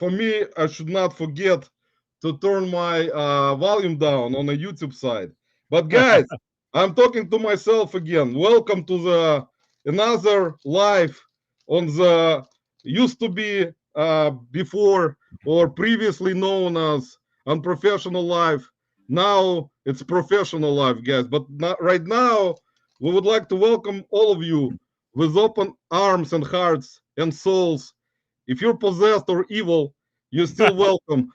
for me, I should not forget to turn my volume down on the YouTube side. But guys, I'm talking to myself again. Welcome to the another live on the used to be before or previously known as unprofessional life. Now it's professional life, guys. But not, right now, we would like to welcome all of you with open arms and hearts and souls. If you're possessed or evil, you're still welcome.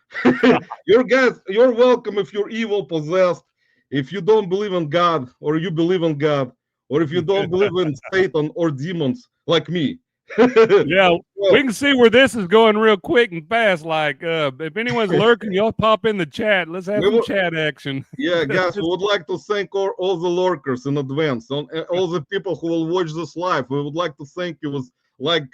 You're welcome if you're evil, possessed, if you don't believe in God or you believe in God, or if you don't believe in Satan or demons like me. Yeah, we Well, can see where this is going real quick and fast. Like, if anyone's lurking, y'all pop in the chat. Let's have we some were, chat action. yeah, guys, we would like to thank all the lurkers in advance, all the people who will watch this live. We would like to thank you with like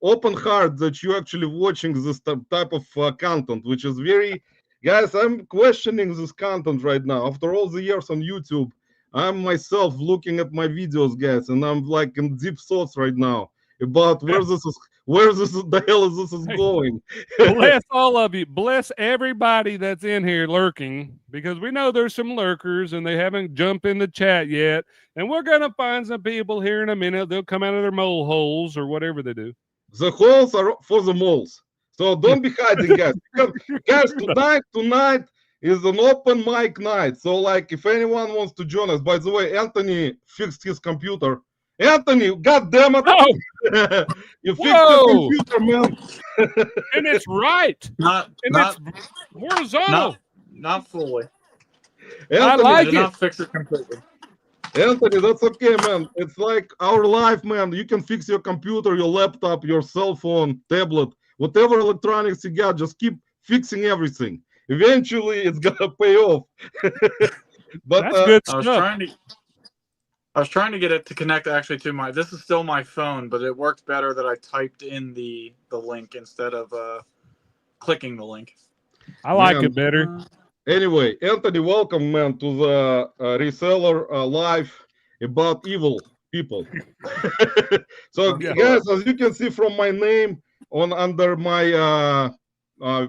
open heart that you actually watching this type of content, which is very, guys. I'm questioning this content right now after all the years on YouTube. I'm myself looking at my videos, guys, and I'm like in deep thoughts right now about where this the hell is this is Hey, going. bless all of you. Bless everybody that's in here lurking, because we know there's some lurkers and they haven't jumped in the chat yet. And we're going to find some people here in a minute. They'll come out of their mole holes or whatever they do. The holes are for the moles. So don't be hiding, guys. Because, guys, tonight is an open mic night. So, like, if anyone wants to join us, by the way, Anthony fixed his computer. Anthony, God damn it. Oh, You fixed your whoa. computer, man. And it's right. Not And not it's horizontal. not fully. I Anthony, I like did it. not fix it completely. Anthony, that's okay, man. It's like our life, man. You can fix your computer, your laptop, your cell phone, tablet, whatever electronics you got. Just keep fixing everything. Eventually, it's gonna pay off. But That's good I was stuff. trying to I was trying to get it to connect actually to my. This is still my phone, but it worked better that I typed in the link instead of clicking the link. I like man, it better. anyway, Anthony, welcome, man, to the Reseller live about evil people. So, Yeah. guys, as you can see from my name on under my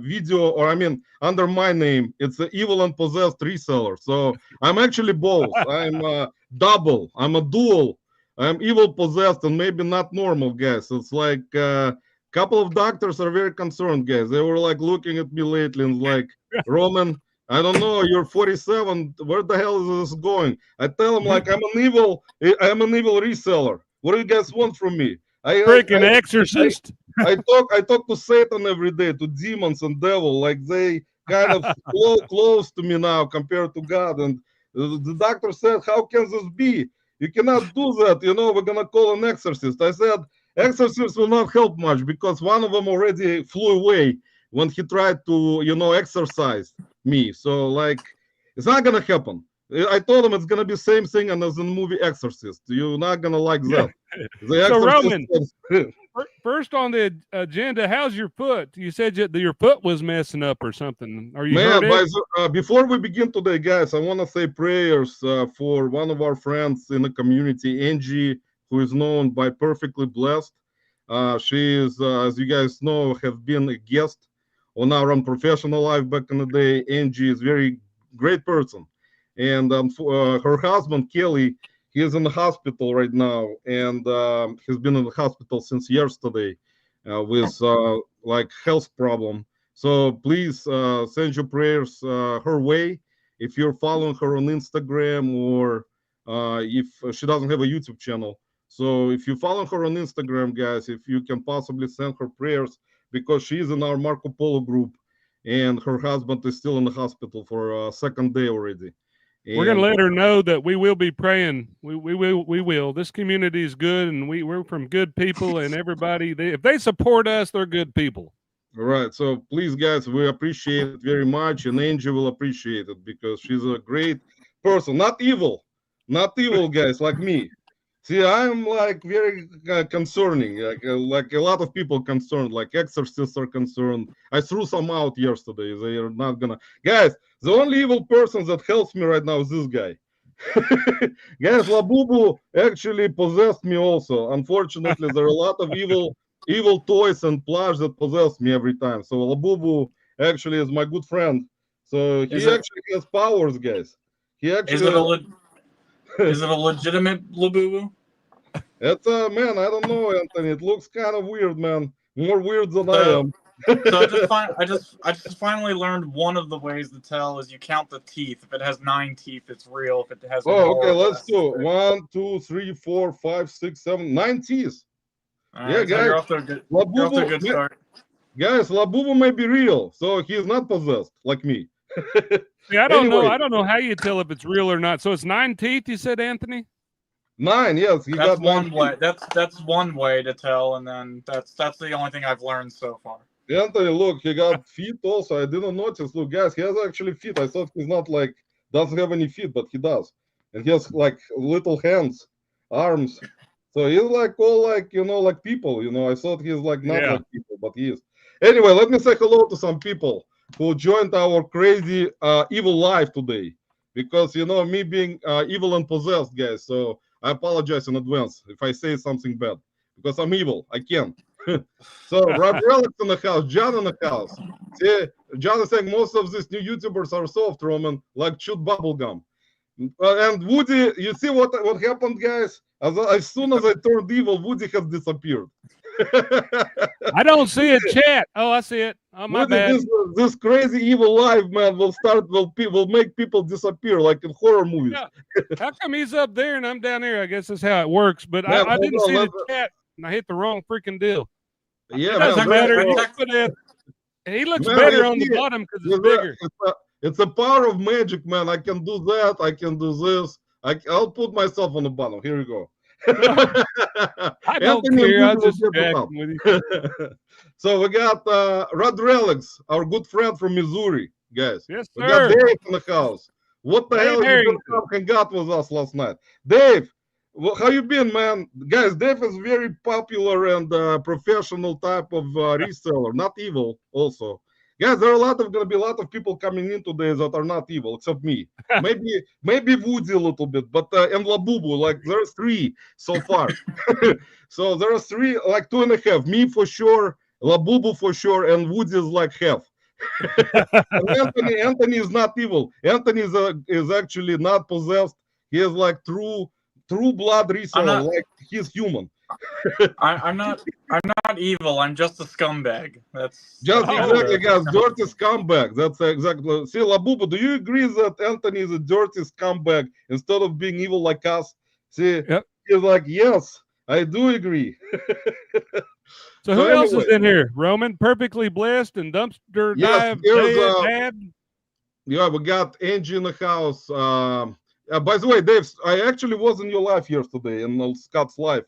video, or I mean under my name, it's the evil and possessed reseller. So I'm actually both. I'm double. I'm a dual. I'm evil, possessed, and maybe not normal, guys. It's like couple of doctors are very concerned, guys. They were like looking at me lately and like, Roman, I don't know, you're 47. Where the hell is this going? I tell them like I'm an evil reseller. What do you guys want from me? Freaking exorcist. I talk to Satan every day, to demons and devil, like they kind of close to me now compared to God. And the doctor said, "How can this be? You cannot do that. You know, we're gonna call an exorcist." I said, "Exorcists will not help much because one of them already flew away when he tried to, exorcise me. So like, it's not gonna happen." I told him it's gonna be same thing as in the movie Exorcist. You're not gonna like that. The So, Exorcist. Roman, first on the agenda, how's your foot? You said your foot was messing up or something. Are you hurt Man, it? before we begin today, guys, I want to say prayers for one of our friends in the community, Angie, who is known by Perfectly Blessed. She is, as you guys know, have been a guest on our Unprofessional Life back in the day. Angie is very great person, and her husband Kelly, he is in the hospital right now, and he's been in the hospital since yesterday with like health problem. So please send your prayers her way. If you're following her on Instagram, or if she doesn't have a YouTube channel. So if you follow her on Instagram, guys, if you can possibly send her prayers, because she's in our Marco Polo group and her husband is still in the hospital for a second day already. We're going to And let her know that we will be praying. We will. This community is good, and we're from good people, and everybody, if they support us, they're good people. all right, so please, guys, we appreciate it very much, and Angie will appreciate it because she's a great person, not evil, guys, like me. See, I'm like very concerning, like a lot of people concerned, like exorcists are concerned. I threw some out yesterday. They are not gonna, guys. The only evil person that helps me right now is this guy. Guys, Labubu actually possessed me also. Unfortunately, there are a lot of evil evil toys and plush that possess me every time. So Labubu actually is my good friend. So he actually has powers, guys. He actually is it a legitimate Labubu? it's man, I don't know, Anthony. It looks kind of weird, man. More weird than I am. So I just finally learned one of the ways to tell is you count the teeth. If it has 9 teeth, it's real. If it has okay, let's do 1, 2, 3, 4, 5, 6, 7, 9 teeth. Yeah, right, so guys. you're off to a good start. Guys, Labubu may be real, so he's not possessed like me. See, I don't know. I don't know how you tell if it's real or not. So it's 9 teeth, you said, Anthony? 9, yes. That's one way. That's one way to tell, and then that's the only thing I've learned so far. Anthony, look, he got feet also. I didn't notice. Look, guys, he has actually feet. I thought he's not like doesn't have any feet, but he does, and he has like little hands, arms. So he's like all like like people. I thought he's like not like people, but he is. Anyway, let me say hello to some people who joined our crazy evil life today, because me being evil and possessed, guys. So I apologize in advance if I say something bad, because I'm evil. I can't. So Rob Relics in the house, John in the house. See, John is saying most of these new YouTubers are soft, Roman, like chewed bubblegum. And Woody, you see what happened, guys? As soon as I turned evil, Woody has disappeared. I don't see a chat. Oh, I see it. Oh, my bad. This crazy evil life, man, will make people disappear like in horror movies. Yeah. How come he's up there and I'm down here? I guess that's how it works. But man, I didn't see the chat, and I hit the wrong freaking deal. Yeah, man, he looks better on the bottom because it's bigger. It's a power of magic, man. I can do that. I can do this. I'll put myself on the bottom. Here you go. I don't care. I just with you. So we got Rod Relics, our good friend from Missouri, guys. Yes, sir. We got Dave in the house. What the hell you been got with us last night, Dave? How you been, man? Guys, Dave is very popular and professional type of reseller, not evil. Also, guys, there are gonna be a lot of people coming in today that are not evil, except me. maybe Woody a little bit, but and Labubu, like there's 3 so far. So there are 3, like 2.5. Me for sure, Labubu for sure, and Woody is like half. And Anthony is not evil. Anthony is actually not possessed. He is like true blood reseller, like he's human. I'm not evil. I'm just a scumbag. That's just exactly, guys. Dirty scumbag. That's exactly. See, Labubu, do you agree that Anthony is a dirty scumbag instead of being evil like us? See, he's like, yes, I do agree. So who else is in here? Roman, perfectly blessed and dumpster dive. Dad. Yeah, we got Angie in the house. By the way, Dave, I actually was in your live yesterday, in Scott's live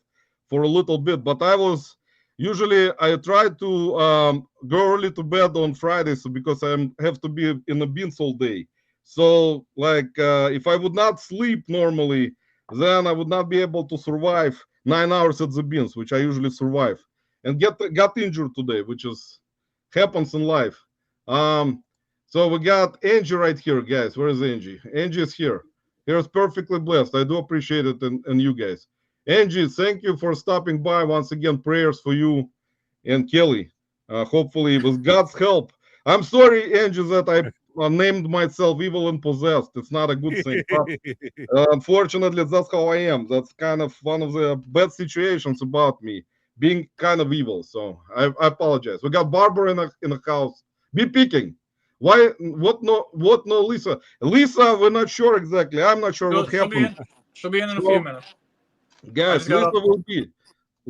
for a little bit, but I try to go early to bed on Fridays because I have to be in the beans all day. So, like, if I would not sleep normally, then I would not be able to survive 9 hours at the beans, which I usually survive, and got injured today, which happens in life. So we got Angie right here, guys. Where is Angie? Angie is here. Here's perfectly blessed. I do appreciate it, and you guys. Angie, thank you for stopping by once again. Prayers for you and Kelly. Hopefully, with God's help. I'm sorry, Angie, that I named myself evil and possessed. It's not a good thing. Unfortunately, that's how I am. That's kind of one of the bad situations about me, being kind of evil. So I apologize. We got Barbara in the house. Be picking. Why? What? No, Lissa. Lissa, we're not sure exactly. I'm not sure what happened. She'll be in a few minutes. Guys, Lissa will be.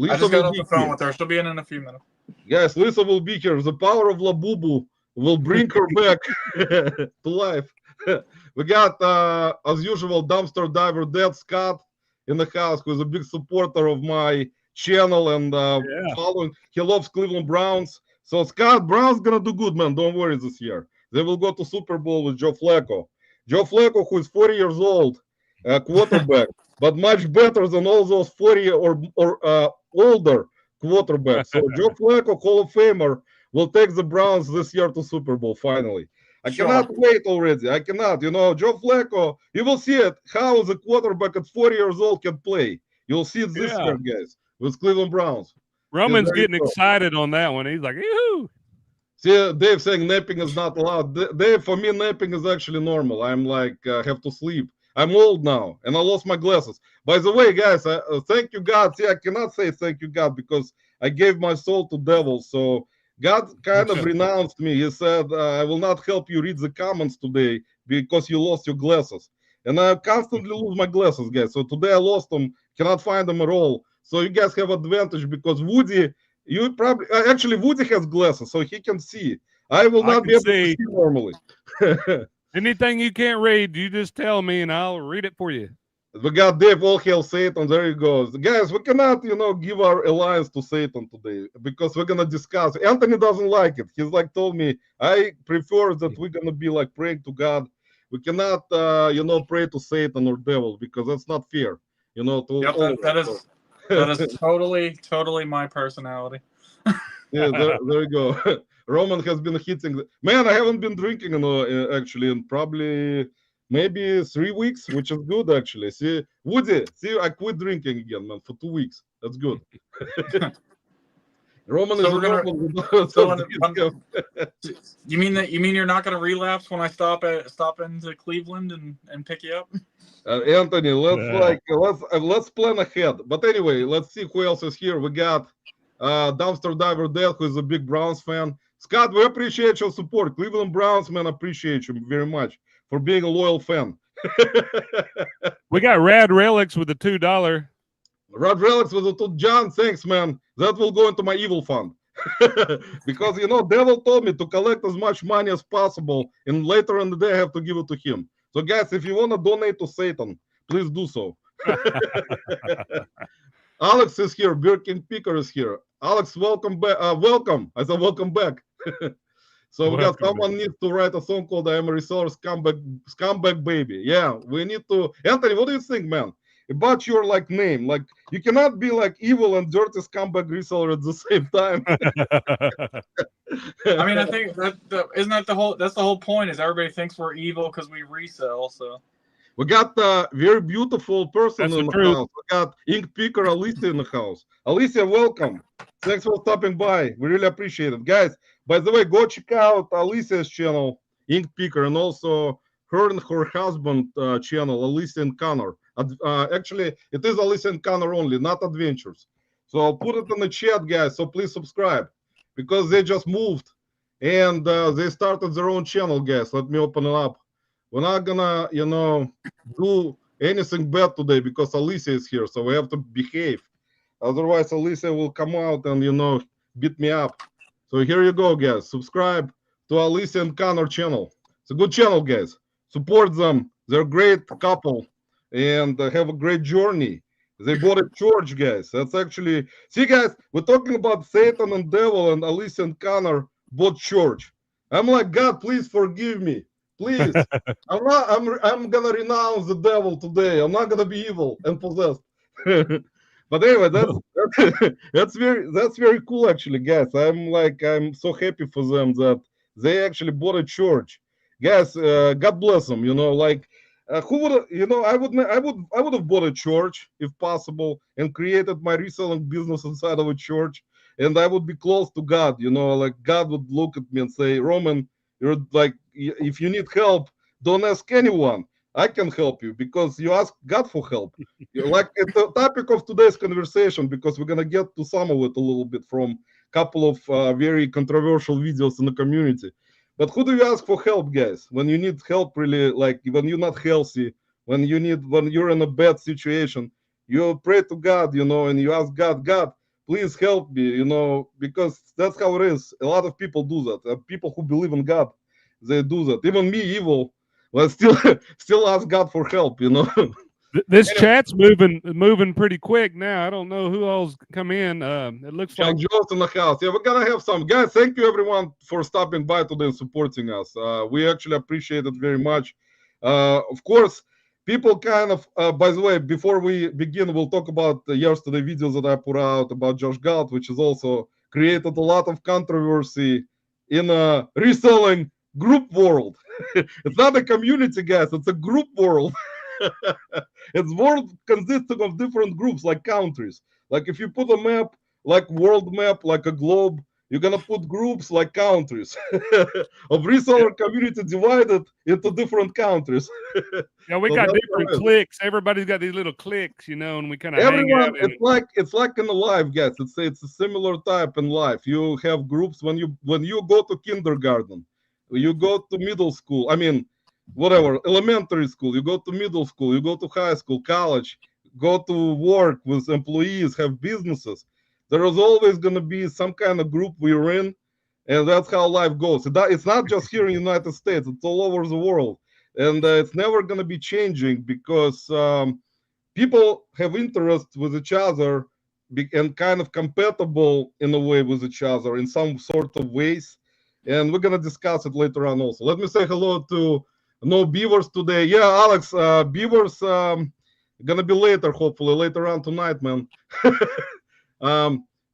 I just got off the phone with her. She'll be in a few minutes. Guys, Lissa will be here. The power of Labubu will bring her back to life. We got, as usual, dumpster diver Dad Scott in the house, who is a big supporter of my channel and following. He loves Cleveland Browns. So Scott, Browns gonna do good, man. Don't worry this year. They will go to Super Bowl with Joe Flacco. Joe Flacco, who is 40 years old, quarterback, but much better than all those 40 or older quarterbacks. So Joe Flacco, Hall of Famer, will take the Browns this year to Super Bowl finally. I cannot wait already. I cannot. Joe Flacco, you will see it, how the quarterback at 40 years old can play. You'll see it this year, guys, with Cleveland Browns. Roman's getting excited on that one. He's like, yoo-hoo. See, Dave saying napping is not allowed. Dave, for me, napping is actually normal. I'm like, have to sleep. I'm old now, and I lost my glasses. By the way, guys, thank you, God. See, I cannot say thank you, God, because I gave my soul to devil. So God kind of renounced me. He said, I will not help you read the comments today because you lost your glasses. And I constantly lose my glasses, guys. So today I lost them, cannot find them at all. So you guys have advantage because Woody, you probably actually Woody has glasses, so he can see. I will not be able to see normally. Anything you can't read, you just tell me and I'll read it for you. We got Dave, all hail Satan. There he goes. Guys, we cannot, give our alliance to Satan today because we're going to discuss. Anthony doesn't like it. He's like told me, I prefer that we're going to be like praying to God. We cannot, pray to Satan or devil because that's not fair. That is totally my personality. Yeah, there you go. Roman has been hitting. Man, I haven't been drinking actually in probably maybe 3 weeks, which is good actually. See, Woody, I quit drinking again, man, for 2 weeks. That's good. Roman so is we're gonna, you mean you're not gonna relapse when I stop into Cleveland and pick you up? Anthony, let's plan ahead. But anyway, let's see who else is here. We got Dumpster Diver Dad, who is a big Browns fan. Scott, we appreciate your support. Cleveland Browns, man, appreciate you very much for being a loyal fan. We got Rad Relics with the $2. Rad Relics with the $2. John, thanks, man. That will go into my evil fund. Because, devil told me to collect as much money as possible, and later in the day I have to give it to him. So, guys, if you want to donate to Satan, please do so. Alex is here. Birkin Picker is here. Alex, welcome back. Welcome. I said welcome back. So we got someone needs to write a song called I Am a Reseller Scumbag Baby. Yeah, we need to. Anthony, what do you think, man? About your name. Like you cannot be like evil and dirty scumbag reseller at the same time. I mean, I think isn't that that's the whole point is everybody thinks we're evil because we resell. So we got a very beautiful person That's in the true. house. We got Ink Picker Alicia in the house. Alicia, welcome. Thanks for stopping by. We really appreciate it. Guys, by the way, go check out Alicia's channel, Ink Picker, and also her and her husband channel, Alicia and Connor. Actually, it is Alicia and Connor only, not Adventures. So I'll put it in the chat, guys. So please subscribe because they just moved and they started their own channel, guys. Let me open it up. We're not gonna, do anything bad today because Alicia is here. So we have to behave. Otherwise, Alicia will come out and, beat me up. So here you go, guys. Subscribe to Alicia and Connor channel. It's a good channel, guys. Support them. They're a great couple and have a great journey. They bought a church, guys. That's actually, see, guys, we're talking about Satan and devil, and Alicia and Connor bought church. I'm like, God, please forgive me. Please. I'm gonna renounce the devil today. I'm not gonna be evil and possessed. But anyway, that's very cool actually, guys. I'm so happy for them that they actually bought a church. Guys, God bless them, who would I would have bought a church if possible and created my reselling business inside of a church, and I would be close to God, God would look at me and say, Roman, you're like, if you need help, don't ask anyone. I can help you because you ask God for help. Like it's the topic of today's conversation because we're gonna get to some of it a little bit from a couple of very controversial videos in the community. But who do you ask for help, guys? When you need help, really, like when you're not healthy, when you're in a bad situation, you pray to God, and you ask God, God, please help me, because that's how it is. A lot of people do that. People who believe in God, they do that. Even me, evil, but still ask God for help, This chat's moving pretty quick now. I don't know who all's come in. It looks like Joe's in the house. Yeah, we're gonna have some guys. Thank you everyone for stopping by today and supporting us. We actually appreciate it very much. Of course, people kind of. By the way, before we begin, we'll talk about yesterday videos that I put out about Josh Galt, which has also created a lot of controversy in a reselling group world. It's not a community, guys. It's a group world. It's world consisting of different groups like countries. Like if you put a map like world map, like a globe. You're gonna put groups like countries of reseller community divided into different countries. Yeah, we So got that's different how it is. cliques. Everybody's got these little cliques, you know, and we kind of hang Everyone, out in it. it's like in life, guys. It's a similar type in life. You have groups when you go to kindergarten, you go to middle school. I mean, whatever, elementary school. You go to middle school. You go to high school, college. Go to work with employees, have businesses. There is always going to be some kind of group we're in, and that's how life goes. It's not just here in the United States. It's all over the world, and it's never going to be changing because. People have interest with each other and kind of compatible in a way with each other in some sort of ways. And we're going to discuss it later on also. Let me say hello to no Beavers today. Yeah, Alex, Beavers going to be later, hopefully, later on tonight, man.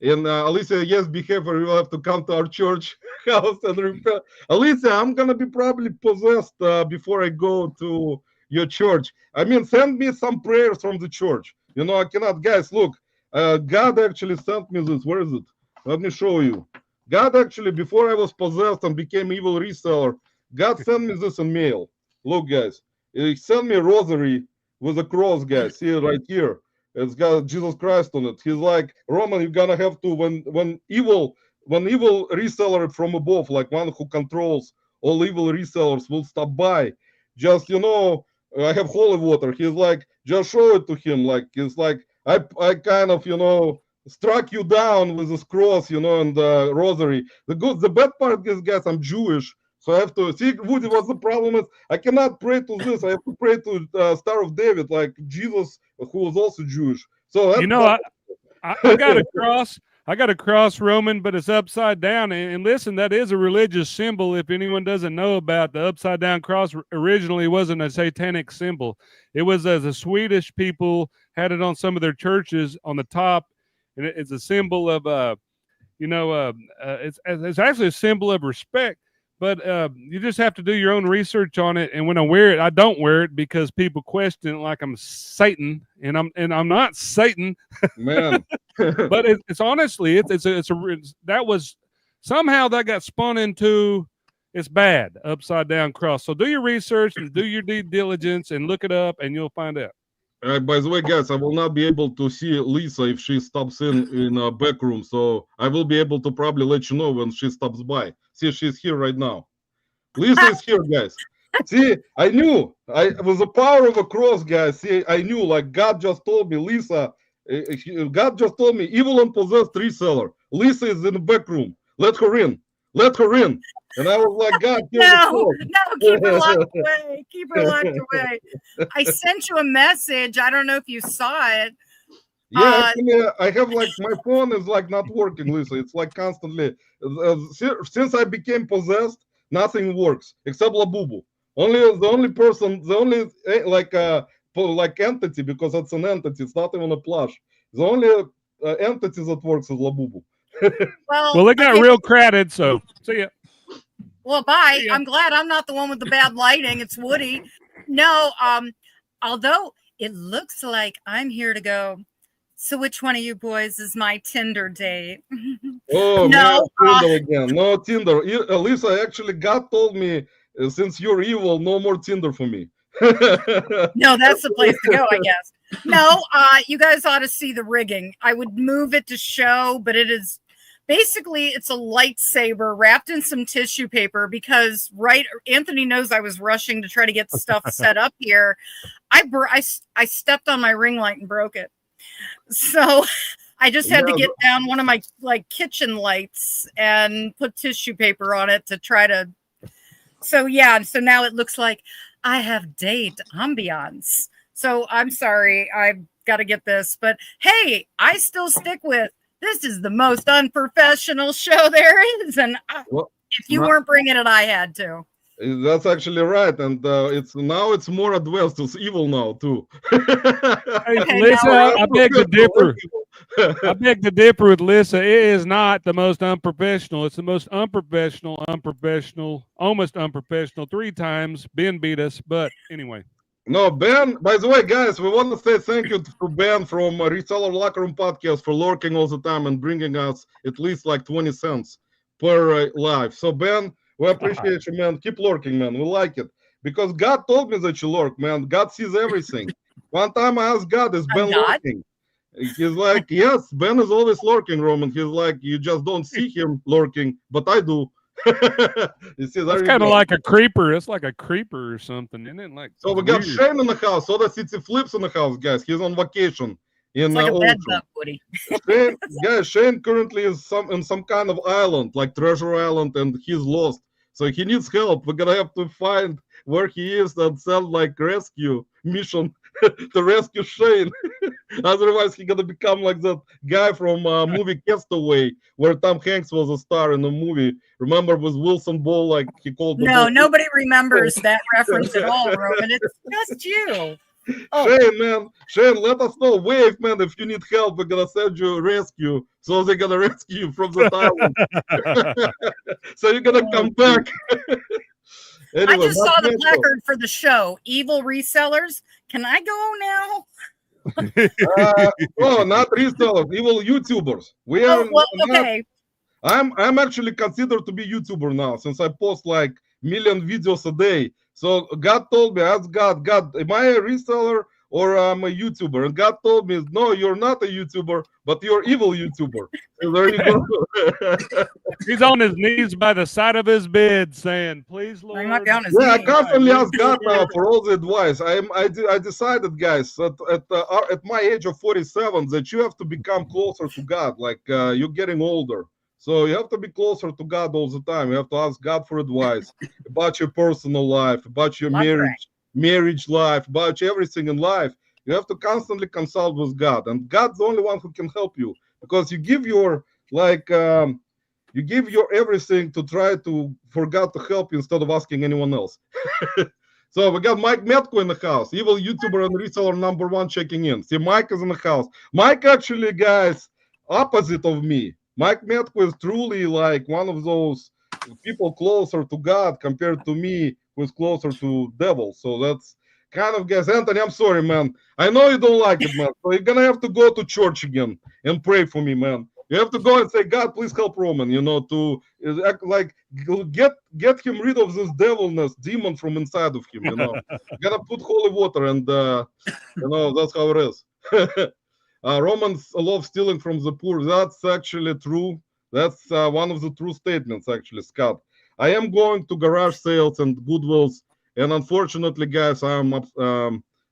And Alicia, yes, behavior, you will have to come to our church house and repair. Alicia, I'm going to be probably possessed before I go to your church. I mean, send me some prayers from the church. You know, I cannot, guys, look, God actually sent me this. Where is it? Let me show you. God actually, before I was possessed and became evil reseller, God sent me this in mail. Look, guys, he sent me a rosary with a cross, guys. See it right here. It's got Jesus Christ on it. He's like, Roman, you're gonna have to when evil reseller from above, like one who controls all evil resellers, will stop by. Just I have holy water. He's like, just show it to him. Like it's like I kind of struck you down with this cross, and the rosary. The bad part is, guys, I'm Jewish. So I have to see, Woody, what's the problem is I cannot pray to this. I have to pray to Star of David, like Jesus, who was also Jewish. So that's You know, I got a cross. I got a cross, Roman, but it's upside down. And listen, that is a religious symbol. If anyone doesn't know about the upside down cross, originally wasn't a satanic symbol. It was as the Swedish people had it on some of their churches on the top, and it's a symbol of it's actually a symbol of respect. But you just have to do your own research on it. And when I wear it, I don't wear it because people question it like I'm Satan, and I'm not Satan, man. But it's honestly that was somehow that got spun into it's bad upside down cross. So do your research and do your due diligence and look it up, and you'll find out. By the way, guys, I will not be able to see Lissa if she stops in a back room. So I will be able to probably let you know when she stops by. See, she's here right now. Lissa is here, guys. See, I knew. With the power of a cross, guys. See, I knew. Like God just told me, Lissa. God just told me, evil and possessed reseller. Lissa is in the back room. Let her in. Let her in. And I was like, God, no, keep her locked away. Keep her locked away. I sent you a message. I don't know if you saw it. Yeah, actually, I have like my phone is like not working, Lissa. It's like constantly. Since I became possessed, nothing works except Labubu. The only like entity, because it's an entity. It's not even a plush. The only entity that works is Labubu. Well, it got real crowded, so see ya. Well, bye. I'm glad I'm not the one with the bad lighting. It's Woody. No, although it looks like I'm here to go. So which one of you boys is my Tinder date? Oh, no, Tinder again. No Tinder. Lissa, actually, God told me, since you're evil, no more Tinder for me. No, that's the place to go, I guess. No, you guys ought to see the rigging. I would move it to show, but it is basically it's a lightsaber wrapped in some tissue paper because Anthony knows I was rushing to try to get stuff set up here. I stepped on my ring light and broke it. So I just had to get down one of my kitchen lights and put tissue paper on it to try to. So yeah, so now it looks like I have date ambiance. So I'm sorry, I've got to get this, but hey, I still stick with this is the most unprofessional show there is, and if you weren't bringing it, I had to. That's actually right, and it's more advanced. It's evil now too. Hey, Lissa, I beg to differ. I beg to differ with Lissa. It is not the most unprofessional. It's the most unprofessional, almost unprofessional. 3 times. Ben beat us, but anyway. No, Ben, by the way, guys, we want to say thank you to Ben from Reseller Locker Room Podcast for lurking all the time and bringing us at least like 20 cents per live. So, Ben, we appreciate you, man. Keep lurking, man. We like it. Because God told me that you lurk, man. God sees everything. One time I asked God, is Ben lurking? He's like, yes, Ben is always lurking, Roman. He's like, you just don't see him lurking, but I do. You see, That's kind of like a creeper. It's like a creeper or something, isn't it? Like, so we got Shane in the house. So the City Flips in the house, guys. He's on vacation in It's like a bed bug, Woody. Shane, guys, Shane currently is in some kind of island, like Treasure Island, and he's lost. So he needs help. We're gonna have to find where he is and send like rescue mission to rescue Shane. Otherwise, he's gonna become like that guy from movie Castaway, where Tom Hanks was a star in the movie. Remember with Wilson Ball, like he called. No, nobody remembers that reference at all, Roman. It's just you. Oh. Shane, man, Shane, let us know. Wave, man, if you need help, we're gonna send you a rescue. So they're gonna rescue you from the island. So you're gonna come back. Anyway, I just saw the placard for the show, Evil Resellers. Can I go now? No, not resellers, evil YouTubers. We are okay. I'm actually considered to be YouTuber now since I post like million videos a day. So God told me, ask God, am I a reseller or I'm a YouTuber? And God told me, no, you're not a YouTuber, but you're evil YouTuber. So there you go. He's on his knees by the side of his bed saying, please, Lord. I constantly ask God now for all the advice. I decided, guys, at my age of 47, that you have to become closer to God. Like you're getting older. So you have to be closer to God all the time. You have to ask God for advice about your personal life, about your marriage life, about everything in life. You have to constantly consult with God, and God's the only one who can help you, because you give your everything to try for God to help you instead of asking anyone else. So we got Mike Metko in the house, evil YouTuber and reseller #1 checking in. See, Mike is in the house. Mike actually, guys, opposite of me. Mike Metko is truly like one of those people closer to God compared to me, who's closer to devil. So that's kind of, guys. Anthony, I'm sorry, man. I know you don't like it, man. So you're gonna have to go to church again and pray for me, man. You have to go and say, God, please help Roman, to like get him rid of this devilness, demon from inside of him, You gotta put holy water, and that's how it is. Romans love stealing from the poor. That's actually true. That's one of the true statements, actually, Scott. I am going to garage sales and Goodwills, and unfortunately, guys, I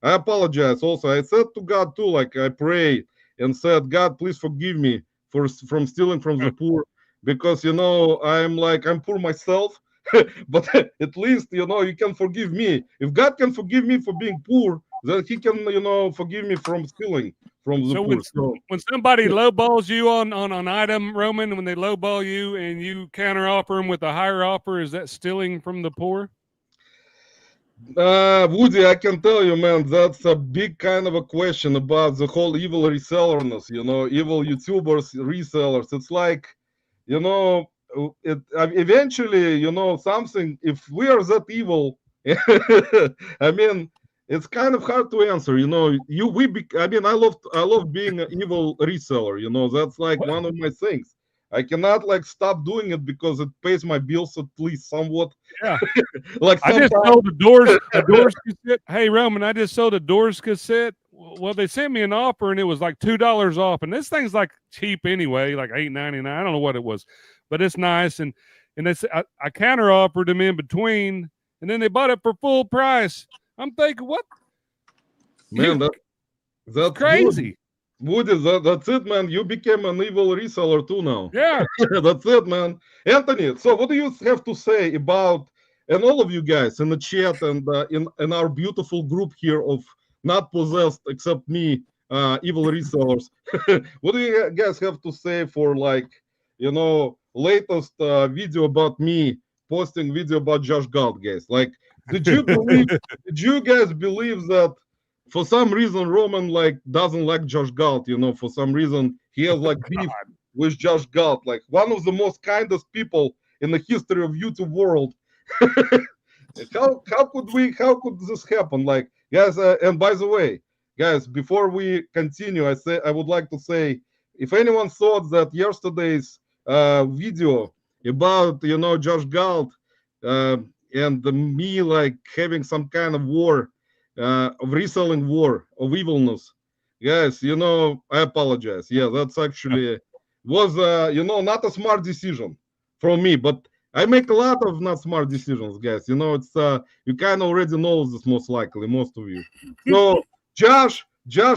apologize. Also, I said to God too, like I prayed and said, God, please forgive me from stealing from the poor, because I'm poor myself. But at least you can forgive me. If God can forgive me for being poor, then He can forgive me from stealing from the poor. When somebody lowballs you on an item, Roman, when they lowball you and you counter offer them with a higher offer, is that stealing from the poor? Woody, I can tell you, man, that's a big kind of a question about the whole evil resellerness, evil YouTubers, resellers. It's like, eventually, something, if we are that evil, I mean, it's kind of hard to answer, I love being an evil reseller, that's like one of my things. I cannot stop doing it because it pays my bills at least somewhat. Yeah. I just sold the doors cassette. Hey, Roman, I just sold a doors cassette. Well, they sent me an offer and it was like $2 off. And this thing's like cheap anyway, like $8.99. I don't know what it was, but it's nice. And they said I counter offered them in between, and then they bought it for full price. I'm thinking, what? Man, that's crazy. Good. Woody, that's it, man. You became an evil reseller too now. Yeah. That's it, man. Anthony, so what do you have to say about, and all of you guys in the chat and in our beautiful group here of not possessed except me, evil resellers. What do you guys have to say for latest video about me posting video about Josh Galt, guys? Did you guys believe that for some reason Roman doesn't like Josh Galt, for some reason he has beef with Josh Galt, one of the most kindest people in the history of YouTube world. How could this happen? guys. And by the way, guys, before we continue, I would like to say, if anyone thought that yesterday's video about Josh Galt and me like having some kind of war, of reselling war of evilness, guys, I apologize. Yeah, that's actually was not a smart decision from me, but I make a lot of not smart decisions, guys. It's you kind of already know this, most likely, most of you. So Josh,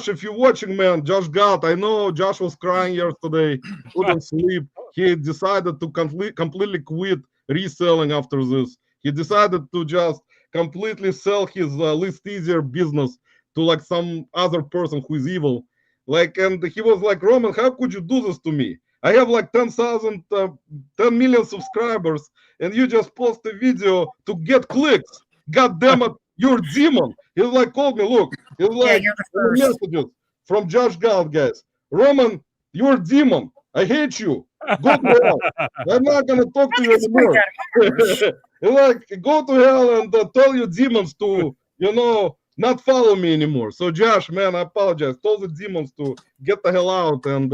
if you're watching, man, Josh Galt, I know Josh was crying yesterday, couldn't sleep. He decided to completely quit reselling after this. He decided to just completely sell his list easier business to like some other person who is evil. Like, and he was like, Roman, how could you do this to me? I have like 10 million subscribers, and you just post a video to get clicks. God damn it, you're demon. He's like, called me, look. He's like, you're the first. messages from Josh Galt, guys. Roman, you're demon. I hate you. Go to hell. I'm not going to talk to you anymore. He's like, go to hell and tell your demons to, not follow me anymore. So, Josh, man, I apologize. Told the demons to get the hell out, and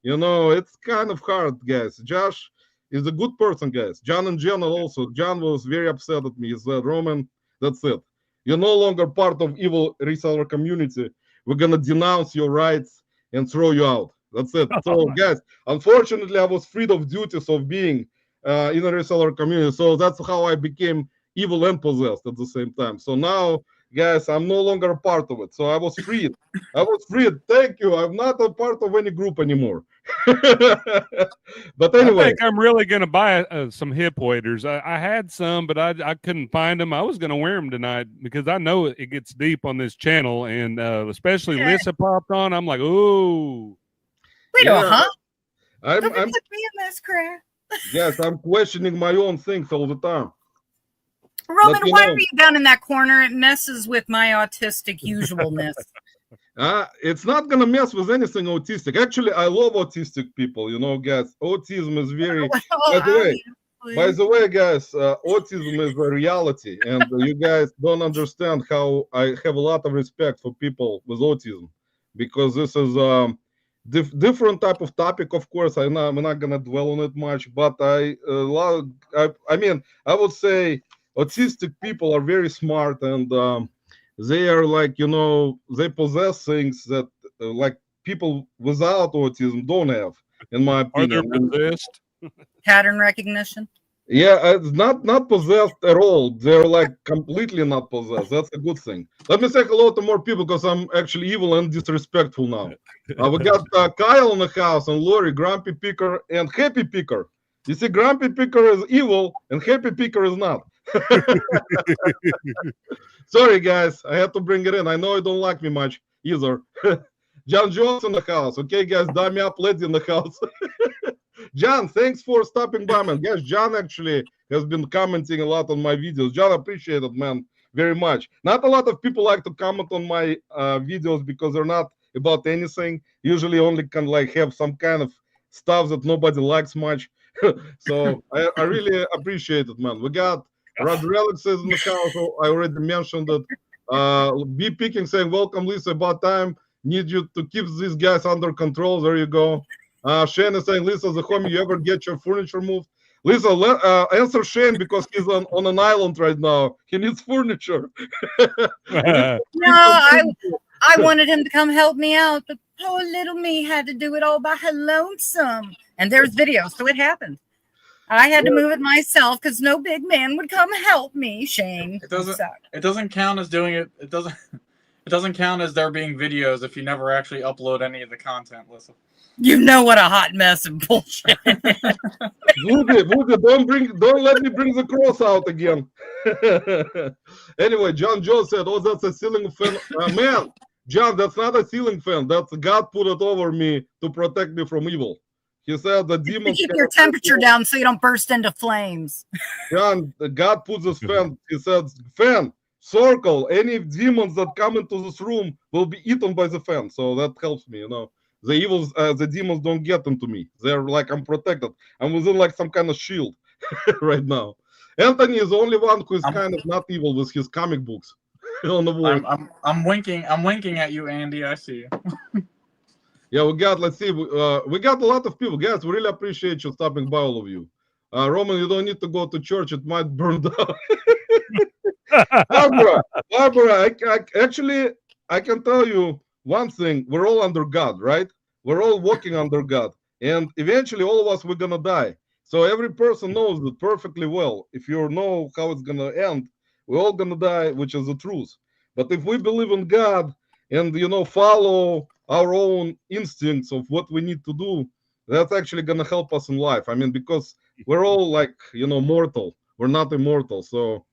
it's kind of hard, guys. Josh is a good person, guys. John in general also. John was very upset at me. He said, Roman, that's it. You're no longer part of evil reseller community. We're going to denounce your rights and throw you out. That's it. So, guys, unfortunately, I was freed of duties of being in a reseller community. So that's how I became evil and possessed at the same time. So now, guys, I'm no longer a part of it. So I was freed. Thank you. I'm not a part of any group anymore. But anyway, I think I'm really going to buy some hip waders. I had some, but I couldn't find them. I was going to wear them tonight because I know it gets deep on this channel, and especially Lissa popped on. I'm like, ooh. Wait, huh? I'm put me in this crap. Yes, I'm questioning my own things all the time. Roman, why are you down in that corner? It messes with my autistic usualness. It's not gonna mess with anything autistic. Actually, I love autistic people. Guys, autism is very. By the way, guys, autism is a reality, and you guys don't understand how I have a lot of respect for people with autism, because this is different type of topic. Of course, I'm not gonna dwell on it much, but I mean, I would say autistic people are very smart, and they are like, they possess things that like people without autism don't have, in my opinion. Are they possessed? Pattern recognition? Yeah, it's not possessed at all. They're like completely not possessed. That's a good thing. Let me say hello to more people, because I'm actually evil and disrespectful now. We got Kyle in the house, and Lori, Grumpy Picker, and Happy Picker. You see, Grumpy Picker is evil, and Happy Picker is not. Sorry, guys, I had to bring it in. I know you don't like me much either. John Jones in the house. Okay, guys, Dami Up Lady in the house. John, thanks for stopping by, man. Yes, John actually has been commenting a lot on my videos. John, appreciate it, man, very much. Not a lot of people like to comment on my videos because they're not about anything. Usually only can like have some kind of stuff that nobody likes much. So I really appreciate it, man. We got Rod Relics in the house. I already mentioned it. Be Picking saying, welcome, Lissa, about time. Need you to keep these guys under control. There you go. Shane is saying, Lissa, the homie, you ever get your furniture moved? Lissa, answer Shane, because he's on an island right now. He needs furniture. No, I wanted him to come help me out, but poor little me had to do it all by her lonesome. And there's video, so it happened. I had to move it myself because no big man would come help me, Shane. It doesn't count as doing it. It doesn't count as there being videos if you never actually upload any of the content, Lissa. You know what a hot mess of bullshit. Woody, don't let me bring the cross out again. Anyway, John Joe said, oh, that's a ceiling fan. Man, John, that's not a ceiling fan. That's God put it over me to protect me from evil. He said the demons keep your temperature down so you don't burst into flames. John, God put this fan. He said, fan, circle. Any demons that come into this room will be eaten by the fan. So that helps me, The evils, the demons don't get into me. They're like, I'm protected. I'm within like some kind of shield right now. Anthony is the only one who is kind of not evil with his comic books. on the work. I'm winking at you, Andy. I see you. Yeah, we got, let's see, we got a lot of people. Guys, we really appreciate you stopping by, all of you. Roman, you don't need to go to church. It might burn down. Barbara, actually, I can tell you one thing. We're all under God, right? We're all walking under God. And eventually, all of us, we're going to die. So every person knows it perfectly well. If you know how it's going to end, we're all going to die, which is the truth. But if we believe in God and, follow our own instincts of what we need to do, that's actually going to help us in life. I mean, because we're all like, mortal. We're not immortal. So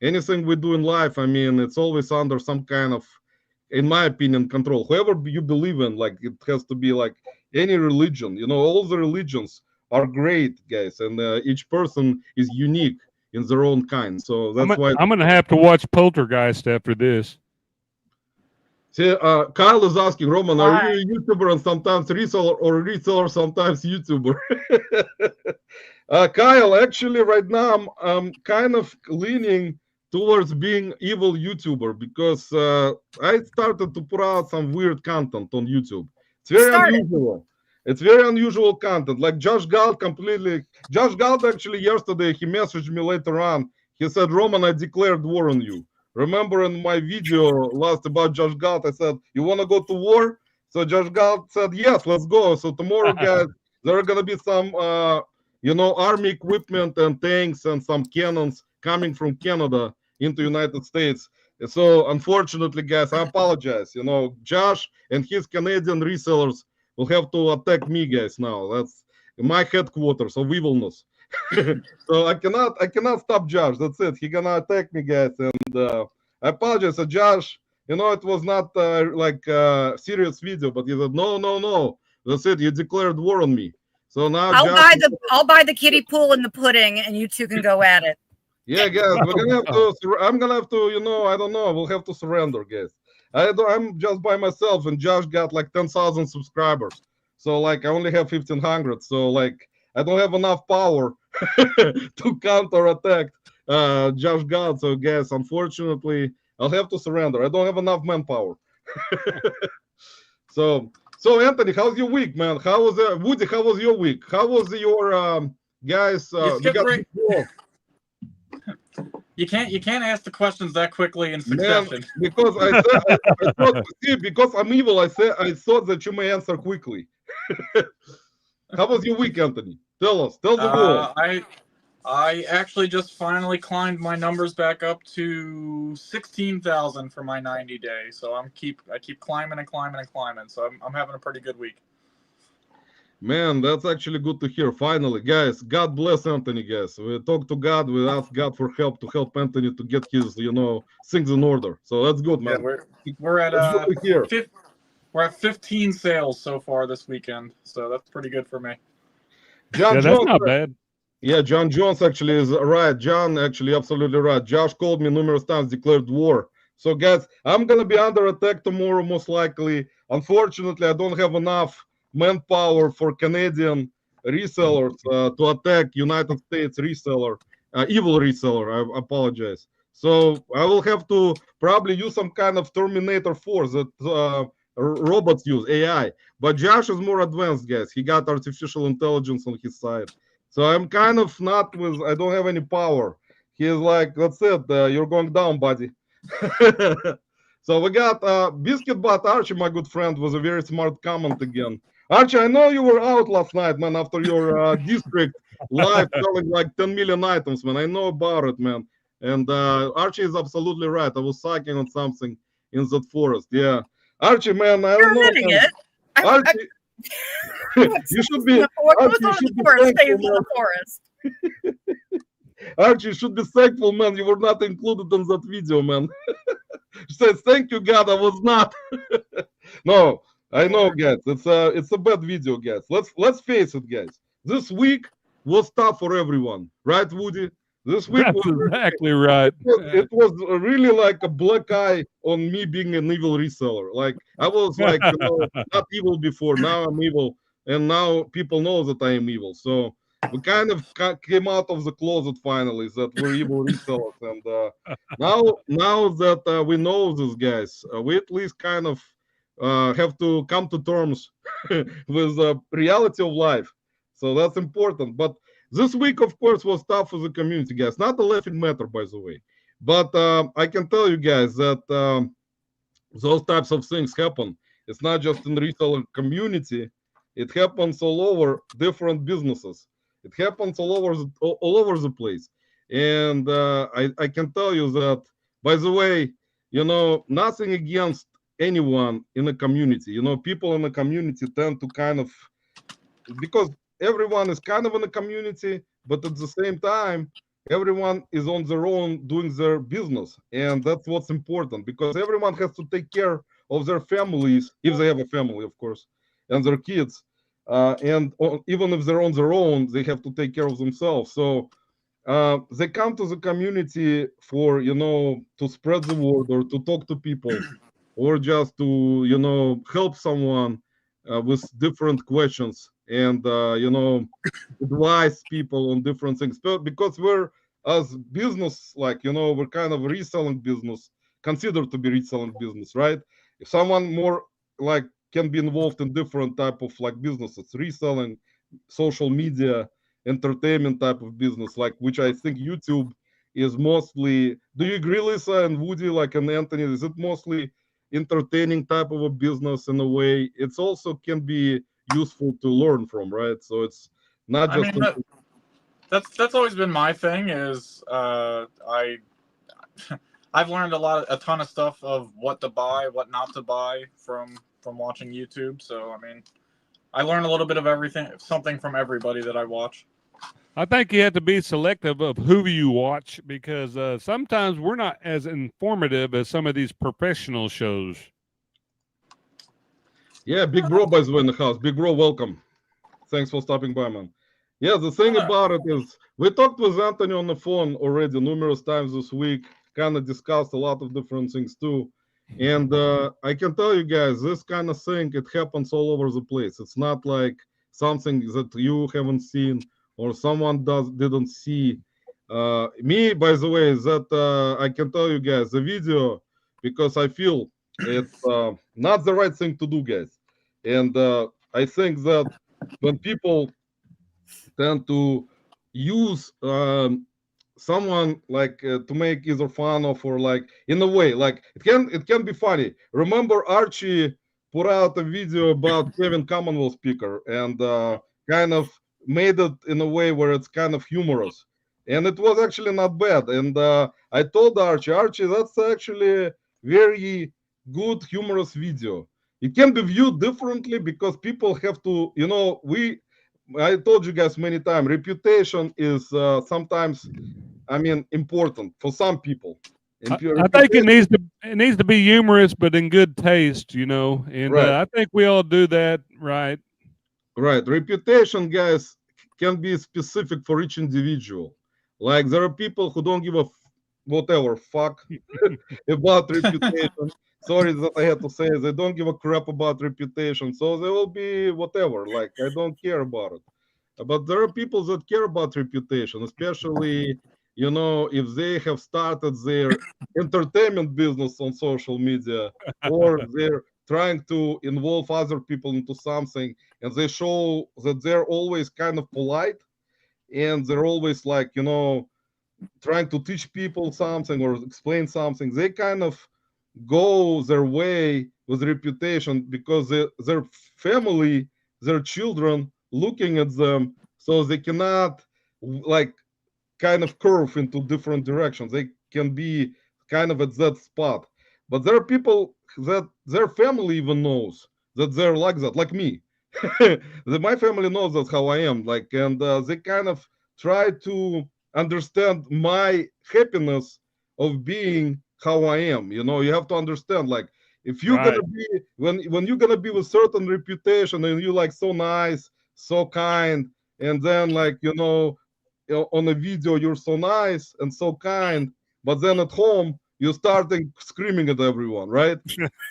anything we do in life, I mean, it's always under some kind of, in my opinion, control. Whoever you believe in, like, it has to be like any religion. All the religions are great, guys, and each person is unique in their own kind. So that's why I'm gonna have to watch Poltergeist after this. See, Kyle is asking, Roman, are you a YouTuber and sometimes reseller, or reseller sometimes YouTuber? Kyle, actually, right now I'm kind of leaning towards being evil YouTuber because I started to put out some weird content on YouTube. It's very unusual. It's very unusual content. Like Josh Galt actually yesterday, he messaged me later on. He said, Roman, I declared war on you. Remember in my video last about Josh Galt, I said, you want to go to war? So Josh Galt said, yes, let's go. So tomorrow, guys, there are going to be some, army equipment and tanks and some cannons coming from Canada into United States. So unfortunately, guys, I apologize. Josh and his Canadian resellers will have to attack me, guys, now. That's my headquarters of evilness. So I cannot stop Josh. That's it. He gonna attack me, guys, and I apologize. So Josh, it was not like a serious video, but he said, no. That's it. You declared war on me. So now I'll buy the kiddie pool and the pudding, and you two can go at it. Yeah, guys, we're gonna have to. I'm gonna have to. I don't know. We'll have to surrender, guys. I'm just by myself, and Josh got like 10,000 subscribers. So like I only have 1,500. So like I don't have enough power to counterattack Josh God. So guys, unfortunately, I'll have to surrender. I don't have enough manpower. So Anthony, how's your week, man? How was Woody? How was your week? How was your guys? You can't ask the questions that quickly in succession. Man, because I thought, because I'm evil. I thought that you may answer quickly. How was your week, Anthony? Tell the world. I actually just finally climbed my numbers back up to 16,000 for my 90 days. So I keep climbing and climbing and climbing. So I'm having a pretty good week. Man, that's actually good to hear. Finally, guys, God bless Anthony, guys. We talk to God, we ask God for help to help Anthony to get his, things in order. So that's good, man. Yeah, we're at 15 sales so far this weekend. So that's pretty good for me. That's not bad. Yeah, John Jones actually is right. John actually absolutely right. Josh called me numerous times, declared war. So guys, I'm gonna be under attack tomorrow, most likely. Unfortunately, I don't have enough manpower for Canadian resellers to attack United States reseller, evil reseller. I apologize. So I will have to probably use some kind of Terminator force that robots use, AI. But Josh is more advanced, guys. He got artificial intelligence on his side. So I'm kind of not with, I don't have any power. He's like, that's it, you're going down, buddy. So we got Biscuit Butt Archie, my good friend, was a very smart comment again. Archie, I know you were out last night, man, after your district live selling like 10 million items, man. I know about it, man. And Archie is absolutely right. I was sucking on something in that forest. Yeah. Archie, man, I don't know. Man. Archie, you should be. Archie, you should be thankful, man. You were not included in that video, man. She says, "Thank you, God, I was not." No, I know, guys. It's a bad video, guys. Let's face it, guys. This week was tough for everyone, right, Woody? This week was exactly right. It was really like a black eye on me being an evil reseller. Like I was like not evil before. Now I'm evil, and now people know that I am evil. So we kind of came out of the closet finally that we're evil resellers, and now that we know these guys, we at least kind of have to come to terms with the reality of life. So that's important. But this week, of course, was tough for the community, guys. Not a laughing matter, by the way. But I can tell you guys that those types of things happen. It's not just in the reseller community. It happens all over different businesses. It happens all over the place. And I can tell you that, by the way, nothing against anyone in the community. People in the community tend to kind of, because everyone is kind of in a community, but at the same time, everyone is on their own doing their business. And that's what's important, because everyone has to take care of their families, if they have a family, of course, and their kids. And even if they're on their own, they have to take care of themselves. So they come to the community for, to spread the word or to talk to people or just to, help someone with different questions and, advise people on different things. But because we're, as business, like, we're kind of a reselling business, considered to be reselling business, right? If someone more like can be involved in different type of like businesses, reselling, social media, entertainment type of business, like which I think YouTube is mostly. Do you agree, Lissa and Woody, like, and Anthony? Is it mostly entertaining type of a business in a way? It's also can be useful to learn from, right? So it's not just. I mean, that's always been my thing. Is I've learned a ton of stuff of what to buy, what not to buy from watching YouTube. So I mean, I learn a little bit of everything, something from everybody that I watch. I think you have to be selective of who you watch, because sometimes we're not as informative as some of these professional shows. Yeah, Big Bro, by the way, in the house. Big Bro, welcome. Thanks for stopping by, man. Yeah, the thing about it is, we talked with Anthony on the phone already numerous times this week, kind of discussed a lot of different things too. And I can tell you guys, this kind of thing, it happens all over the place. It's not like something that you haven't seen or someone didn't see. Me, by the way, that I can tell you guys, the video, because I feel it's not the right thing to do, guys. And I think that when people tend to use someone like to make either fun of, or like in a way, like it can be funny. Remember Archie put out a video about Kevin Commonwealth speaker and kind of made it in a way where it's kind of humorous, and it was actually not bad. And I told Archie, that's actually very good humorous video. It can be viewed differently because people have to, I told you guys many times, reputation is sometimes, I mean, important for some people. I think it needs to be humorous, but in good taste, and right. I think we all do that, right? Right. Reputation, guys, can be specific for each individual. Like there are people who don't give a whatever fuck about reputation. Sorry that I had to say, they don't give a crap about reputation, so they will be whatever. Like I don't care about it. But there are people that care about reputation, especially if they have started their entertainment business on social media, or they're trying to involve other people into something, and they show that they're always kind of polite, and they're always like trying to teach people something or explain something. They kind of go their way with reputation because their family, their children looking at them, so they cannot like kind of curve into different directions. They can be kind of at that spot. But there are people that their family even knows that they're like that, like me. My family knows that's how I am, like, and they kind of try to understand my happiness of being how I am. You have to understand, like, if you're gonna be when you're gonna be with certain reputation and you like so nice, so kind, and then like on a video you're so nice and so kind, but then at home you starting screaming at everyone, right?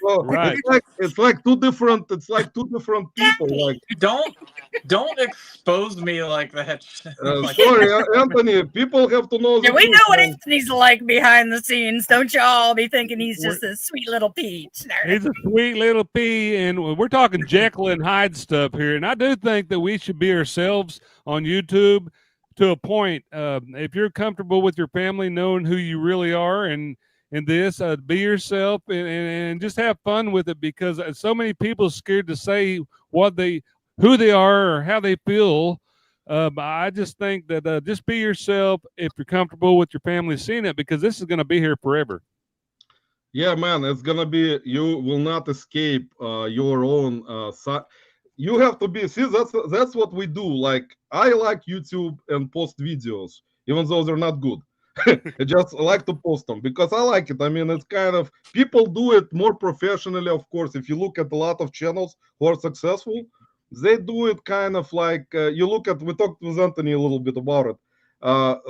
So Right. it's like two different people. Like Don't expose me like that. sorry, Anthony. People have to know the Yeah, we truth, know what man. Anthony's like behind the scenes. Don't you all be thinking he's just this sweet little peach. He's a sweet little pea, and we're talking Jekyll and Hyde stuff here. And I do think that we should be ourselves on YouTube to a point. If you're comfortable with your family, knowing who you really are, and this, be yourself and just have fun with it, because so many people are scared to say who they are or how they feel. I just think that just be yourself if you're comfortable with your family seeing it, because this is going to be here forever. Yeah, man, it's gonna be. You will not escape your own side. You have to be. See, that's what we do. Like I like YouTube and post videos, even though they're not good. I just like to post them because I like it. I mean, it's kind of people do it more professionally, of course. If you look at a lot of channels who are successful, they do it kind of like you look at. We talked with Anthony a little bit about it.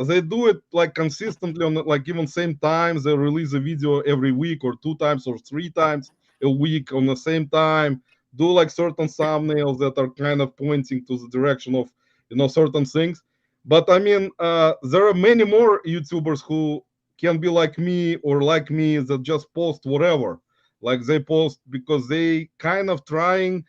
They do it like consistently on like even same times. They release a video every week or 2 times or 3 times a week on the same time. Do like certain thumbnails that are kind of pointing to the direction of certain things. But I mean, there are many more YouTubers who can be like me or like me that just post whatever. Like they post because they kind of trying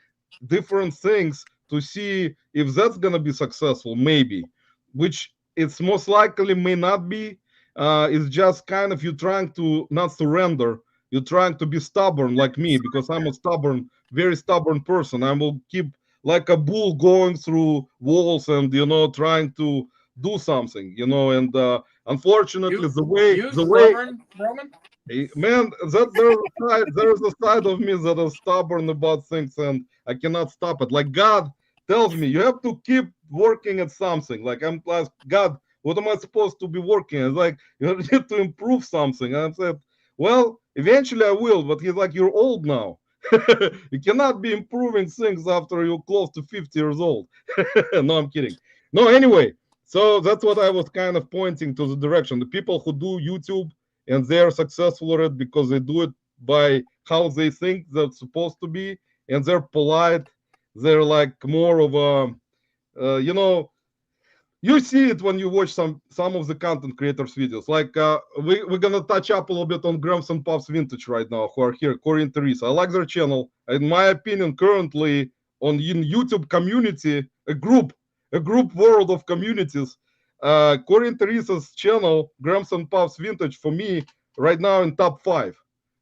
different things to see if that's gonna be successful, maybe, which it's most likely may not be. It's just kind of you trying to not surrender. You're trying to be stubborn like me because I'm a stubborn, very stubborn person. I will keep like a bull going through walls and trying to do something, and unfortunately the way stubborn, Roman? man, there's a side of me that is stubborn about things and I cannot stop it. Like God tells me you have to keep working at something. Like I'm like, God, what am I supposed to be working? It's like you need to improve something. And I said, well, eventually I will, but he's like, you're old now. You cannot be improving things after you're close to 50 years old. No, I'm kidding. No, anyway, so that's what I was kind of pointing to the direction. The people who do YouTube and they're successful at it because they do it by how they think that's supposed to be, and they're polite. They're like more of a, you see it when you watch some of the content creators videos. Like we're gonna touch up a little bit on Grams and Puffs Vintage right now, who are here, Corey and Teresa. I like their channel. In my opinion, currently in YouTube community, a group world of communities, Corey and Teresa's channel, Grams and Puffs Vintage, for me right now in top 5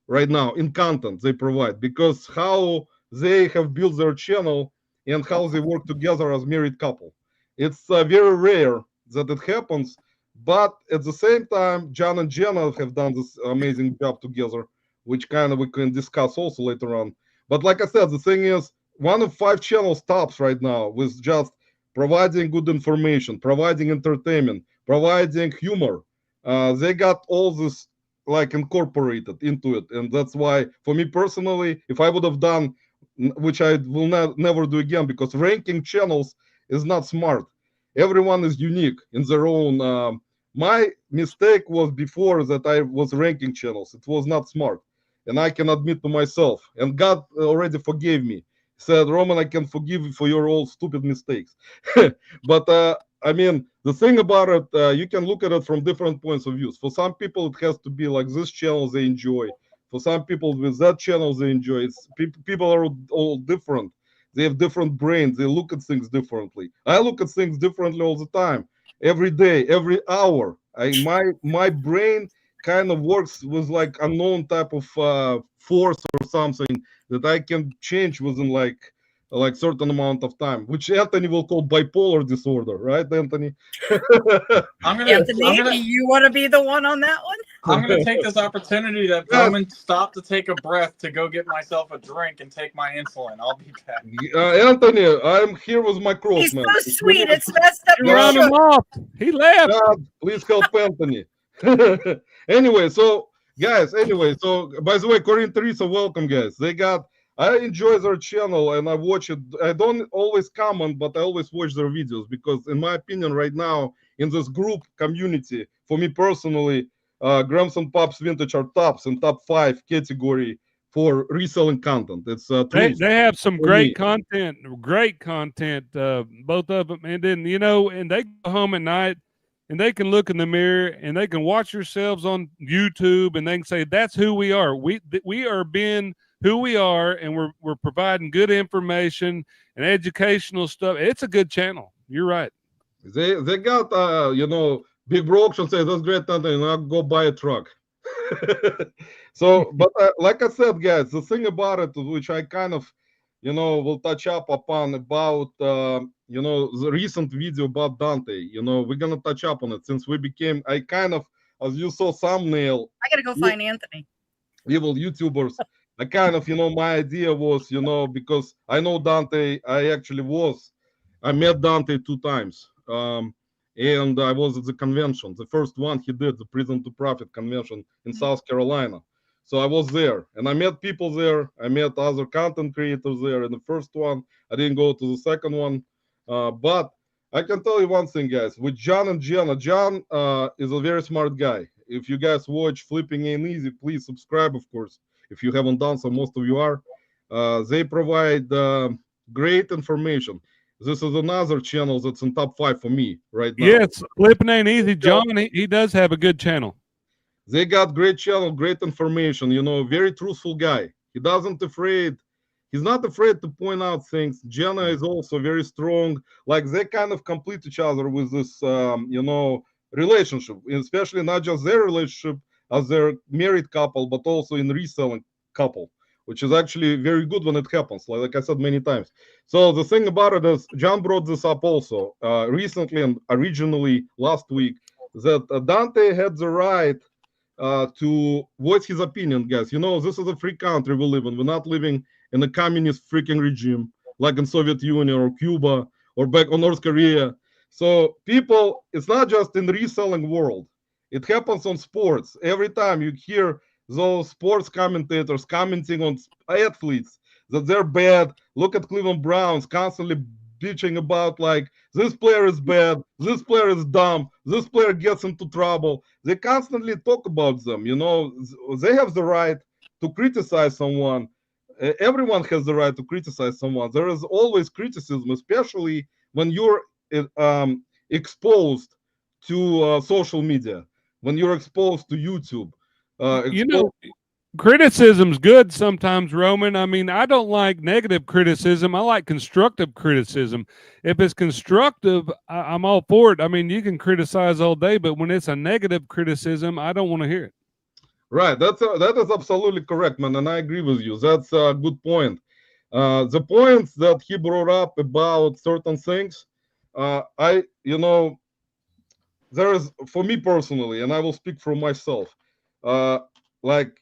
right now in content they provide, because how they have built their channel and how they work together as married couple. It's very rare that it happens, but at the same time, John and Jenna have done this amazing job together, which kind of we can discuss also later on. But like I said, the thing is, one of 5 channels tops right now with just providing good information, providing entertainment, providing humor. They got all this like incorporated into it, and that's why, for me personally, if I would have done, which I will never do again, because ranking channels is not smart. Everyone is unique in their own. My mistake was before that I was ranking channels. It was not smart, and I can admit to myself. And God already forgave me. He said, Roman, I can forgive you for your old stupid mistakes. But I mean, the thing about it, you can look at it from different points of view. For some people, it has to be like this channel they enjoy. For some people, with that channel they enjoy. People are all different. They have different brains. They look at things differently. I look at things differently all the time, every day, every hour. My brain kind of works with like unknown type of force or something that I can change within like certain amount of time, which Anthony will call bipolar disorder, right, Anthony? Anthony, you want to be the one on that one? I'm going to take this opportunity that Roman stopped to take a breath to go get myself a drink and take my insulin. I'll be back. Anthony, I'm here with my cross, He's man. so sweet. It's messed up. You round him off. He left. God, please help Anthony. Anyway, so guys, so by the way, Corey and Teresa, welcome, guys. I enjoy their channel and I watch it. I don't always comment, but I always watch their videos because, in my opinion, right now in this group community, for me personally, Grams and Pops Vintage are tops in top 5 category for reselling content. It's They truth have some for great me. content, both of them. And then and they go home at night and they can look in the mirror and they can watch themselves on YouTube and they can say that's who we are. We are being who we are, and we're providing good information and educational stuff. It's a good channel. You're right. They got big bro auction say that's great content, and I'll go buy a truck. So, but like I said, guys, the thing about it, which I kind of, will touch up upon about, the recent video about Dante. We're gonna touch up on it since we became. I kind of, as you saw thumbnail, I gotta go find Anthony. evil YouTubers. I kind of, my idea was, because I know Dante. I met Dante 2 times. And I was at the convention. The first one he did, the Prison to Profit convention in South Carolina. So I was there and I met people there. I met other content creators there. In the first one, I didn't go to the second one. But I can tell you one thing, guys. With John and Jenna, John is a very smart guy. If you guys watch Flipping Ain't Easy, please subscribe, of course. If you haven't done so, most of you are. They provide great information. This is another channel that's in top 5 for me right now. Yes, Flipping Ain't Easy. John, he does have a good channel. They got great channel, great information, very truthful guy. He's not afraid to point out things. Jenna is also very strong. Like they kind of complete each other with this, relationship, especially not just their relationship as their married couple, but also in reselling couple, which is actually very good when it happens, like I said many times. So the thing about it is, John brought this up also recently and originally last week, that Dante had the right to voice his opinion, guys. This is a free country we live in. We're not living in a communist freaking regime like in Soviet Union or Cuba or back on North Korea. So people, it's not just in the reselling world. It happens on sports. Every time you hear those sports commentators commenting on athletes that they're bad. Look at Cleveland Browns constantly bitching about like this player is bad, this player is dumb, this player gets into trouble. They constantly talk about them. They have the right to criticize someone. Everyone has the right to criticize someone. There is always criticism, especially when you're exposed to social media, when you're exposed to YouTube. Criticism's good sometimes, Roman. I mean, I don't like negative criticism. I like constructive criticism. If it's constructive, I'm all for it. I mean, you can criticize all day, but when it's a negative criticism, I don't want to hear it. Right. That is absolutely correct, man. And I agree with you. That's a good point. The points that he brought up about certain things, there is, for me personally, and I will speak for myself, like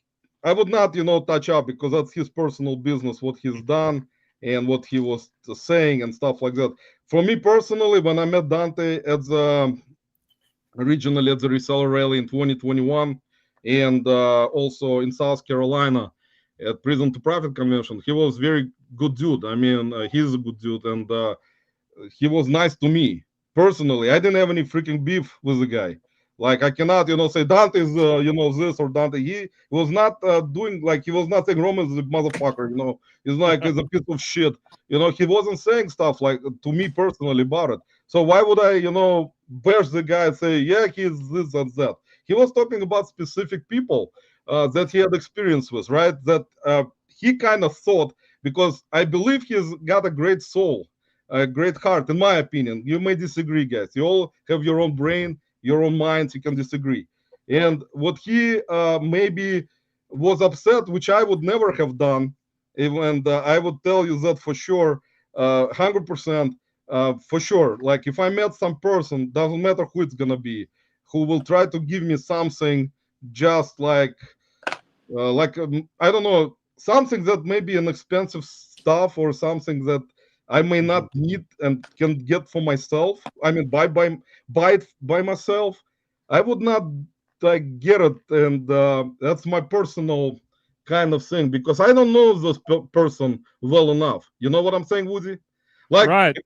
I would not, touch up because that's his personal business, what he's done and what he was saying and stuff like that. For me personally, when I met Dante originally at the Reseller rally in 2021 and also in South Carolina at Prison to Profit convention, he was very good dude. I mean, he's a good dude and he was nice to me personally. I didn't have any freaking beef with the guy. Like I cannot, say Dante is, this or Dante. He was not he was not saying Roman is a motherfucker. He's like he's a piece of shit. He wasn't saying stuff like to me personally about it. So why would I, bash the guy and say, yeah, he's this and that? He was talking about specific people that he had experience with, right? That he kind of thought, because I believe he's got a great soul, a great heart, in my opinion. You may disagree, guys. You all have your own brain, your own minds, you can disagree. And what he maybe was upset, which I would never have done, and I would tell you that for sure, 100% for sure. Like if I met some person, doesn't matter who it's gonna be, who will try to give me something just like I don't know, something that may be an expensive stuff or something that I may not need and can get for myself. I mean, buy it by myself. I would not get it, and that's my personal kind of thing because I don't know this person well enough. You know what I'm saying, Woody? Like, right, if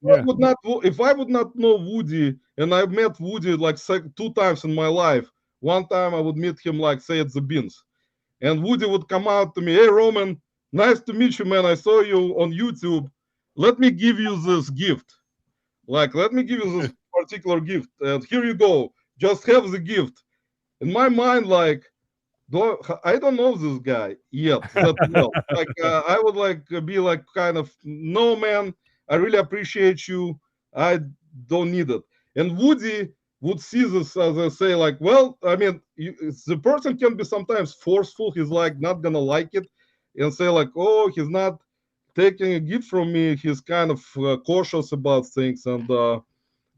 I would not know Woody, and I've met Woody like 2 times in my life, one time I would meet him, like, say, at the Beans. And Woody would come out to me, hey, Roman, nice to meet you, man. I saw you on YouTube. Let me give you this gift. Like, let me give you this particular gift. And here you go. Just have the gift. In my mind, like, I don't know this guy yet that well. Like, I would like be like kind of, no, man, I really appreciate you. I don't need it. And Woody would see this as I say, like, well, I mean, the person can be sometimes forceful. He's like not gonna like it and say like, oh, he's not taking a gift from me. He's kind of cautious about things, and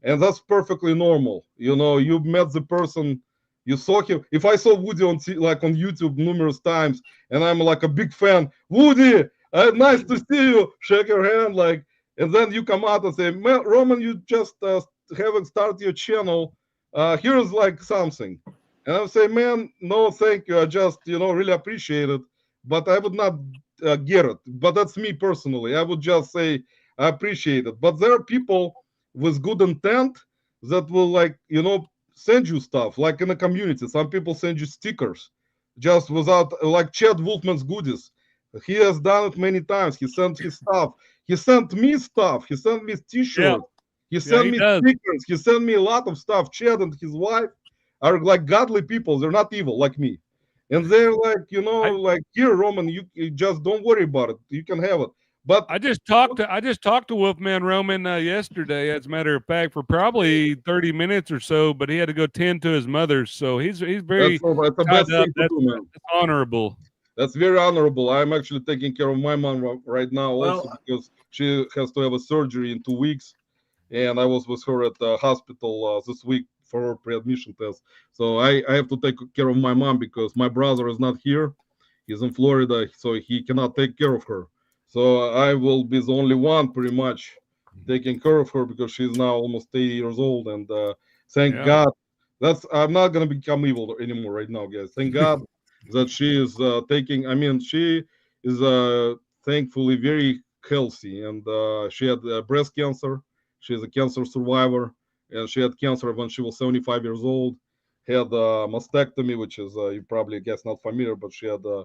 that's perfectly normal. You know, you met the person, you saw him. If I saw Woody on like on YouTube numerous times, and I'm like a big fan, Woody, nice to see you. Shake your hand, like, and then you come out and say, man, Roman, you just haven't started your channel. Here's like something, and I'm saying, man, no, thank you. I just really appreciate it, but I would not get it. But that's me personally. I would just say I appreciate it. But there are people with good intent that will like send you stuff, like in the community. Some people send you stickers just without, like Chad Wolfman's goodies. He has done it many times. He sent his stuff. He sent me stuff. He sent me t-shirts. He sent me stickers. He sent me a lot of stuff. Chad and his wife are like godly people. They're not evil like me. And they're like, like, here, Roman, you just don't worry about it. You can have it. But I just talked to Wolfman Roman yesterday, as a matter of fact, for probably 30 minutes or so. But he had to go tend to his mother, so he's very that's the best thing to do, man. That's honorable. That's very honorable. I'm actually taking care of my mom right now also because she has to have a surgery in 2 weeks, and I was with her at the hospital this week for her pre-admission test. So I have to take care of my mom because my brother is not here. He's in Florida, so he cannot take care of her. So I will be the only one pretty much taking care of her because she's now almost 80 years old. And thank God, I'm not going to become evil anymore right now, guys. Thank God that she is she is thankfully very healthy. And she had breast cancer. She's a cancer survivor. And she had cancer when she was 75 years old. Had mastectomy, which is, you probably guess not familiar, but she had a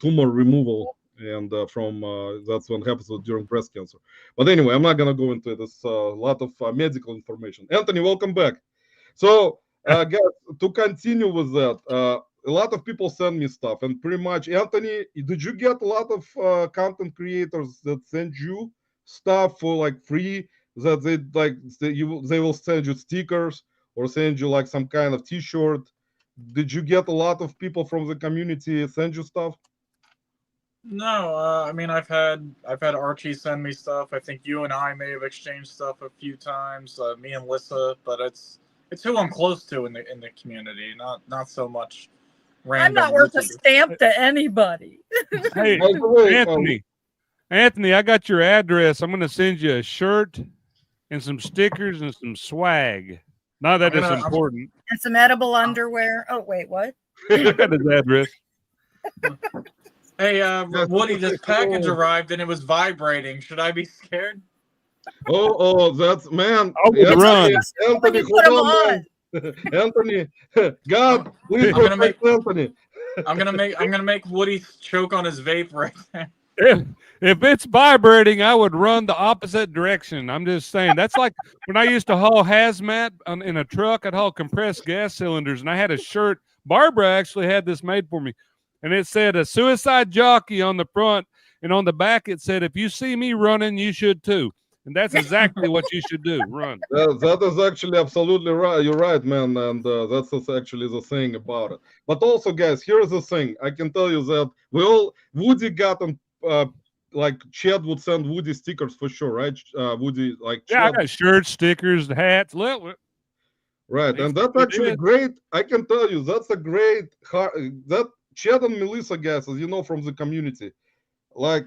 tumor removal. And that's what happens during breast cancer. But anyway, I'm not gonna go into this. A lot of medical information. Anthony, welcome back. So, guys, to continue with that, a lot of people send me stuff, and pretty much, Anthony, did you get a lot of content creators that send you stuff for like free? That they will send you stickers or send you like some kind of T-shirt. Did you get a lot of people from the community send you stuff? No, I mean I've had Archie send me stuff. I think you and I may have exchanged stuff a few times. Me and Lissa, but it's who I'm close to in the community, not so much random. I'm not worth a stamp to anybody. Hey, Anthony, I got your address. I'm going to send you a shirt and some stickers and some swag. Not that it's important. And some edible underwear. Oh wait, what? I got his address. Hey, Woody, this package arrived and it was vibrating. Should I be scared? Oh, that's, man. Run. Anthony, hold on, man. Anthony, God, please protect Anthony. I'm gonna make Woody choke on his vape right there. If it's vibrating, I would run the opposite direction. I'm just saying. That's like when I used to haul hazmat in a truck. I'd haul compressed gas cylinders, and I had a shirt. Barbara actually had this made for me. And it said a suicide jockey on the front, and on the back it said, if you see me running, you should too. And that's exactly what you should do, run. That is actually absolutely right. You're right, man. And that's actually the thing about it. But also, guys, here's the thing. I can tell you that Woody got like Chad would send Woody stickers for sure, right? Woody, like Chad. I got shirts, stickers, hats. Right, and that's actually great. I can tell you that's a great that Chad and Melissa, guys, as you know from the community, like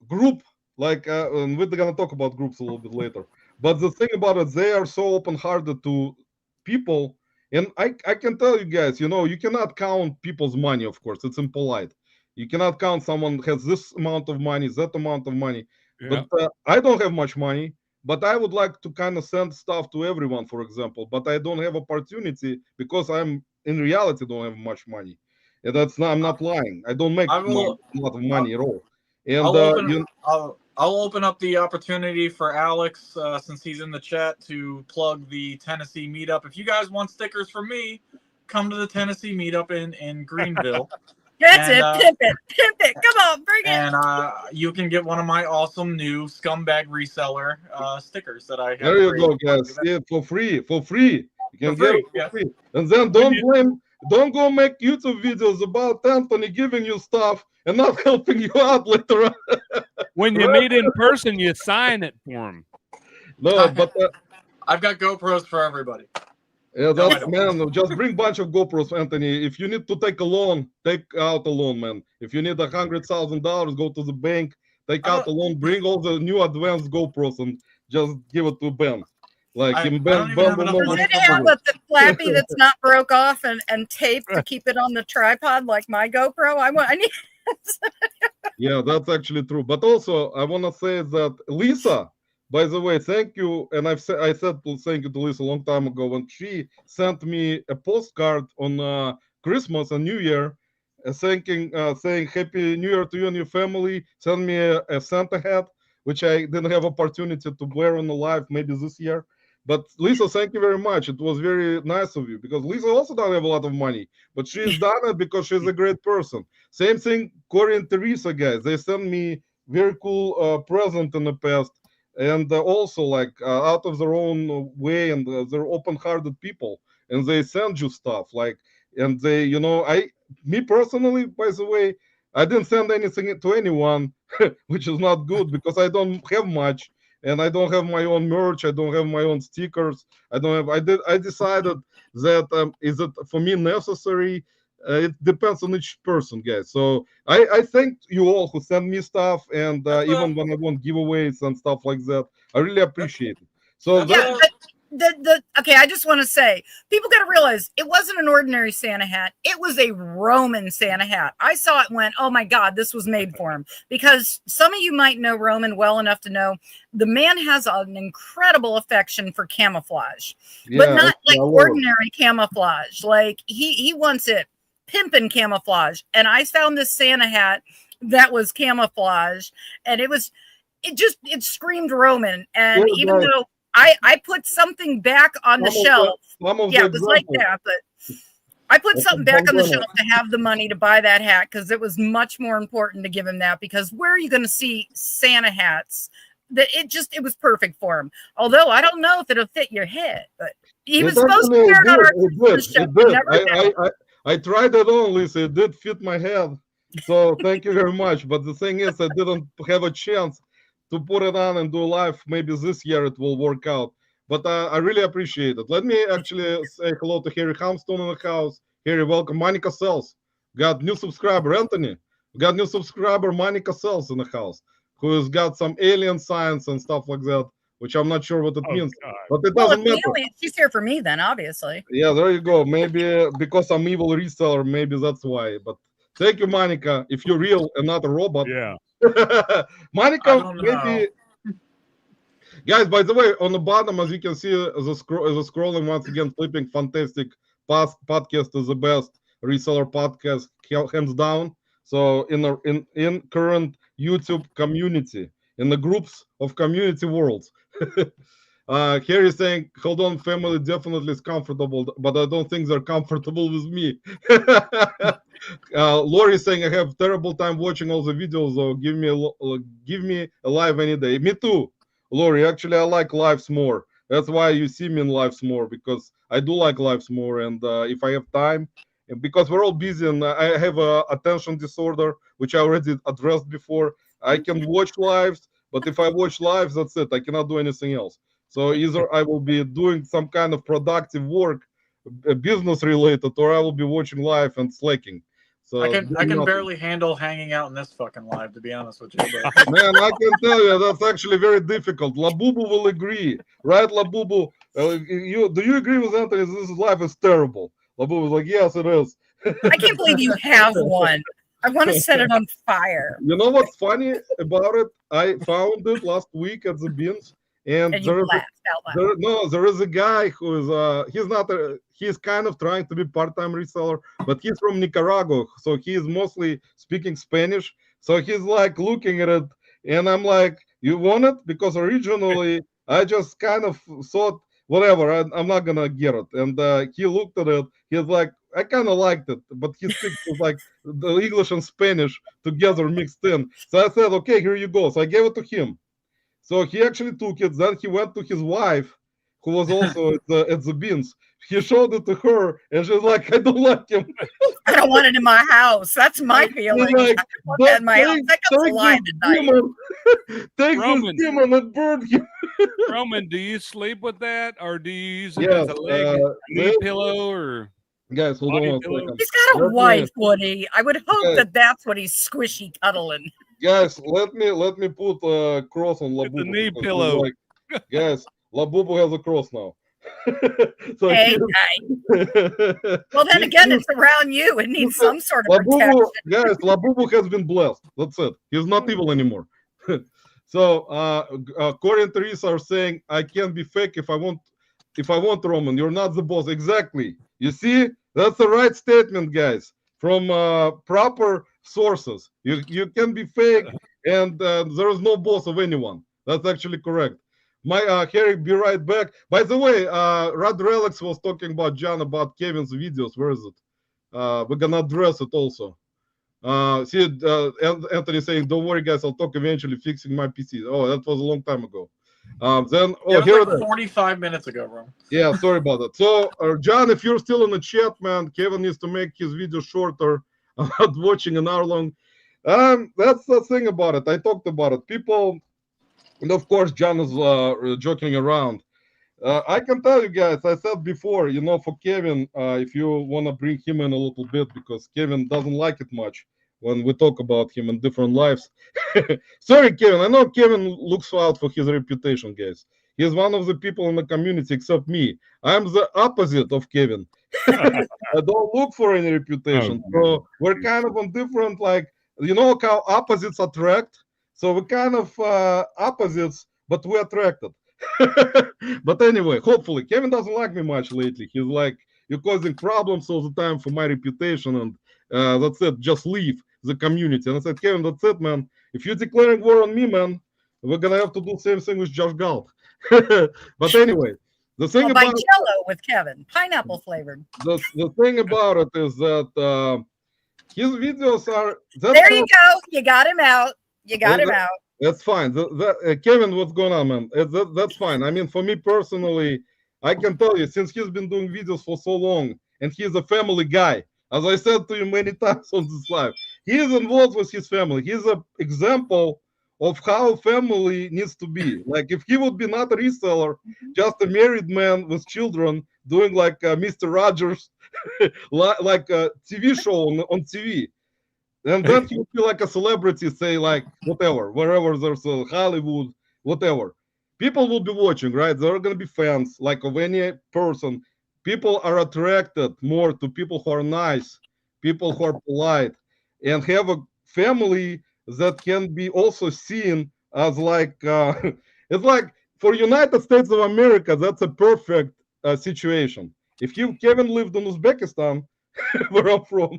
group, like and we're gonna talk about groups a little bit later. But the thing about it, they are so open-hearted to people, and I can tell you guys, you cannot count people's money. Of course, it's impolite. You cannot count someone has this amount of money, that amount of money. Yeah. But I don't have much money. But I would like to kind of send stuff to everyone, for example. But I don't have opportunity because I'm in reality don't have much money. And that's not, I'm not lying. I don't make I will- a lot of money at all. And I'll open up the opportunity for Alex, since he's in the chat, to plug the Tennessee meetup. If you guys want stickers from me, come to the Tennessee meetup in Greenville. That's And, it. Pimp it. Come on, bring it. And you can get one of my awesome new scumbag reseller stickers that I have. there you go, created. guys. Yeah, for free. You can For get free, it for yes. free. And then don't go make YouTube videos about Anthony giving you stuff and not helping you out later on. When you meet in person, you sign it for him. No, but I've got GoPros for everybody. yeah, No, I that's don't. man. Just bring bunch of GoPros, Anthony. If you need to take a loan, take out a loan, man. If you need $100,000, go to the bank, take out a loan, bring all the new advanced GoPros, and just give it to Ben. Like I him, don't even have enough Does money it for have money. the flappy that's not broke off and taped to keep it on the tripod like my GoPro? I need. Yeah, that's actually true. But also, I want to say that Lissa, by the way, thank you. And I said thank you to Lissa a long time ago when she sent me a postcard on Christmas and New Year, saying Happy New Year to you and your family. Send me a Santa hat, which I didn't have opportunity to wear on the live maybe this year. But Lissa, thank you very much. It was very nice of you because Lissa also doesn't have a lot of money, but she's done it because she's a great person. Same thing, Corey and Teresa, guys. They sent me very cool present in the past, and also like out of their own way, and they're open-hearted people, and they send you stuff like, and they, me personally, by the way, I didn't send anything to anyone, which is not good because I don't have much. And I don't have my own merch. I don't have my own stickers. I decided that is it for me necessary? It depends on each person, guys. So I thank you all who send me stuff, and even when I want giveaways and stuff like that, I really appreciate it. So Yeah, but okay, I just want to say, people got to realize it wasn't an ordinary Santa hat. It was a Roman Santa hat. I saw it and went, oh my God, this was made for him. Because some of you might know Roman well enough to know the man has an incredible affection for camouflage, but not like ordinary camouflage. Like he wants it pimping camouflage. And I found this Santa hat that was camouflage, and it screamed Roman. And even though I put something back on the shelf. Yeah, it was like that, but I put something back on the shelf to have the money to buy that hat because it was much more important to give him that, because where are you going to see Santa hats? That it was perfect for him. Although I don't know if it'll fit your head, but he was supposed to wear it on our show. I tried it on, Lisa. It did fit my head. So thank you very much. But the thing is, I didn't have a chance to put it on and do live. Maybe this year it will work out. But I really appreciate it. Let me actually say hello to Harry Hamstone in the house. Harry, welcome. Monica Sells. Got new subscriber, Anthony. We got new subscriber, Monica Sells in the house, who has got some alien science and stuff like that, which I'm not sure what it means. God. But it doesn't matter. She's here for me then, obviously. Yeah, there you go. Maybe because I'm evil reseller, maybe that's why. But thank you, Monica. If you're real and not a robot. Yeah. Monica, maybe. Guys, by the way, on the bottom, as you can see, the scrolling once again, flipping fantastic podcast is the best reseller podcast, hands down. So in current YouTube community, in the groups of community worlds. Here is saying, hold on, family definitely is comfortable, but I don't think they're comfortable with me. Lori is saying, I have terrible time watching all the videos, so give me a live any day. Me too, Lori. Actually, I like lives more. That's why you see me in lives more, because I do like lives more. And if I have time, and because we're all busy, and I have a attention disorder, which I already addressed before, I can watch lives, but if I watch lives, that's it. I cannot do anything else. So either I will be doing some kind of productive work, business related, or I will be watching live and slacking. So I can barely handle hanging out in this fucking live, to be honest with you. But... Man, I can tell you that's actually very difficult. Labubu will agree, right? Labubu, do you agree with Anthony? This life is terrible. Labubu's like, yes, it is. I can't believe you have one. I want to set it on fire. You know what's funny about it? I found it last week at the bins, And you laughed out loud. there is a guy who is he's kind of trying to be part-time reseller, but he's from Nicaragua, so he's mostly speaking Spanish. So he's like looking at it, and I'm like, you want it? Because originally I just kind of thought, whatever, I'm not gonna get it. And he looked at it, he's like, I kind of liked it, but he speaks like the English and Spanish together mixed in. So I said, okay, here you go. So I gave it to him. So he actually took it. Then he went to his wife, who was also at the beans. He showed it to her, and she's like, I don't like him. I don't want it in my house. That's my feeling. Like, I don't want that in my house. That comes alive at night. Take Roman. this demon and burn him. Roman, do you sleep with that, or do you use it Yes, as a leg, knee pillow, or guys, hold on body one pillow? second. He's got a Let me- wife, Woody. I would hope Okay. that that's what he's squishy cuddling. Guys, let me put a cross on With Labubu. the knee because pillow. he's like, guys, Labubu has a cross now. So Hey, he's- hey. Well, then again, it's around you. It needs some sort of protection. Labubu, guys, Labubu has been blessed. That's it. He's not evil anymore. So Corey and Teresa are saying, I can't be fake if I want Roman. You're not the boss. Exactly. You see, that's the right statement, guys, from proper sources. You can be fake, and there is no boss of anyone. That's actually correct. My Harry, be right back. By the way, Rad Relics was talking about John about Kevin's videos. Where is it? We're gonna address it also. Anthony saying, "Don't worry, guys. I'll talk eventually. Fixing my PC." Oh, that was a long time ago. Then Yeah, here it it was is. like 45 minutes ago, bro. Yeah, sorry about that. So, John, if you're still in the chat, man, Kevin needs to make his video shorter. I'm not watching an hour long. That's the thing about it. I talked about it. People, and of course, John is joking around. I can tell you guys, I said before, for Kevin, if you want to bring him in a little bit, because Kevin doesn't like it much when we talk about him in different lives. Sorry, Kevin. I know Kevin looks out for his reputation, guys. He's one of the people in the community, except me. I'm the opposite of Kevin. I don't look for any reputation. So we're kind of on different, like, how opposites attract. So we're kind of opposites, but we're attracted. But anyway, hopefully, Kevin doesn't like me much lately. He's like, you're causing problems all the time for my reputation, and that's it. Just leave the community. And I said, Kevin, that's it, man. If you're declaring war on me, man, we're gonna have to do the same thing with Josh Galt. But anyway, the thing By about Jello with Kevin, pineapple flavored. the thing about it is that his videos are. There you go. You got him out. You got him out. That's fine. Kevin, what's going on, man? That's fine. I mean, for me personally, I can tell you, since he's been doing videos for so long, and he's a family guy, as I said to you many times on this live, he is involved with his family. He's an example of how family needs to be. Like, if he would be not a reseller, just a married man with children doing like Mr. Rogers, like a TV show on TV. And then he would be like a celebrity, say like whatever, wherever there's a Hollywood, whatever. People will be watching, right? There are going to be fans, like of any person. People are attracted more to people who are nice, people who are polite, and have a family that can be also seen as like, it's like for United States of America, that's a perfect situation. If Kevin lived in Uzbekistan, where I'm from,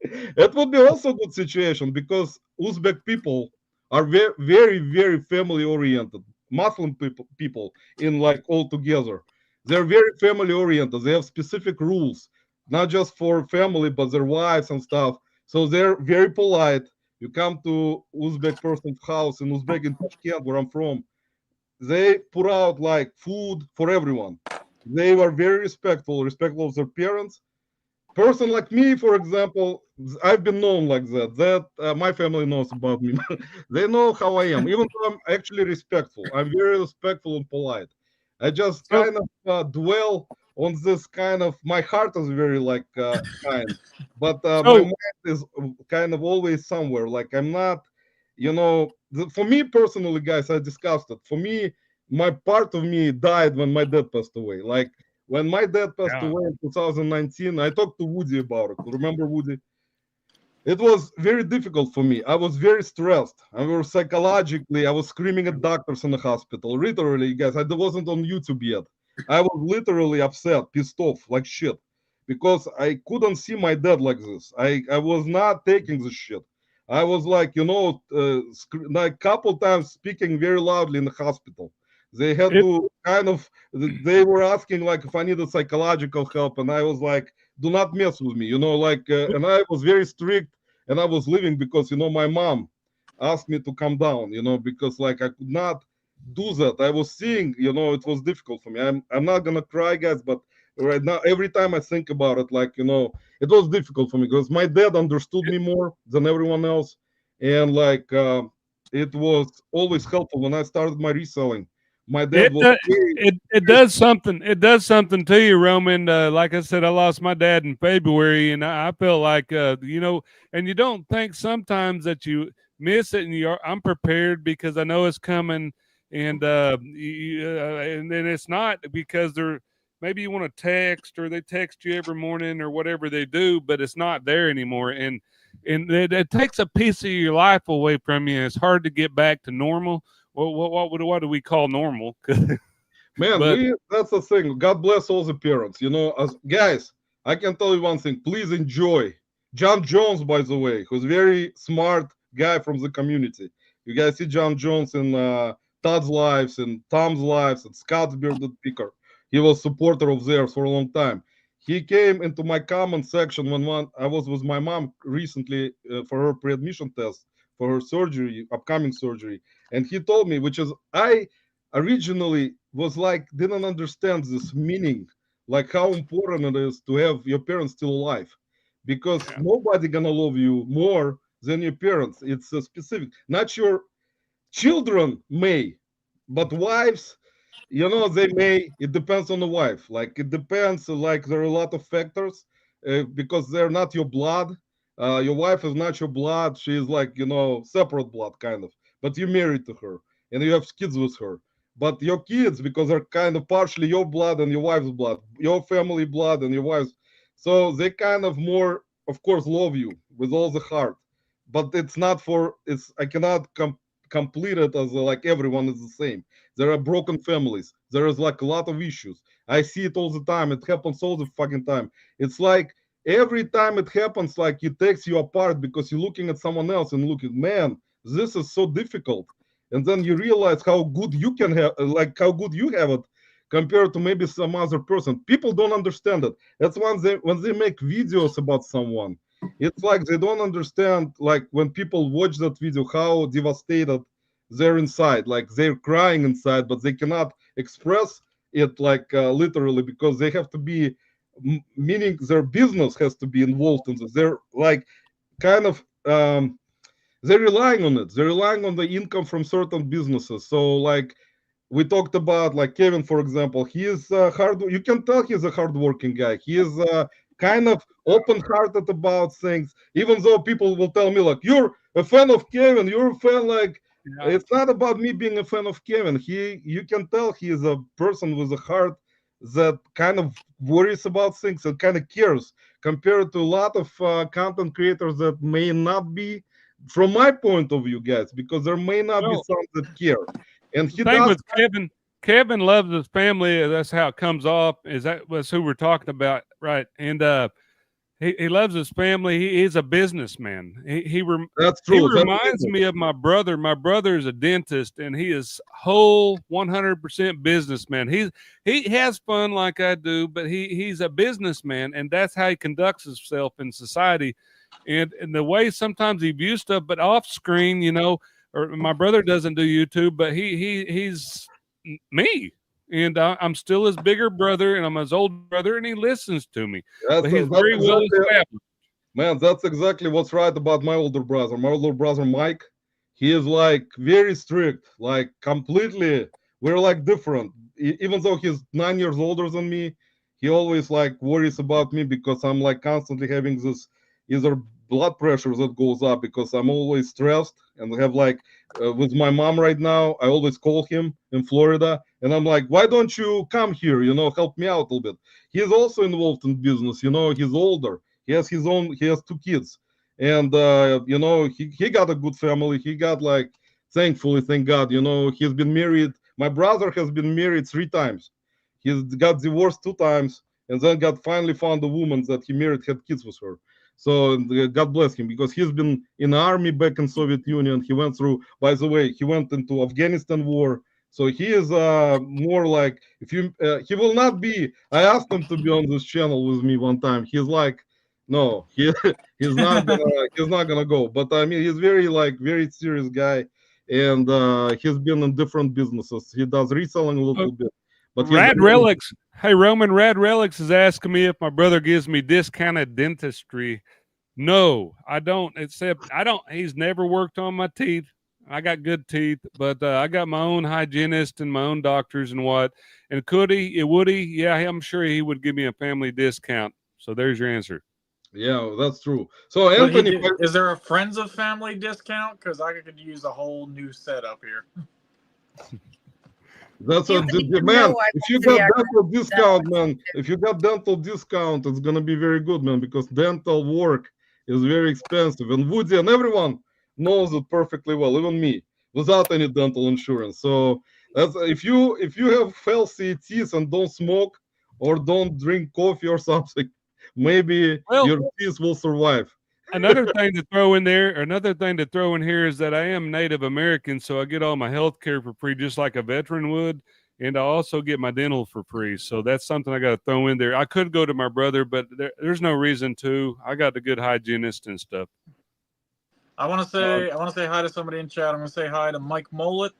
it would be also a good situation because Uzbek people are very, very, very family oriented. Muslim people in like all together. They're very family oriented. They have specific rules, not just for family, but their wives and stuff. So they're very polite. You come to Uzbek person's house in Uzbek in Tashkent, where I'm from, they put out like food for everyone. They were very respectful of their parents. Person like me, for example, I've been known like that. My family knows about me. They know how I am, even though I'm actually respectful. I'm very respectful and polite. I just kind of dwell on this kind of, my heart is very like kind, but my mind is kind of always somewhere. Like I'm not, for me personally, guys, I discussed it. For me, my part of me died when my dad passed away. Like, when my dad passed away in 2019, I talked to Woody about it. Remember Woody? it was very difficult for me. I was very stressed. I was psychologically, I was screaming at doctors in the hospital. Literally, you guys, I wasn't on YouTube yet. I was literally upset, pissed off, like shit, because I couldn't see my dad like this. I was not taking this shit. I was like, like couple times speaking very loudly in the hospital. They had It to kind of, they were asking like if I needed psychological help, and I was like, do not mess with me, like, and I was very strict, and I was leaving because my mom asked me to come down, because like I could not do that. I was seeing, it was difficult for me. I'm not gonna cry, guys, but right now every time I think about it, like, it was difficult for me because my dad understood me more than everyone else, and like it was always helpful when I started my reselling. My dad it was do- very, it does something. It does something to you, Roman. Like I said, I lost my dad in February, and I felt like and you don't think sometimes that you miss it, and I'm prepared because I know it's coming, and and then it's not because they're maybe you want to text or they text you every morning or whatever they do, but it's not there anymore, and it takes a piece of your life away from you. And it's hard to get back to normal. Well, what do we call normal? man, But that's the thing. God bless all the parents. As guys, I can tell you one thing. Please enjoy. John Jones, by the way, who's very smart guy from the community. You guys see John Jones in Todd's lives and Tom's lives and Scott's Bearded Picker. He was supporter of theirs for a long time. He came into my comment section when I was with my mom recently for her pre-admission test for her surgery, upcoming surgery, and he told me, which is I originally was like didn't understand this meaning, like how important it is to have your parents still alive, because yeah, nobody gonna love you more than your parents. It's a specific, not your children may, but wives, they may. It depends on the wife. Like it depends. Like there are a lot of factors because they're not your blood. Your wife is not your blood. She is like separate blood kind of. But you're married to her and you have kids with her. But your kids, because they're kind of partially your blood and your wife's blood, your family blood and your wife's, so they kind of more, of course, love you with all the heart. But it's not for. It's I cannot complete it as like everyone is the same. There are broken families. There is like a lot of issues. I see it all the time. It happens all the fucking time. It's like every time it happens, like it takes you apart because you're looking at someone else and looking, man, this is so difficult. And then you realize how good you can have, like how good you have it compared to maybe some other person. People don't understand it. That's when they make videos about someone. It's like they don't understand, like when people watch that video, how devastated they're inside. Like they're crying inside, but they cannot express it like literally because they have to be, meaning their business has to be involved in this. They're like kind of they're relying on it. They're relying on the income from certain businesses. So like we talked about, like Kevin, for example, he is hard. You can tell he's a hardworking guy. He is kind of open-hearted about things, even though people will tell me like, "You're a fan of Kevin. You're a fan." Like, yeah. it's not about me being a fan of Kevin. You can tell he is a person with a heart that kind of worries about things and kind of cares, compared to a lot of content creators that may not be, from my point of view, guys, because there may not be Well, some that care, and the he thing does. with Kevin, Kevin loves his family. That's how it comes off. Is that was who we're talking about, right? And he loves his family. He's a businessman. That's He true. That's reminds me of my brother. My brother is a dentist, and he is whole 100% businessman. He has fun like I do, but he's a businessman, and that's how he conducts himself in society. And the way sometimes he views stuff, but off screen, or my brother doesn't do YouTube, but he's me. And I'm still his bigger brother, and I'm his older brother, and he listens to me. But he's that's very well exactly, established. man. That's exactly what's right about my older brother. My older brother Mike, he is like very strict, like completely. We're like different. Even though he's 9 years older than me, he always like worries about me because I'm like constantly having this either blood pressure that goes up because I'm always stressed and have like with my mom right now. I always call him in Florida and I'm like, why don't you come here? Help me out a little bit. He's also involved in business. He's older. He has 2 kids. and you know, he got a good family. He got like, thankfully, thank God, you know, he's been married. My brother has been married 3 times. He's got divorced 2 times, and then got finally found a woman that he married, had kids with her. So God bless him, because he's been in the army back in Soviet Union. He went through, by the way, he went into Afghanistan war. So he is more like, if you he will not be. I asked him to be on this channel with me one time. He's like, no, he's not gonna go. But I mean, he's very like very serious guy, and he's been in different businesses. He does reselling a little bit, but he's Rad Relics. Hey, Roman, Rad Relics is asking me if my brother gives me discounted dentistry. No, I don't. Except I don't. He's never worked on my teeth. I got good teeth, but I got my own hygienist and my own doctors and what. And could he? Would he? Yeah, I'm sure he would give me a family discount. So there's your answer. Yeah, that's true. So Anthony, is there a friends of family discount? Because I could use a whole new setup here. That's a man. If you got dental discount, man, if you got dental discount, it's gonna be very good, man, because dental work is very expensive. And Woody and everyone knows it perfectly well, even me, without any dental insurance. So that's if you have healthy teeth and don't smoke or don't drink coffee or something, maybe your teeth will survive. Another thing to throw in there, is that I am Native American, so I get all my health care for free, just like a veteran would, and I also get my dental for free. So that's something I got to throw in there. I could go to my brother, but there's no reason to. I got a good hygienist and stuff. I want to say hi to somebody in chat. I'm going to say hi to Mike Mollett.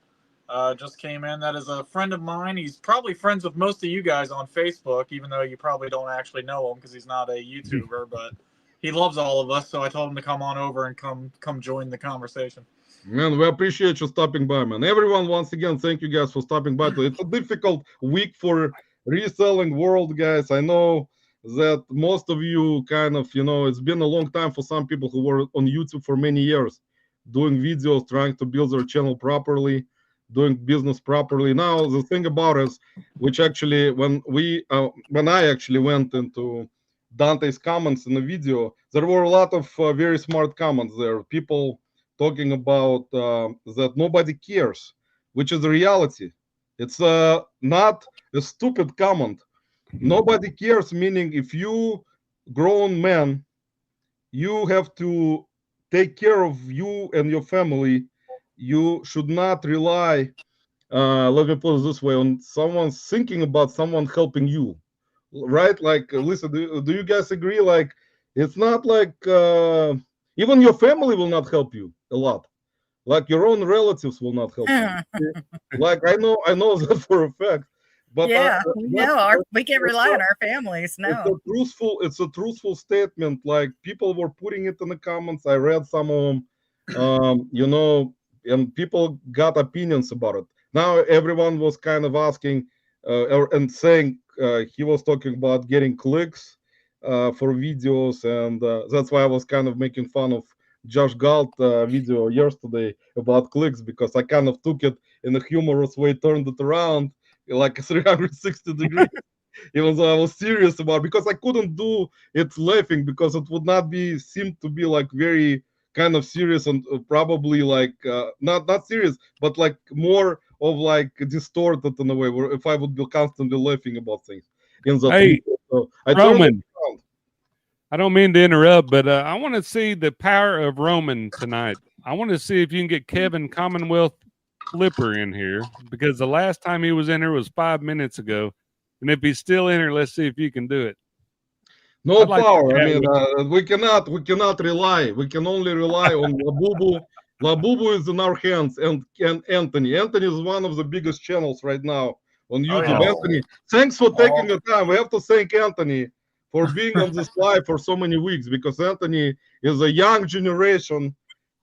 Just came in. That is a friend of mine. He's probably friends with most of you guys on Facebook, even though you probably don't actually know him because he's not a YouTuber, but he loves all of us, so I told him to come on over and come join the conversation. Man, we appreciate you stopping by, man. Everyone, once again, thank you guys for stopping by. It's a difficult week for reselling world, guys. I know that most of you kind of, you know, it's been a long time for some people who were on YouTube for many years, doing videos, trying to build their channel properly, doing business properly. Now, the thing about us, which actually, when I actually went into Dante's comments in the video, there were a lot of very smart comments there. People talking about that nobody cares, which is the reality. It's not a stupid comment. Nobody cares, meaning if you grown man, you have to take care of you and your family. You should not rely, let me put it this way, on someone thinking about someone helping you. Right? Like, Lissa, do you guys agree? Like, it's not like even your family will not help you a lot. Like, your own relatives will not help you. Like, I know that for a fact. But yeah, we can't rely on our families. No, it's a truthful statement. Like, people were putting it in the comments. I read some of them, you know, and people got opinions about it. Now everyone was kind of asking and saying he was talking about getting clicks for videos, and that's why I was kind of making fun of Josh Galt video yesterday about clicks, because I kind of took it in a humorous way, turned it around like 360 degrees. Even though I was serious about it, because I couldn't do it laughing, because it would not be seem to be like very kind of serious and probably like not serious, but like more of like distorted in a way, where if I would be constantly laughing about things in that video. So I Roman, I don't mean to interrupt, but I want to see the power of Roman tonight. I want to see if you can get Kevin Commonwealth Flipper in here, because the last time he was in here was 5 minutes ago. And if he's still in here, let's see if you can do it. No power. I mean, we cannot rely. We can only rely on Labubu. Labubu is in our hands, and Anthony. Anthony is one of the biggest channels right now on YouTube. Oh, Anthony, thanks for taking the time. We have to thank Anthony for being on this live for so many weeks, because Anthony is a young generation,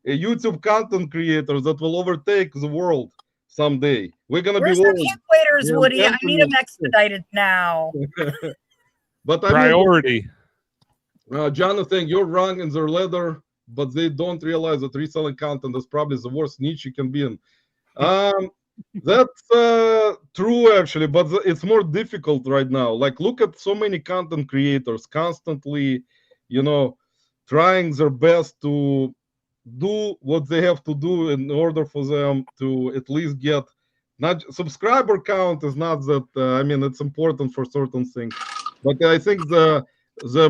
a YouTube content creator that will overtake the world someday. We're gonna Where's be the waiters, Woody? I need them expedited now. But priority. Jonathan, you're wrong in their letter, but they don't realize that reselling content is probably the worst niche you can be in. That's true, actually, but it's more difficult right now. Like, look at so many content creators constantly, you know, trying their best to do what they have to do in order for them to at least get, not subscriber count is not that I mean, it's important for certain things, but I think the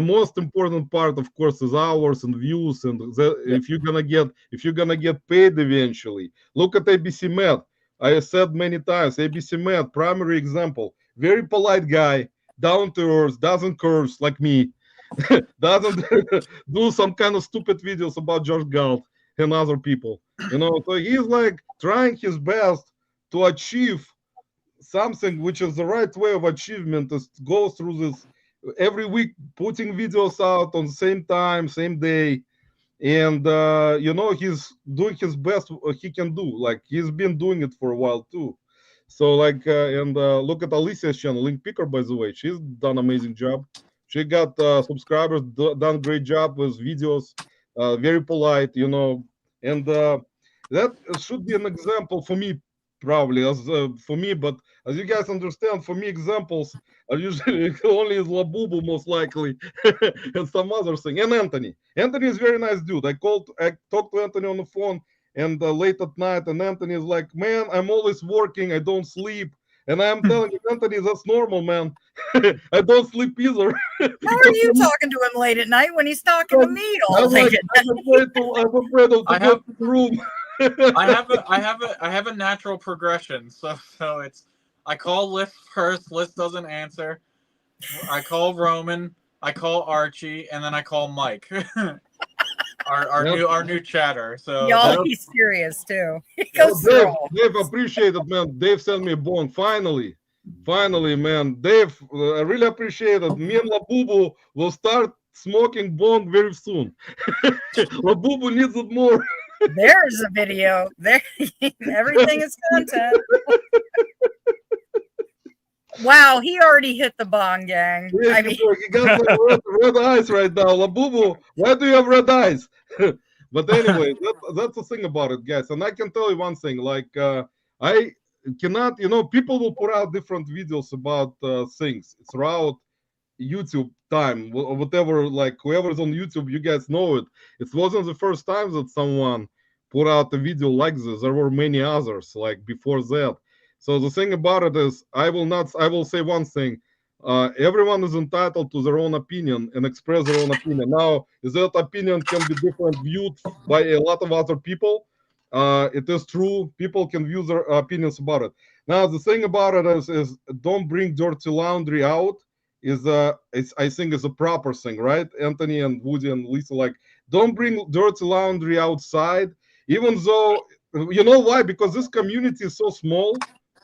most important part, of course, is hours and views, and if you're gonna get paid eventually. Look at ABC Med. I said many times, ABC Med, primary example, very polite guy, down to earth, doesn't curse like me, doesn't do some kind of stupid videos about George Galt and other people. So he's like trying his best to achieve something which is the right way of achievement, is to go through this every week, putting videos out on the same time, same day. And he's doing his best he can do. Like, he's been doing it for a while too. So like look at Alicia's channel, Link Picker, by the way. She's done amazing job. She got subscribers, done great job with videos, very polite, and that should be an example for me, probably, as for me. But as you guys understand, for me, examples are usually only is Labubu, most likely, and some other thing. And Anthony is a very nice dude. I talked to Anthony on the phone, and late at night, and Anthony is like, man, I'm always working, I don't sleep. And I'm telling you, Anthony, that's normal, man. I don't sleep either. How are you talking to him late at night when he's talking to me all day? I'm afraid to go to the room. I have a natural progression. So it's, I call Liz first. Liz doesn't answer. I call Roman. I call Archie, and then I call Mike. our new chatter. So y'all, he's serious too. He goes through. Dave, appreciate it, man. Dave sent me a bone. Finally, man. Dave, I really appreciate it. Me and Labubu will start smoking bong very soon. Labubu needs it more. There's a video. There, everything is content. Wow, he already hit the bong, gang. Yeah, I mean, he got red eyes right now. Labubu, why do you have red eyes? But anyway, that's the thing about it, guys. And I can tell you one thing, like, I cannot, people will put out different videos about things throughout YouTube time, whatever, like, whoever's on YouTube, you guys know it. It wasn't the first time that someone put out a video like this. There were many others, like, before that. So the thing about it is, I will say one thing. Everyone is entitled to their own opinion and express their own opinion. Now, that opinion can be different viewed by a lot of other people. It is true. People can view their opinions about it. Now, the thing about it is don't bring dirty laundry out. I think is a proper thing, right? Anthony and Woody and Lissa, like, don't bring dirty laundry outside. Even though, you know why? Because this community is so small.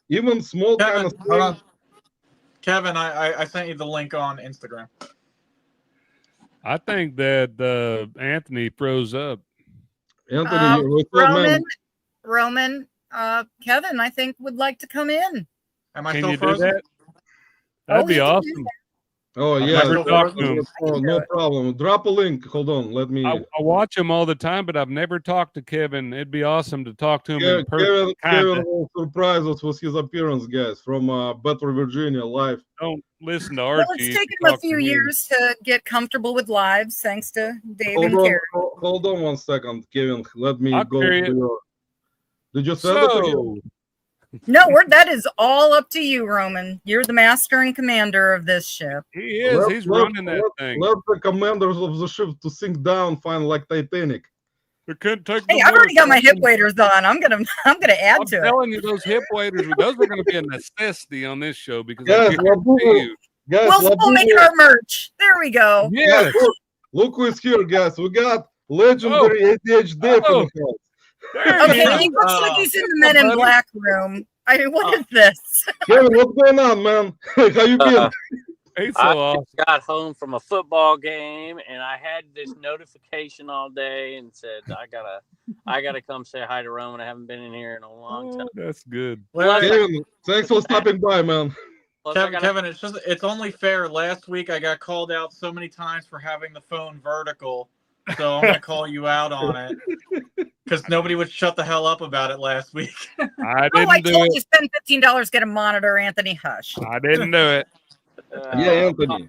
Even small Kevin, kind of thing. Kevin, I sent you the link on Instagram. I think that Anthony froze up. Anthony, Roman, Kevin, I think would like to come in. Am I Can still you frozen? do that? That'd be awesome. Oh yeah, never talked to him. No problem. Drop a link. Hold on, let me. I watch him all the time, but I've never talked to Kevin. It'd be awesome to talk to him in person. Kevin will surprise us with his appearance, guys, from Bedford, Virginia, live. Don't listen to Archie. Well, it's taken him a few years to get comfortable with lives, thanks to Dave and Karen. Hold on 1 second, Kevin. Let me go. Did you send it again? No, that is all up to you, Roman. You're the master and commander of this ship. He is. He's running that thing. Let the commanders of the ship to sink down, find like Titanic. Hey, I've already got my hip waders on. I'm gonna add to it. I'm telling you, those hip waders, those are going to be a necessity on this show because guys, we'll make our merch. There we go. Yes. Look who is here, guys. We got legendary ADHD in the house. Okay, he looks like he's in the Men in Black room. I mean, what is this? Kevin, what's going on, man? How you been? I got home from a football game and I had this notification all day and said I gotta come say hi to Roman. I haven't been in here in a long time. That's good. Well, Kevin, thanks for stopping by, man. Kevin, it's only fair. Last week I got called out so many times for having the phone vertical. So I'm going to call you out on it because nobody would shut the hell up about it last week. I told you spend $15, get a monitor, Anthony. Hush. I didn't do it. Yeah, Anthony.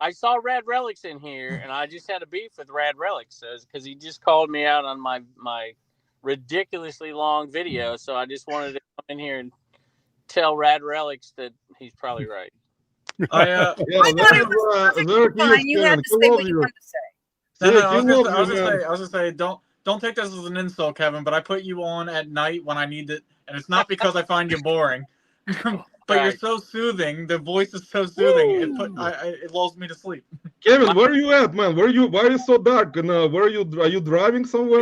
I saw Rad Relics in here, and I just had a beef with Rad Relics because he just called me out on my ridiculously long video. So I just wanted to come in here and tell Rad Relics that he's probably right. I Yeah, I thought it was there he is, fine. You had Kevin. to say what you wanted to say. No, Yeah, I was he loves gonna you, say, man. I was gonna say, don't take this as an insult, Kevin. But I put you on at night when I need it, and it's not because I find you boring, but you're so soothing. The voice is so soothing. It lulls me to sleep. Kevin, where are you at, man? Why are you so dark? And where are you driving somewhere?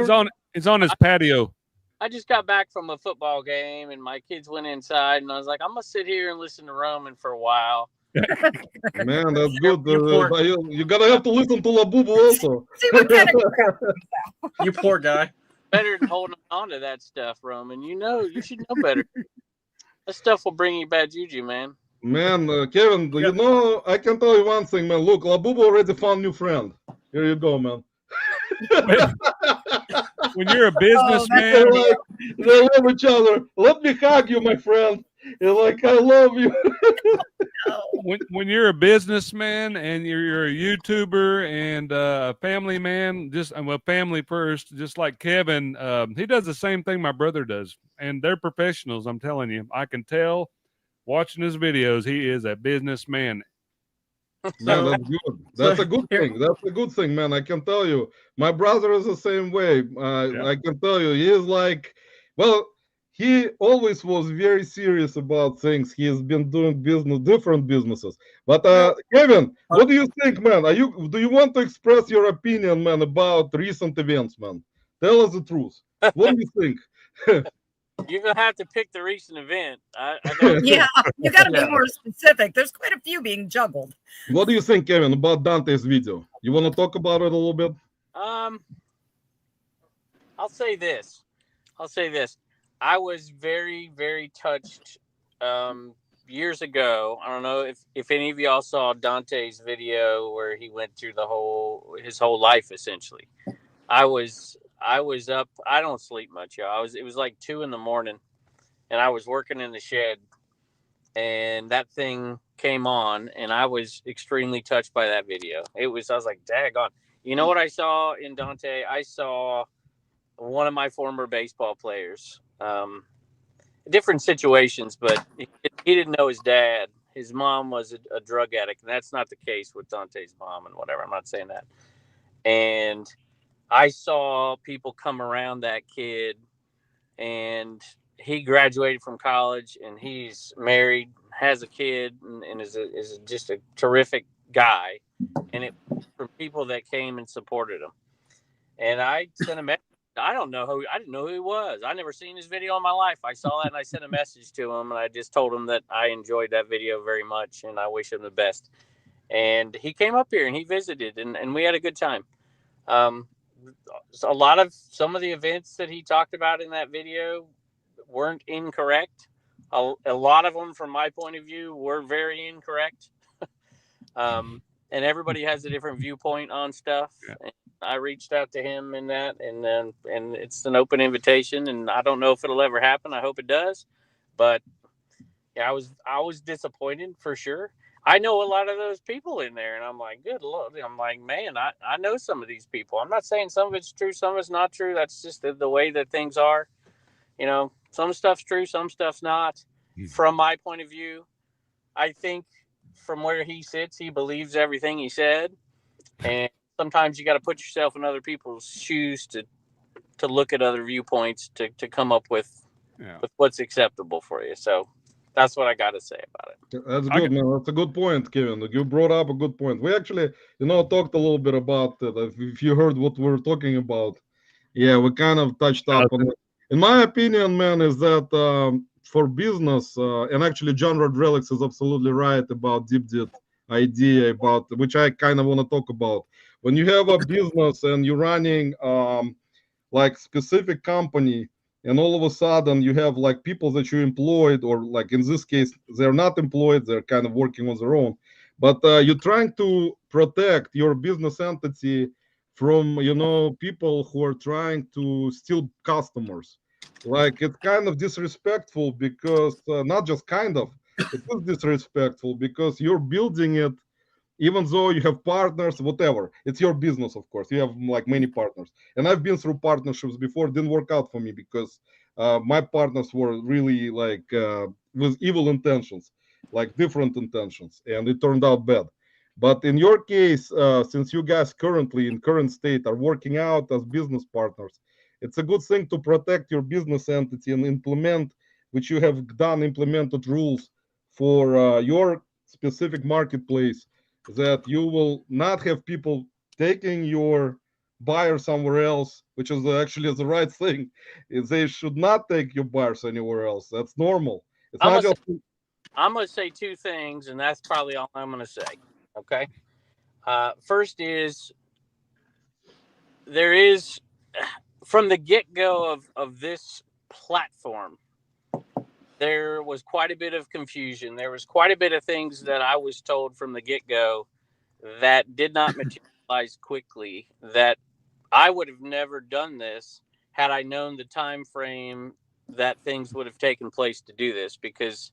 He's on his patio. I just got back from a football game, and my kids went inside, and I was like, I'm gonna sit here and listen to Roman for a while. Man, that's good. You gotta have to listen to Labubu also. See what kind of You poor guy. Better than holding on to that stuff, Roman. You should know better. That stuff will bring you bad juju, man. Man, Kevin, you know, I can tell you one thing, man. Look, Labubu already found new friend. Here you go, man. When you're a businessman, they love each other. Let me hug you, my friend. You're like, I love you. when you're a businessman and you're a YouTuber and a family man, family first, just like Kevin, he does the same thing my brother does, and they're professionals. I'm telling you, I can tell watching his videos, he is a businessman. Man, that's good. That's a good thing. That's a good thing, man. I can tell you, my brother is the same way. I can tell you, he is like, well, he always was very serious about things. He has been doing different businesses. But Kevin, what do you think, man? Do you want to express your opinion, man, about recent events, man? Tell us the truth. What do you think? You're gonna have to pick the recent event. Yeah, you got to be more specific. There's quite a few being juggled. What do you think, Kevin, about Dante's video? You want to talk about it a little bit? I'll say this. I was very, very touched years ago. I don't know if any of y'all saw Dante's video where he went through his whole life essentially. I was up. I don't sleep much, y'all. It was like 2 a.m, and I was working in the shed, and that thing came on, and I was extremely touched by that video. I was like, daggone. You know what I saw in Dante? I saw one of my former baseball players. Different situations, but he didn't know his dad. His mom was a drug addict, and that's not the case with Dante's mom and whatever. I'm not saying that. And I saw people come around that kid, and he graduated from college, and he's married, has a kid, and is just a terrific guy. And it from people that came and supported him. And I sent a message. I didn't know who he was. I never seen his video in my life. I saw that and I sent a message to him, and I just told him that I enjoyed that video very much and I wish him the best. And he came up here and he visited, and we had a good time. Some of the events that he talked about in that video weren't incorrect. A lot of them, from my point of view, were very incorrect. And everybody has a different viewpoint on stuff. Yeah. I reached out to him in that, and it's an open invitation, and I don't know if it'll ever happen. I hope it does, but yeah, I was disappointed for sure. I know a lot of those people in there, and I'm like, good Lord. I'm like, man, I know some of these people. I'm not saying some of it's true, some of it's not true. That's just the way that things are. You know, some stuff's true, some stuff's not. From my point of view, I think from where he sits, he believes everything he said, and sometimes you got to put yourself in other people's shoes to look at other viewpoints to come up with what's acceptable for you. So that's what I got to say about it. That's good, man. That's a good point, Kevin. You brought up a good point. We actually, talked a little bit about it. If you heard what we're talking about, yeah, we kind of touched up on it. In my opinion, man, is that for business, and actually John Rodrelix is absolutely right about deep idea about which I kind of want to talk about. When you have a business and you're running like specific company, and all of a sudden you have like people that you employed, or like in this case they're not employed, they're kind of working on their own, but you're trying to protect your business entity from people who are trying to steal customers. Like, it's kind of disrespectful, because not just kind of, it is disrespectful, because you're building it even though you have partners, whatever. It's your business, of course. You have like many partners. And I've been through partnerships before. It didn't work out for me because my partners were really like with evil intentions, like different intentions. And it turned out bad. But in your case, since you guys currently in current state are working out as business partners, it's a good thing to protect your business entity and implement, which you have done, implemented rules for your specific marketplace, that you will not have people taking your buyer somewhere else, which is actually the right thing. They should not take your buyers anywhere else. That's normal. It's not just. I'm going to say two things, and that's probably all I'm going to say. Okay. First is there is, from the get-go of this platform, there was quite a bit of confusion. There was quite a bit of things that I was told from the get-go that did not materialize quickly, that I would have never done this had I known the time frame that things would have taken place to do this, because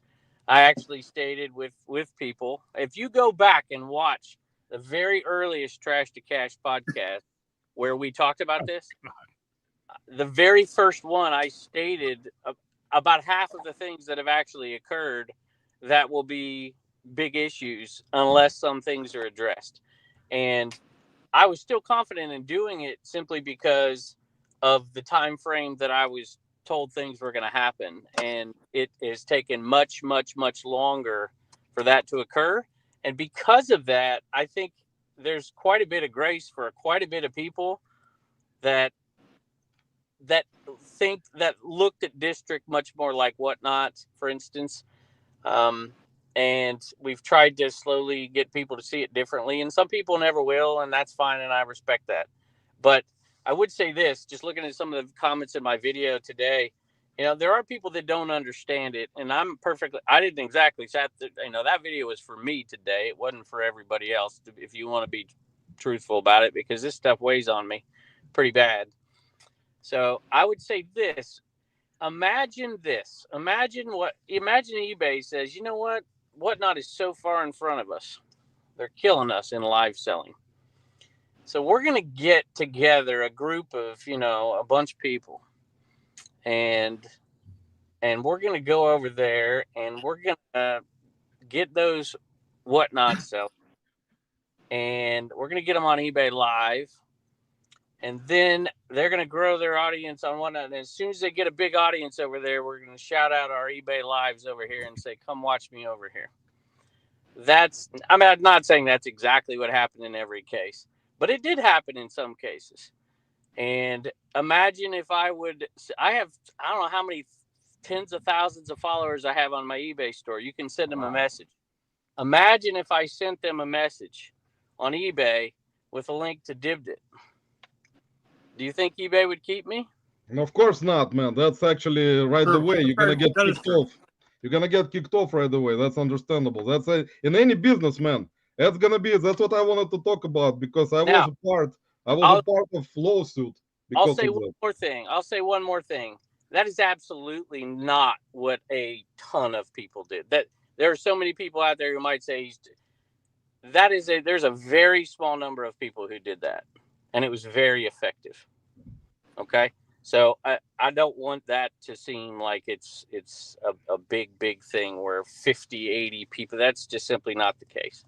I actually stated with people, if you go back and watch the very earliest Trash to Cash podcast where we talked about this, the very first one, I stated about half of the things that have actually occurred that will be big issues unless some things are addressed. And I was still confident in doing it simply because of the time frame that I was told things were going to happen, and it has taken much longer for that to occur. And because of that, I think there's quite a bit of grace for quite a bit of people that think, that looked at district much more like Whatnot, for instance. And we've tried to slowly get people to see it differently, and some people never will, and that's fine, and I respect that. But I would say this, just looking at some of the comments in my video today, there are people that don't understand it, and I didn't exactly that video was for me today. It wasn't for everybody else, if you want to be truthful about it, because this stuff weighs on me pretty bad. So I would say this, imagine this, imagine eBay says, you know what, Whatnot is so far in front of us. They're killing us in live selling. So we're going to get together a group of, a bunch of people, and we're going to go over there, and we're going to get those Whatnot sellers, and we're going to get them on eBay Live, and then they're going to grow their audience on Whatnot. And as soon as they get a big audience over there, we're going to shout out our eBay Lives over here and say, come watch me over here. I'm not saying that's exactly what happened in every case, but it did happen in some cases. And imagine if I don't know how many tens of thousands of followers I have on my eBay store. You can send them a message. Imagine if I sent them a message on eBay with a link to Dibdit. Do you think eBay would keep me? Of course not, man. That's actually right away. You're going to get kicked off. You're going to get kicked off right away. That's understandable. That's in any business, man. That's what I wanted to talk about, because I was a part of lawsuit. I'll say one more thing. That is absolutely not what a ton of people did. That there are so many people out there who might say there's a very small number of people who did that, and it was very effective. Okay. So I don't want that to seem like it's a big thing where 50, 80 people. That's just simply not the case.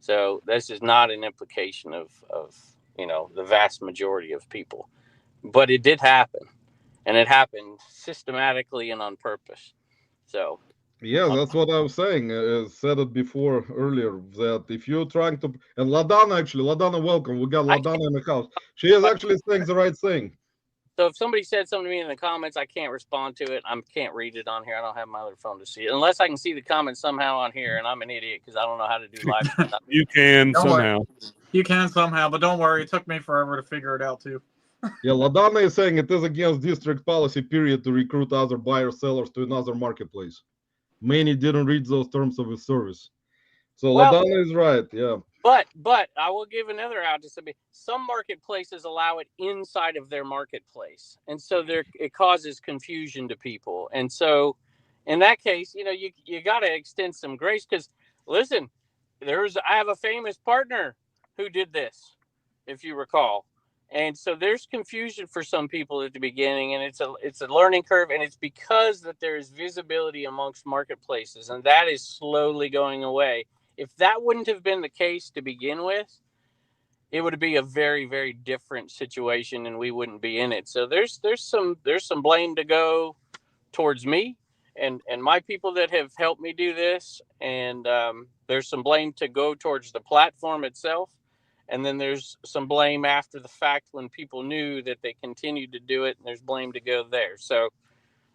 So this is not an implication of the vast majority of people. But it did happen. And it happened systematically and on purpose. So yeah, that's what I was saying. Said it before earlier, that if you're trying to, and Ladana, welcome. We got Ladana in the house. She is actually saying the right thing. So if somebody said something to me in the comments, I can't respond to it. I can't read it on here. I don't have my other phone to see it, unless I can see the comments somehow on here, and I'm an idiot because I don't know how to do live stuff. You can somehow. You can somehow, but don't worry. It took me forever to figure it out too. Yeah, Ladana is saying it is against district policy, period, to recruit other buyers, sellers to another marketplace. Many didn't read those terms of his service. So Ladana is right, yeah. But I will give another out to some marketplaces allow it inside of their marketplace, and so it causes confusion to people. And so in that case, you got to extend some grace, because listen, I have a famous partner who did this, if you recall. And so there's confusion for some people at the beginning, and it's a learning curve, and it's because that there is visibility amongst marketplaces, and that is slowly going away. If that wouldn't have been the case to begin with, it would be a very, very different situation, and we wouldn't be in it. So there's some blame to go towards me and my people that have helped me do this, and there's some blame to go towards the platform itself. And then there's some blame after the fact when people knew that they continued to do it, and there's blame to go there. So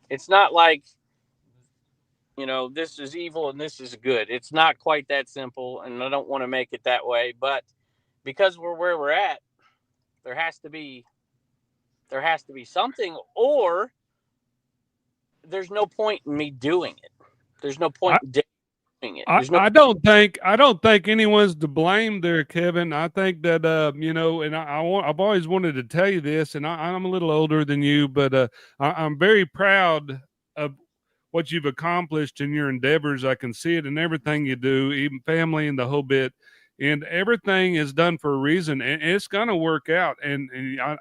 it's not like, this is evil and this is good. It's not quite that simple, and I don't want to make it that way. But because we're where we're at, there has to be something, or there's no point in me doing it. There's no point in doing it. I don't think anyone's to blame there, Kevin. I think that and I've always wanted to tell you this, and I'm a little older than you, but I'm very proud of what you've accomplished in your endeavors. I can see it in everything you do, even family and the whole bit, and everything is done for a reason, and it's going to work out. And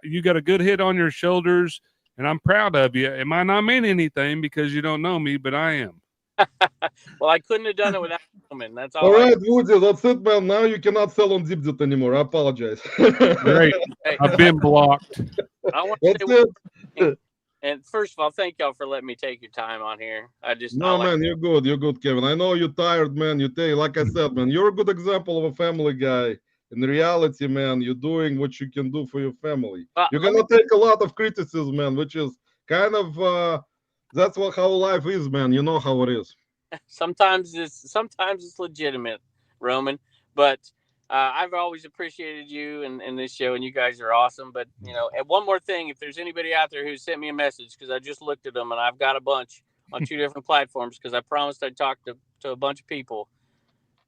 you got a good head on your shoulders, and I'm proud of you. It might not mean anything because you don't know me, but I am. Well, I couldn't have done it without women. That's all right, Woody, that's it, man. Now you cannot sell on Zipzit anymore. I apologize. Great. I've been blocked. I want to say and first of all, thank y'all for letting me take your time on here. Man, you're good. You're good, Kevin. I know you're tired, man. Like I said, man, you're a good example of a family guy. In reality, man, you're doing what you can do for your family. You're gonna take a lot of criticism, man, which is kind of that's how life is, man. You know how it is. Sometimes it's legitimate, Roman. But I've always appreciated you and this show, and you guys are awesome. But and one more thing, if there's anybody out there who sent me a message, because I just looked at them and I've got a bunch on 2 different platforms, because I promised I'd talk to a bunch of people.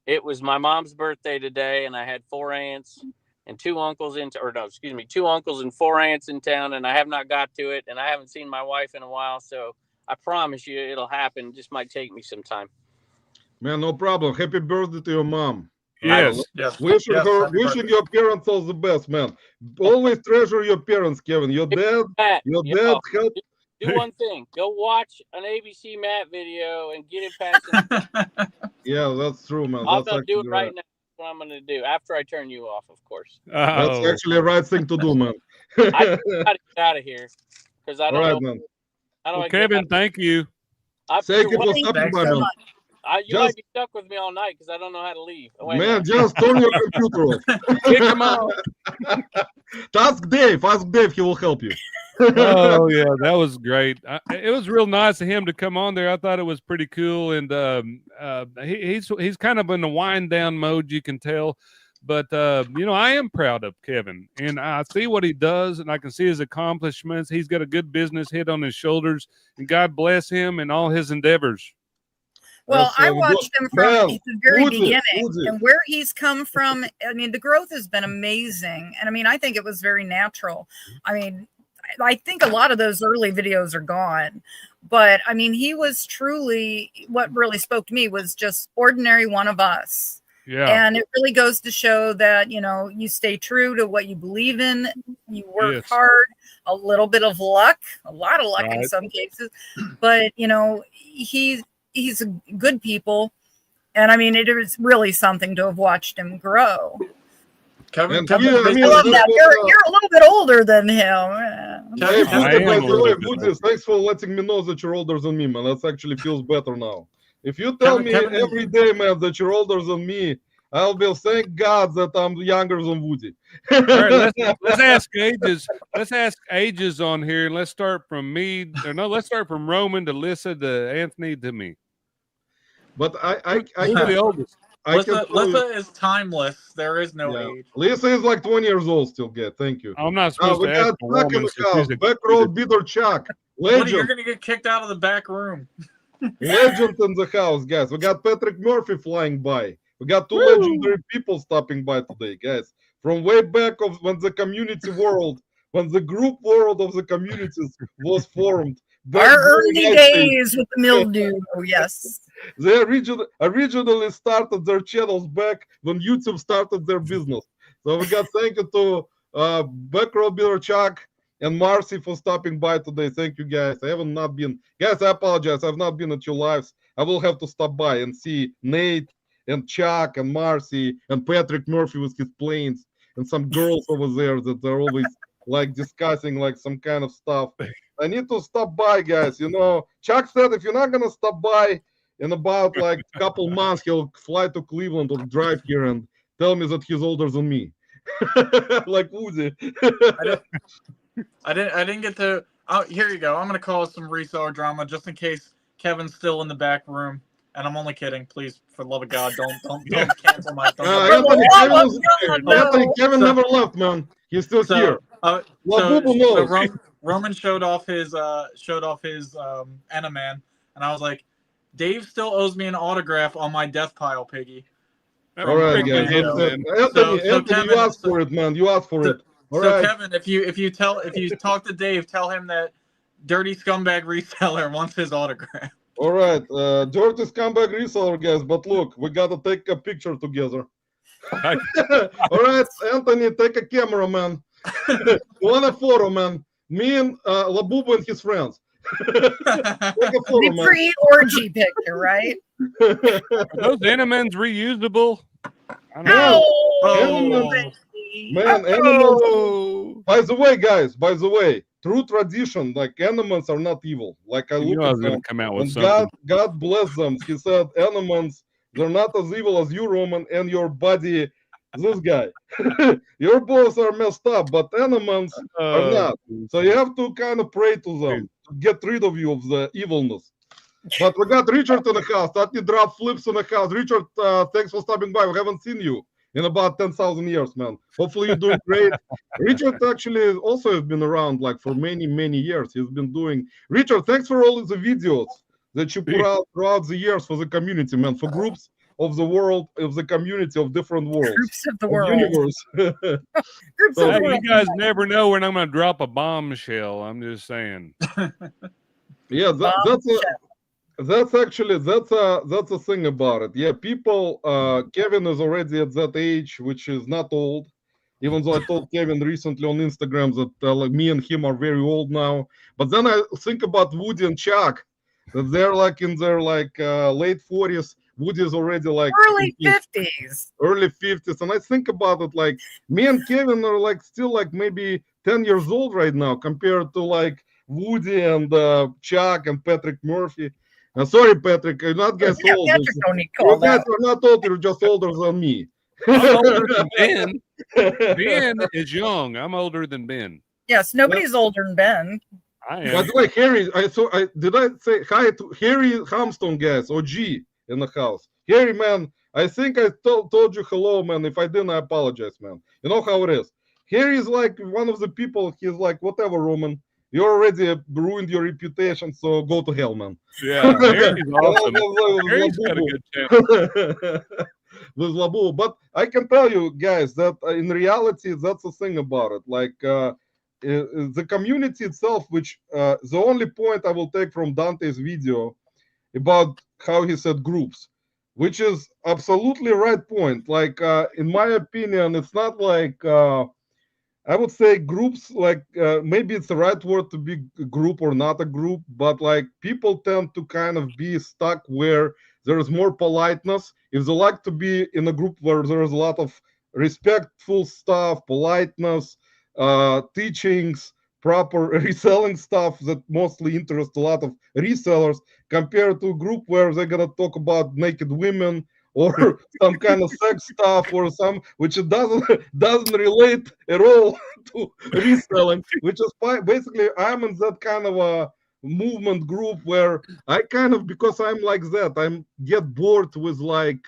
It was my mom's birthday today, and I had 4 aunts and 2 uncles 2 uncles and 4 aunts in town, and I have not got to it, and I haven't seen my wife in a while, so I promise you it'll happen. It just might take me some time. Man, no problem. Happy birthday to your mom. Yes. Wishing your parents all the best, man. Always treasure your parents, Kevin. Your dad helped. Do one thing. Go watch an ABC Matt video and get it past. Yeah, that's true, man. I'm going to do it right now. That's what I'm going to do after I turn you off, of course. That's actually the right thing to do, man. I got to get out of here because I don't know. Man. Well, Kevin, thank you. Thank you for stopping by, man. You might be stuck with me all night because I don't know how to leave. Man, just turn your computer off. Kick him out. Ask Dave. He will help you. Oh yeah, that was great. It was real nice of him to come on there. I thought it was pretty cool, and he's kind of in the wind down mode, you can tell. But I am proud of Kevin, and I see what he does, and I can see his accomplishments. He's got a good business head on his shoulders, and God bless him and all his endeavors. Well, I watched him from the very beginning, and where he's come from. I mean, the growth has been amazing, and I mean, I think it was very natural. I mean, I think a lot of those early videos are gone, but I mean, he was truly, what really spoke to me was just ordinary one of us. Yeah. And it really goes to show that, you stay true to what you believe in, you work hard, a little bit of luck, a lot of luck in some cases, but he's a good people. And I mean, it is really something to have watched him grow. Kevin, I love that. You're a little bit older than him. Thanks for letting me know that you're older than me, man. That actually feels better now. If you tell me every day, man, that you're older than me, I'll be thank God that I'm younger than Woody. All right, let's ask ages. Let's ask ages on here. Let's start from me. Let's start from Roman to Lissa to Anthony to me. But who's the oldest? Lissa is timeless. There is no age. Lissa is like 20 years old still. Thank you. I'm not supposed to ask a woman. In the house. Back row, Bitter Chuck. Legend. You're going to get kicked out of the back room. Legend in the house, guys. We got Patrick Murphy flying by. We got 2 legendary people stopping by today, guys. From way back of when the community world, when the group world of the communities was formed Our early days with the mildew. Oh, yes. They originally started their channels back when YouTube started their business. So we got thank you to Backrow Beer Chuck and Marcy for stopping by today. Thank you guys. I haven't not been, guys, I apologize. I've not been at your lives. I will have to stop by and see Nate and Chuck and Marcy and Patrick Murphy with his planes and some girls over there that they're always like discussing like some kind of stuff. I need to stop by, guys. You know, Chuck said if you're not gonna stop by in about like a couple months, he'll fly to Cleveland or drive here and tell me that he's older than me. Like Woody. I didn't get to. Oh, here you go. I'm gonna call some reseller drama just in case Kevin's still in the back room. And I'm only kidding. Please, for the love of God, don't cancel my thunder. Kevin never left, man. He's still here. So Roman showed off his Enaman, and I was like, Dave still owes me an autograph on my death pile, Piggy. All right, guys. Anthony, Kevin, you asked for it, man. You asked for it. All right. Kevin, if you talk to Dave, tell him that Dirty Scumbag Reseller wants his autograph. All right, Dirty Scumbag Reseller, guys. But look, we gotta take a picture together. All right, Anthony, take a camera, man. Want a photo, man. Me and Labubu and his friends. Take a photo, the pre-orgy picture, right? Are those Enamans reusable? Man, animals. By the way, guys, true tradition, like animals are not evil. Like I look at them, come out with God bless them. He said, animals, they're not as evil as you, Roman, and your buddy, this guy. Your boys are messed up, but animals are not. So you have to kind of pray to them to get rid of you of the evilness. But we got Richard in the house. Tati drop flips in the house. Richard, thanks for stopping by. We haven't seen you in about 10,000 years, man. Hopefully you're doing great. Richard actually also has been around like for many, many years. He's been doing. Richard, thanks for all of the videos that you put out throughout the years for the community, man, for groups of the world, of the community of different worlds. Groups of the world. Universe. Groups of the world. You guys never know when I'm going to drop a bombshell. I'm just saying. Yeah, that's a thing about it. Yeah, people. Kevin is already at that age, which is not old. Even though I told Kevin recently on Instagram that like me and him are very old now. But then I think about Woody and Chuck, that they're like in their like late 40s. Woody is already like early 50s. Early 50s, and I think about it like me and Kevin are like still like maybe 10 years old right now compared to like Woody and Chuck and Patrick Murphy. Sorry, Patrick, you're not guys old. You guys are not old, you're just older than me. I'm older than Ben. Ben is young. I'm older than Ben. Yes, nobody's older than Ben. I am. By the way, Harry, did I say hi to Harry Hamstone, guys, OG in the house? Harry, man, I think I told you hello, man. If I didn't, I apologize, man. You know how it is. Harry is like one of the people, he's like, whatever, Roman. You already ruined your reputation, so go to hell, man. Yeah, Harry's awesome. Harry's got a good channel. With Labubu. But I can tell you, guys, that in reality, that's the thing about it. Like, the community itself, which the only point I will take from Dante's video about how he said groups, which is absolutely right point. Like, in my opinion, it's not like... I would say groups, like maybe it's the right word to be a group or not a group, but like people tend to kind of be stuck where there is more politeness. If they like to be in a group where there is a lot of respectful stuff, politeness, teachings, proper reselling stuff that mostly interest a lot of resellers, compared to a group where they're gonna talk about naked women or some kind of sex stuff or some which it doesn't relate at all to reselling, which is basically I'm in that kind of a movement group where I kind of, because I'm like that, I get bored with like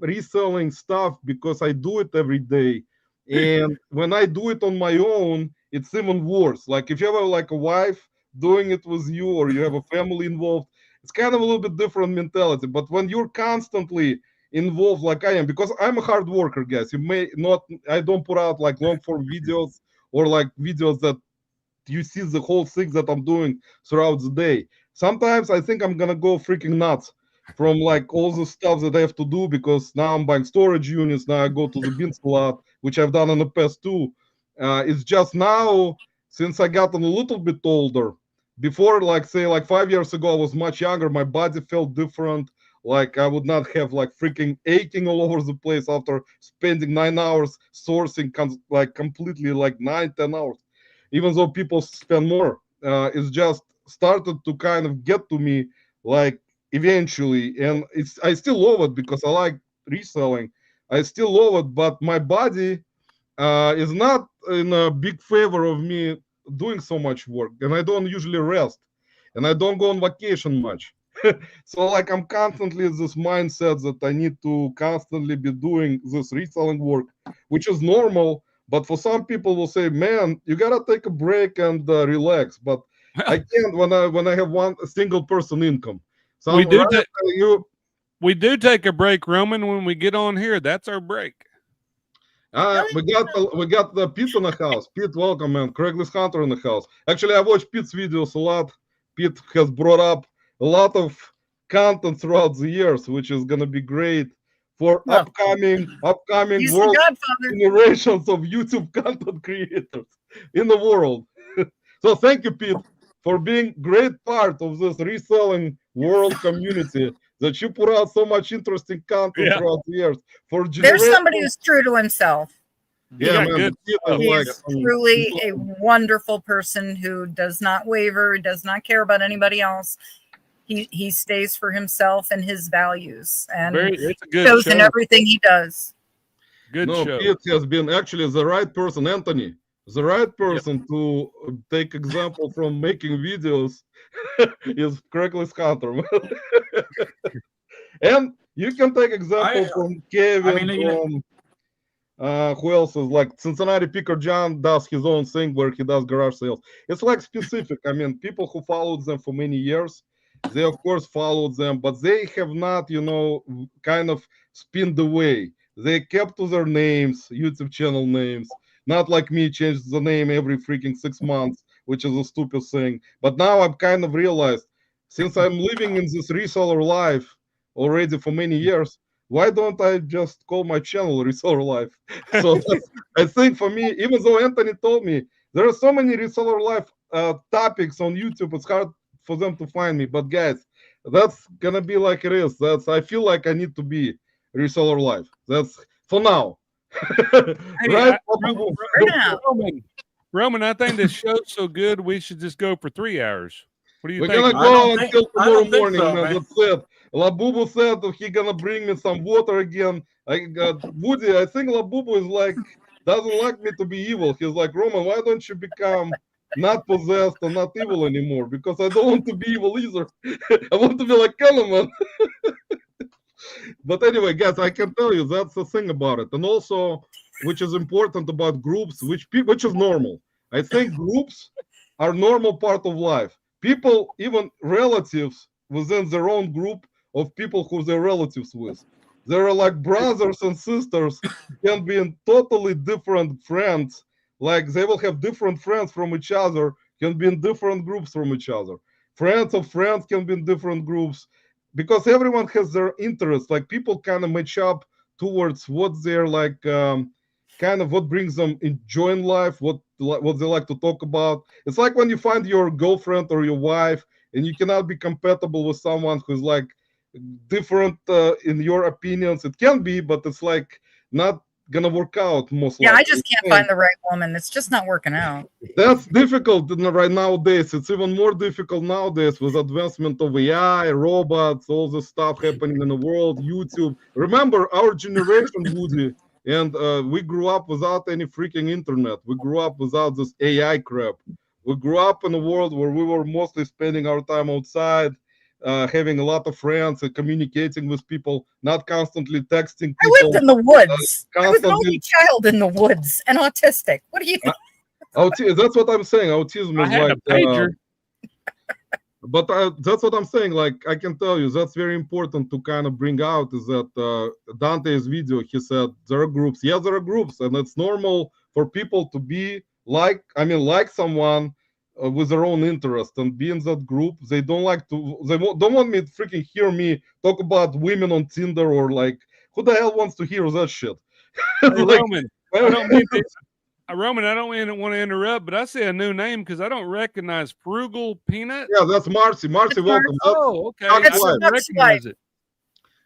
reselling stuff because I do it every day. And when I do it on my own, it's even worse. Like if you have like a wife doing it with you or you have a family involved, it's kind of a little bit different mentality. But when you're constantly involved like I am, because I'm a hard worker, guys, you may not, I don't put out like long form videos or like videos that you see the whole thing that I'm doing throughout the day. Sometimes I think I'm gonna go freaking nuts from like all the stuff that I have to do, because now I'm buying storage units. Now I go to the beans a lot, which I've done in the past too. It's just now, since I gotten a little bit older. Before, like say like 5 years ago, I was much younger. My body felt different. Like I would not have like freaking aching all over the place after spending 9 hours sourcing, like completely like 9, 10 hours. Even though people spend more, it's just started to kind of get to me like eventually, and I still love it because I like reselling. I still love it, but my body is not in a big favor of me doing so much work, and I don't usually rest, and I don't go on vacation much. So like I'm constantly in this mindset that I need to constantly be doing this reselling work, which is normal. But for some people will say, man, you gotta take a break and relax. But I can't when I have one single person income. So we do you take a break, Roman, when we get on here. That's our break. we got the Pete in the house. Pete, welcome, man. Craigslist Hunter in the house. Actually, I watch Pete's videos a lot. Pete has brought up a lot of content throughout the years, which is gonna be great for upcoming He's world the Godfather. generations of YouTube content creators in the world. So thank you, Pete, for being great part of this reselling world community, that you put out so much interesting content throughout the years. There's somebody who's true to himself. Yeah, man. He is truly a wonderful person who does not waver, does not care about anybody else. He stays for himself and his values, and it's a good shows show. in everything he does. Good show. Pete has been actually the right person, Anthony, the right person to take example from making videos is Craigslist Hunter. And you can take example from Kevin, from who else is like Cincinnati Picker John does his own thing where he does garage sales. It's like specific. I mean, people who followed them for many years, they of course followed them, but they have not, kind of spinned away. They kept to their names, YouTube channel names, not like me, changed the name every freaking 6 months, which is a stupid thing. But now I've kind of realized, since I'm living in this reseller life already for many years, why don't I just call my channel Reseller Life? So I think for me, even though Anthony told me there are so many Reseller Life topics on YouTube, it's hard for them to find me. But guys, that's gonna be like it is. I feel like I need to be Reseller Life. That's for now. Right? Roman, I think this show's so good we should just go for 3 hours. What do you think? We're gonna go until tomorrow morning, man. That's it. Labubu said that he's gonna bring me some water again. Woody, I think Labubu is like, doesn't like me to be evil. He's like, Roman, why don't you become not possessed or not evil anymore? Because I don't want to be evil either. I want to be like Kellerman. But anyway, guys, I can tell you that's the thing about it. And also, which is important about groups, which is normal. I think groups are normal part of life. People, even relatives within their own group of people who they're relatives with. There are like brothers and sisters can be in totally different friends. Like they will have different friends from each other, can be in different groups from each other. Friends of friends can be in different groups because everyone has their interests. Like people kind of match up towards what they're like, kind of what brings them joy in life, what they like to talk about. It's like when you find your girlfriend or your wife and you cannot be compatible with someone who's like different in your opinions. It can be, but it's like not gonna work out most likely. I just can't find the right woman. It's just not working out. That's difficult right nowadays. It's even more difficult nowadays with advancement of AI, robots, all the stuff happening in the world, YouTube. Remember our generation, Woody, and we grew up without any freaking internet. We grew up without this AI crap. We grew up in a world where we were mostly spending our time outside, having a lot of friends and communicating with people, not constantly texting people. I lived in the woods. I was an only child in the woods and autistic. What do you think? That's what I'm saying. Autism is like a pager. But that's what I'm saying. Like, I can tell you, that's very important to kind of bring out is that Dante's video, he said there are groups. Yes, there are groups, and it's normal for people to be like someone with their own interest and be in that group. They don't like to. Don't want me to freaking hear me talk about women on Tinder or like who the hell wants to hear that shit? Hey, Like, Roman, I don't mean to, Roman, I don't want to interrupt, but I see a new name because I don't recognize Frugal Peanut. yeah, that's Marcy. Marcy, It's welcome. That's Oh, okay. Chuck's I wife. didn't recognize it.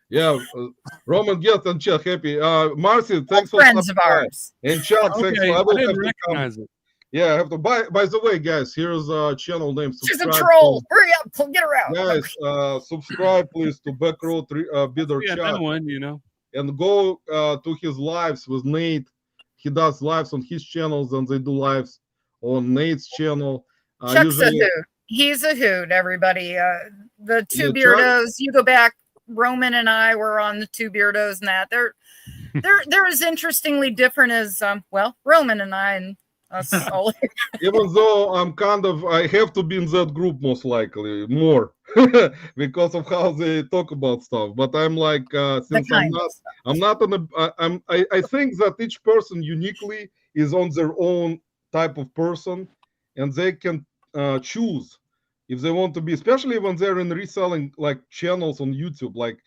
Yeah, Roman, get and Chuck happy. Marcy, thanks for friends of stopping by. ours. And Chuck, thanks Okay, for. I I will have didn't to come. recognize it. Yeah, I have to. By the way, guys, here's a channel name. She's a Subscribe troll. to- Hurry up, get her out. Guys, subscribe please to Backroad Bidder Yeah, Chuck. that one, you know. And go to his lives with Nate. He does lives on his channels, and they do lives on Nate's channel. Chuck's a hoot. He's a hoot, everybody. The two Yeah, Chuck- beardos, you go back, Roman and I were on the two beardos and that. They're as interestingly different as well, Roman and I and us all. Even though I have to be in that group most likely more because of how they talk about stuff. But I'm like, since I'm not on a, I think that each person uniquely is on their own type of person, and they can choose if they want to be, especially when they're in reselling like channels on YouTube. Like,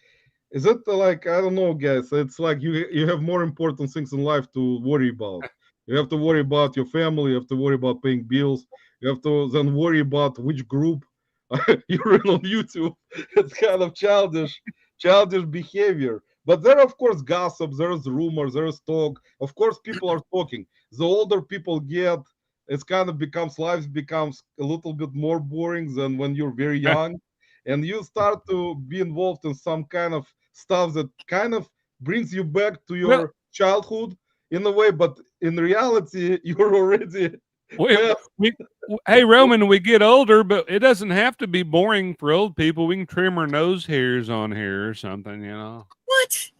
is it like, I don't know, guys? It's like you have more important things in life to worry about. You have to worry about your family. You have to worry about paying bills. You have to then worry about which group you're in on YouTube. It's kind of childish behavior. But there, of course, gossip. There's rumors. There's talk. Of course, people are talking. The older people get, it's kind of life becomes a little bit more boring than when you're very young, and you start to be involved in some kind of stuff that kind of brings you back to your childhood in a way, but in reality, you're already. Hey, Roman, we get older, but it doesn't have to be boring for old people. We can trim our nose hairs on here or something, you know. What?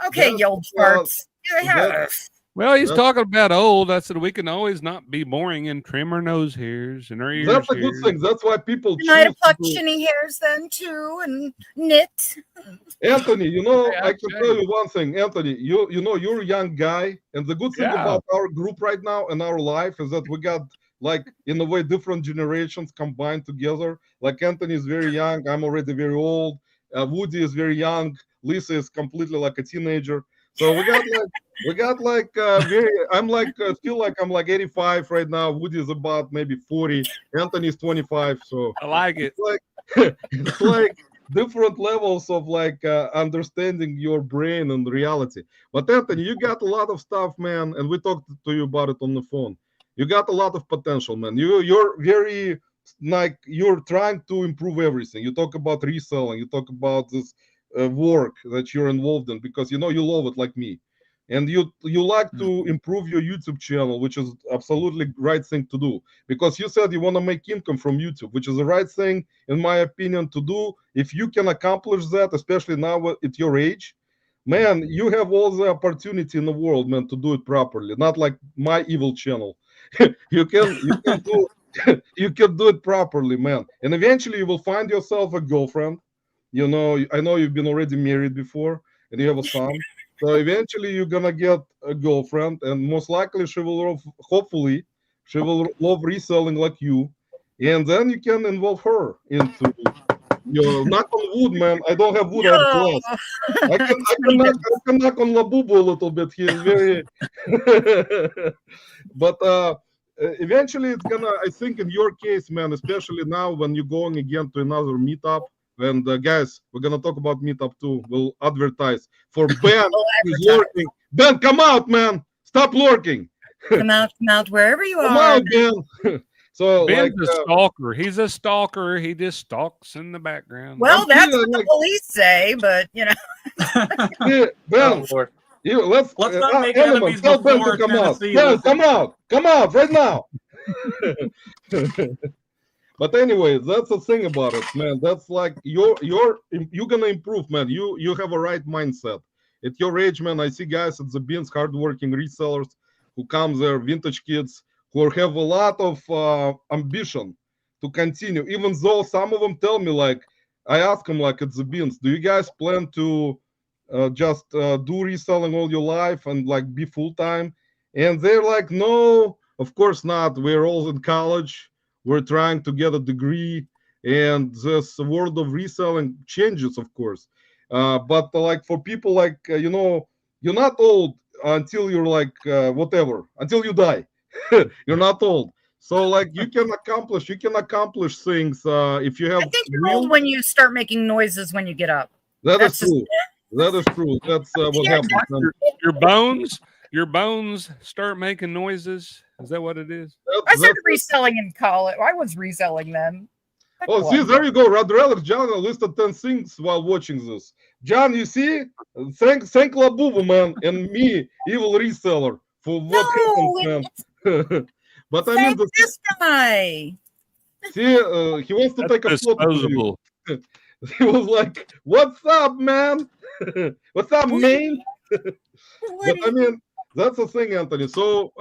Okay, you old farts. Well, he's talking about old. I said we can always not be boring and trim our nose hairs and our ears. That's a good thing. That's why people you might have plucked shinny hairs then too and knit. Anthony, you know, I can tell you one thing, Anthony. You know, you're a young guy, and the good thing about our group right now and our life is that we got like in a way different generations combined together. Like Anthony is very young. I'm already very old. Woody is very young. Lissa is completely like a teenager. So we got like very. I'm like feel like I'm like 85 right now. Woody is about maybe 40. Anthony is 25. So I like it. It's like different levels of like understanding your brain and reality. But Anthony, you got a lot of stuff, man, and we talked to you about it on the phone. You got a lot of potential, man. You're very like you're trying to improve everything. You talk about reselling. You talk about this work that you're involved in because you know you love it like me, and you like to improve your YouTube channel, which is absolutely right thing to do because you said you want to make income from YouTube, which is the right thing in my opinion to do. If you can accomplish that, especially now at your age, man, you have all the opportunity in the world, man, to do it properly. Not like my evil channel. you can do you can do it properly, man, and eventually you will find yourself a girlfriend. You know, I know you've been already married before and you have a son. So eventually you're going to get a girlfriend and most likely hopefully she will love reselling like you. And then you can involve her into your knock on wood, man. I don't have wood, I have glass. I can knock on Labubu a little bit. He is very but eventually it's gonna, I think in your case, man, especially now when you're going again to another meetup. And guys, we're gonna talk about meetup too. We'll advertise for Ben who's lurking. Ben, come out, man! Stop lurking. Come out wherever you come are. Out, Ben. So Ben's a stalker. He's a stalker. He just stalks in the background. Well, that's what the police say, but you know. Yeah, Ben, let's not make Animal, enemies tell Ben before to come out. Tennessee. Ben, come out right now. But anyway, that's the thing about it, man. That's like you're gonna improve, man. You have a right mindset. At your age, man, I see guys at the bins, hardworking resellers who come there, vintage kids who have a lot of ambition to continue. Even though some of them tell me, like, I ask them, like, at the bins, do you guys plan to just do reselling all your life and like be full time? And they're like, no, of course not. We're all in college. we're trying to get a degree, and this world of reselling changes, of course. But like for people like you're not old until you're like whatever, until you die. You're not old. So like you can accomplish things if you I have think you're will. old when you start making noises when you get up. That's true. That is true. That's what happens. Your bones start making noises. Is that what it is? I started reselling in college. I was reselling then. Oh, see, there you go. Resellers, John listed 10 things while watching this. John, you see? Thank Labubu, man, and me, evil reseller, for what happened, man. But I mean, this guy. See, he wants to take a photo with you. He was like, "What's up, man? What's up, man?" But I mean, that's the thing, Anthony. So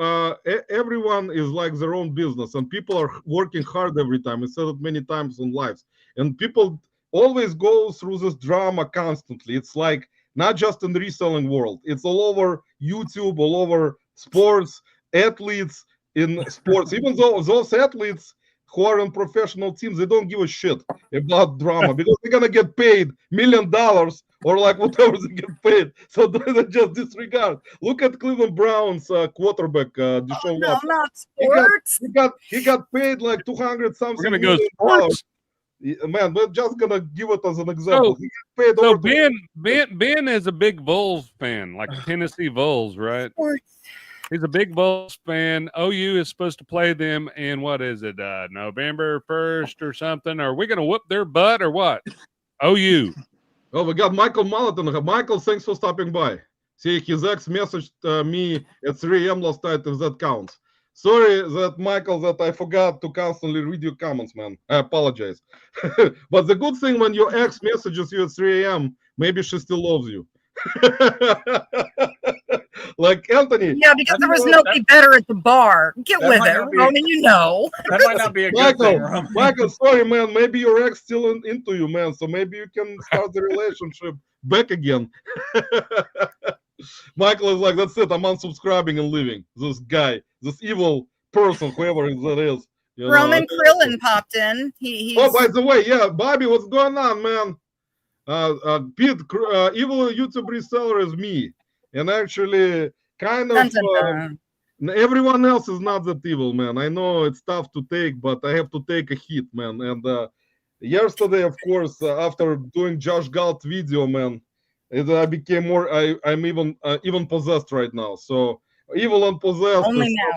everyone is like their own business, and people are working hard every time. I said it many times on lives, and people always go through this drama constantly. It's like not just in the reselling world; it's all over YouTube, all over sports, athletes in sports. Even though those athletes who are on professional teams, they don't give a shit about drama because they're gonna get paid $1 million or like whatever they get paid. So they just disregard. Look at Cleveland Browns quarterback, Deshaun Watson. Not sports. He got paid like 200 something. We're gonna go sports. Man, we're just gonna give it as an example. He got paid so Ben is a big Bulls fan, like the Tennessee Bulls, right? Sports. He's a big Bulls fan. OU is supposed to play them in what is it, November 1st or something? Are we going to whoop their butt or what? OU. Oh, we got Michael Mulliton. Michael, thanks for stopping by. See, his ex messaged me at 3 a.m. last night, if that counts. Sorry that, Michael, that I forgot to constantly read your comments, man. I apologize. But the good thing when your ex messages you at 3 a.m., maybe she still loves you. Like Anthony. Yeah, because there was nobody better at the bar. Get with it, Roman. You know. That might not be a good thing, Roman. Michael, sorry, man. Maybe your ex still into you, man. So maybe you can start the relationship back again. Michael is like, that's it. I'm unsubscribing and leaving. This guy, this evil person, whoever that is. Roman Krillin popped in. Oh, by the way, yeah, Bobby, what's going on, man? Pete, evil YouTube reseller is me, and actually, kind of everyone else is not that evil, man. I know it's tough to take, but I have to take a hit, man. And yesterday, of course, after doing Josh Galt video, man, I became more. I'm even possessed right now. So evil and possessed. Only now.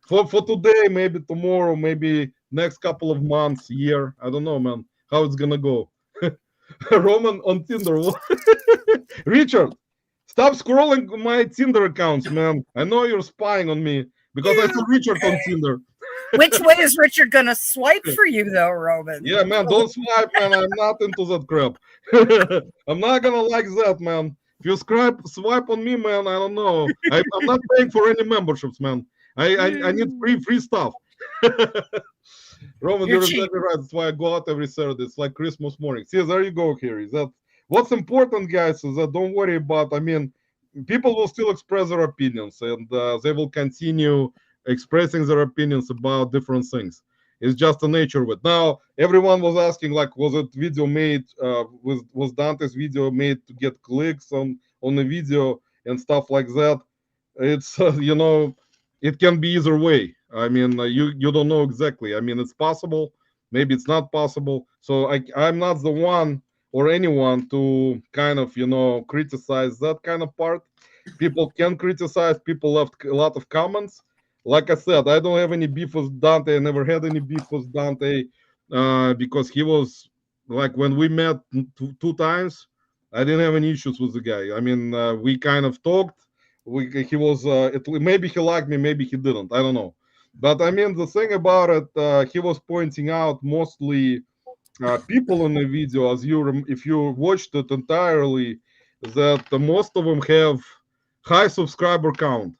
For today, maybe tomorrow, maybe next couple of months, year. I don't know, man, how it's gonna go. Roman on Tinder. Richard, stop scrolling my Tinder accounts, man. I know you're spying on me because I saw Richard on Tinder. Which way is Richard gonna swipe for you, though, Roman? Yeah, man, don't swipe, man. I'm not into that crap. I'm not gonna like that, man. If you swipe on me, man, I don't know. I'm not paying for any memberships, man. I need free stuff. Roman, you're exactly right. That's why I go out every Saturday. It's like Christmas morning. See, there you go, Harry. That what's important, guys, is that don't worry about. I mean, people will still express their opinions, and they will continue expressing their opinions about different things. It's just the nature of it. Now, everyone was asking, like, was it video made? Was Dante's video made to get clicks on the video and stuff like that? It's it can be either way. I mean, you don't know exactly. I mean, it's possible. Maybe it's not possible. So I'm not the one or anyone to kind of, criticize that kind of part. People can criticize. People left a lot of comments. Like I said, I don't have any beef with Dante. I never had any beef with Dante because he was, like, when we met two times, I didn't have any issues with the guy. I mean, we kind of talked. He was, maybe he liked me, maybe he didn't. I don't know. But I mean, the thing about it, he was pointing out mostly people in the video, if you watched it entirely, that most of them have high subscriber count.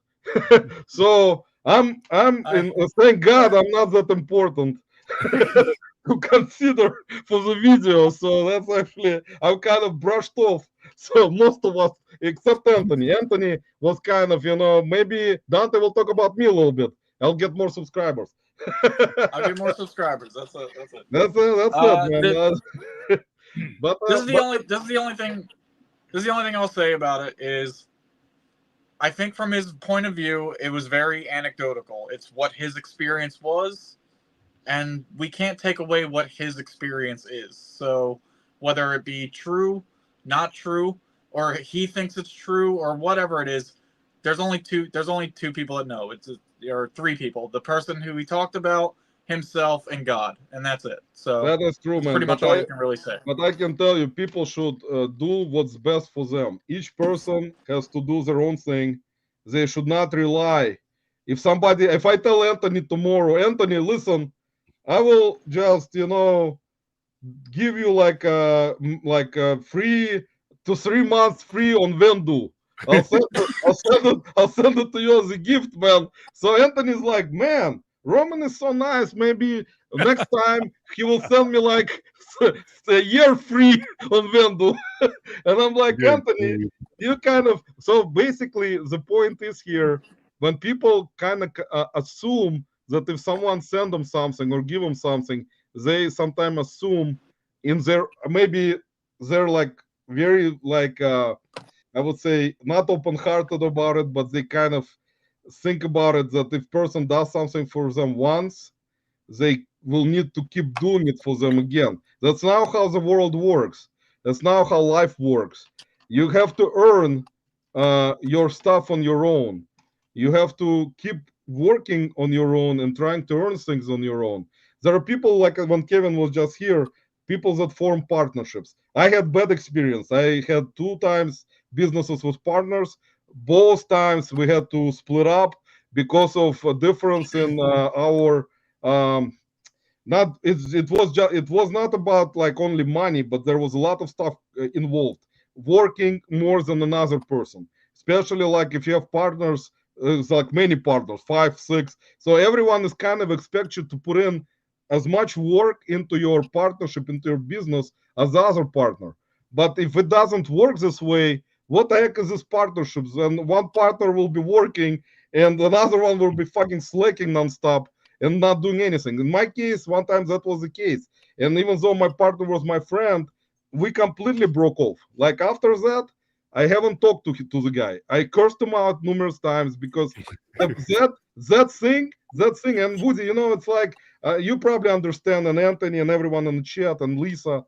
So thank God I'm not that important to consider for the video. So that's actually, I'm kind of brushed off. So most of us, except Anthony. Anthony was kind of, maybe Dante will talk about me a little bit. I'll get more subscribers. I'll get more subscribers. That's it. That's it, man. This is the only thing I'll say about it is, I think from his point of view, it was very anecdotal. It's what his experience was, and we can't take away what his experience is. So whether it be true, not true, or he thinks it's true, or whatever it is, there's only two people that know. Or three people: the person who he talked about, himself, and God, and that's it. So that is true, man. pretty much all you can really say. But I can tell you, people should do what's best for them. Each person has to do their own thing. They should not rely. If I tell Anthony tomorrow, Anthony, listen, I will just, give you like a free to 3 months free on Vendu. I'll send it to you as a gift, man. So Anthony's like, man, Roman is so nice. Maybe next time he will send me like a year free on Vendu. And I'm like, Anthony, you kind of. So basically, the point is here, when people kind of assume that if someone send them something or give them something, they sometimes assume maybe they're like very like I would say not open-hearted about it, but they kind of think about it that if person does something for them once, they will need to keep doing it for them again. That's now how the world works. That's now how life works. You have to earn your stuff on your own. You have to keep working on your own and trying to earn things on your own. There are people like when Kevin was just here, people that form partnerships. I had bad experience. I had 2 times businesses with partners. Both times we had to split up because of a difference in our it was not about like only money, but there was a lot of stuff involved, working more than another person, especially like if you have partners. It's like many partners, 5, 6. So everyone is kind of expect you to put in as much work into your partnership, into your business as the other partner. But if it doesn't work this way, what the heck is this partnerships? And one partner will be working and another one will be fucking slacking nonstop and not doing anything. In my case, one time that was the case. And even though my partner was my friend, we completely broke off. Like after that, I haven't talked to the guy. I cursed him out numerous times because that thing, and Woody, it's like you probably understand, and Anthony and everyone in the chat and Lissa,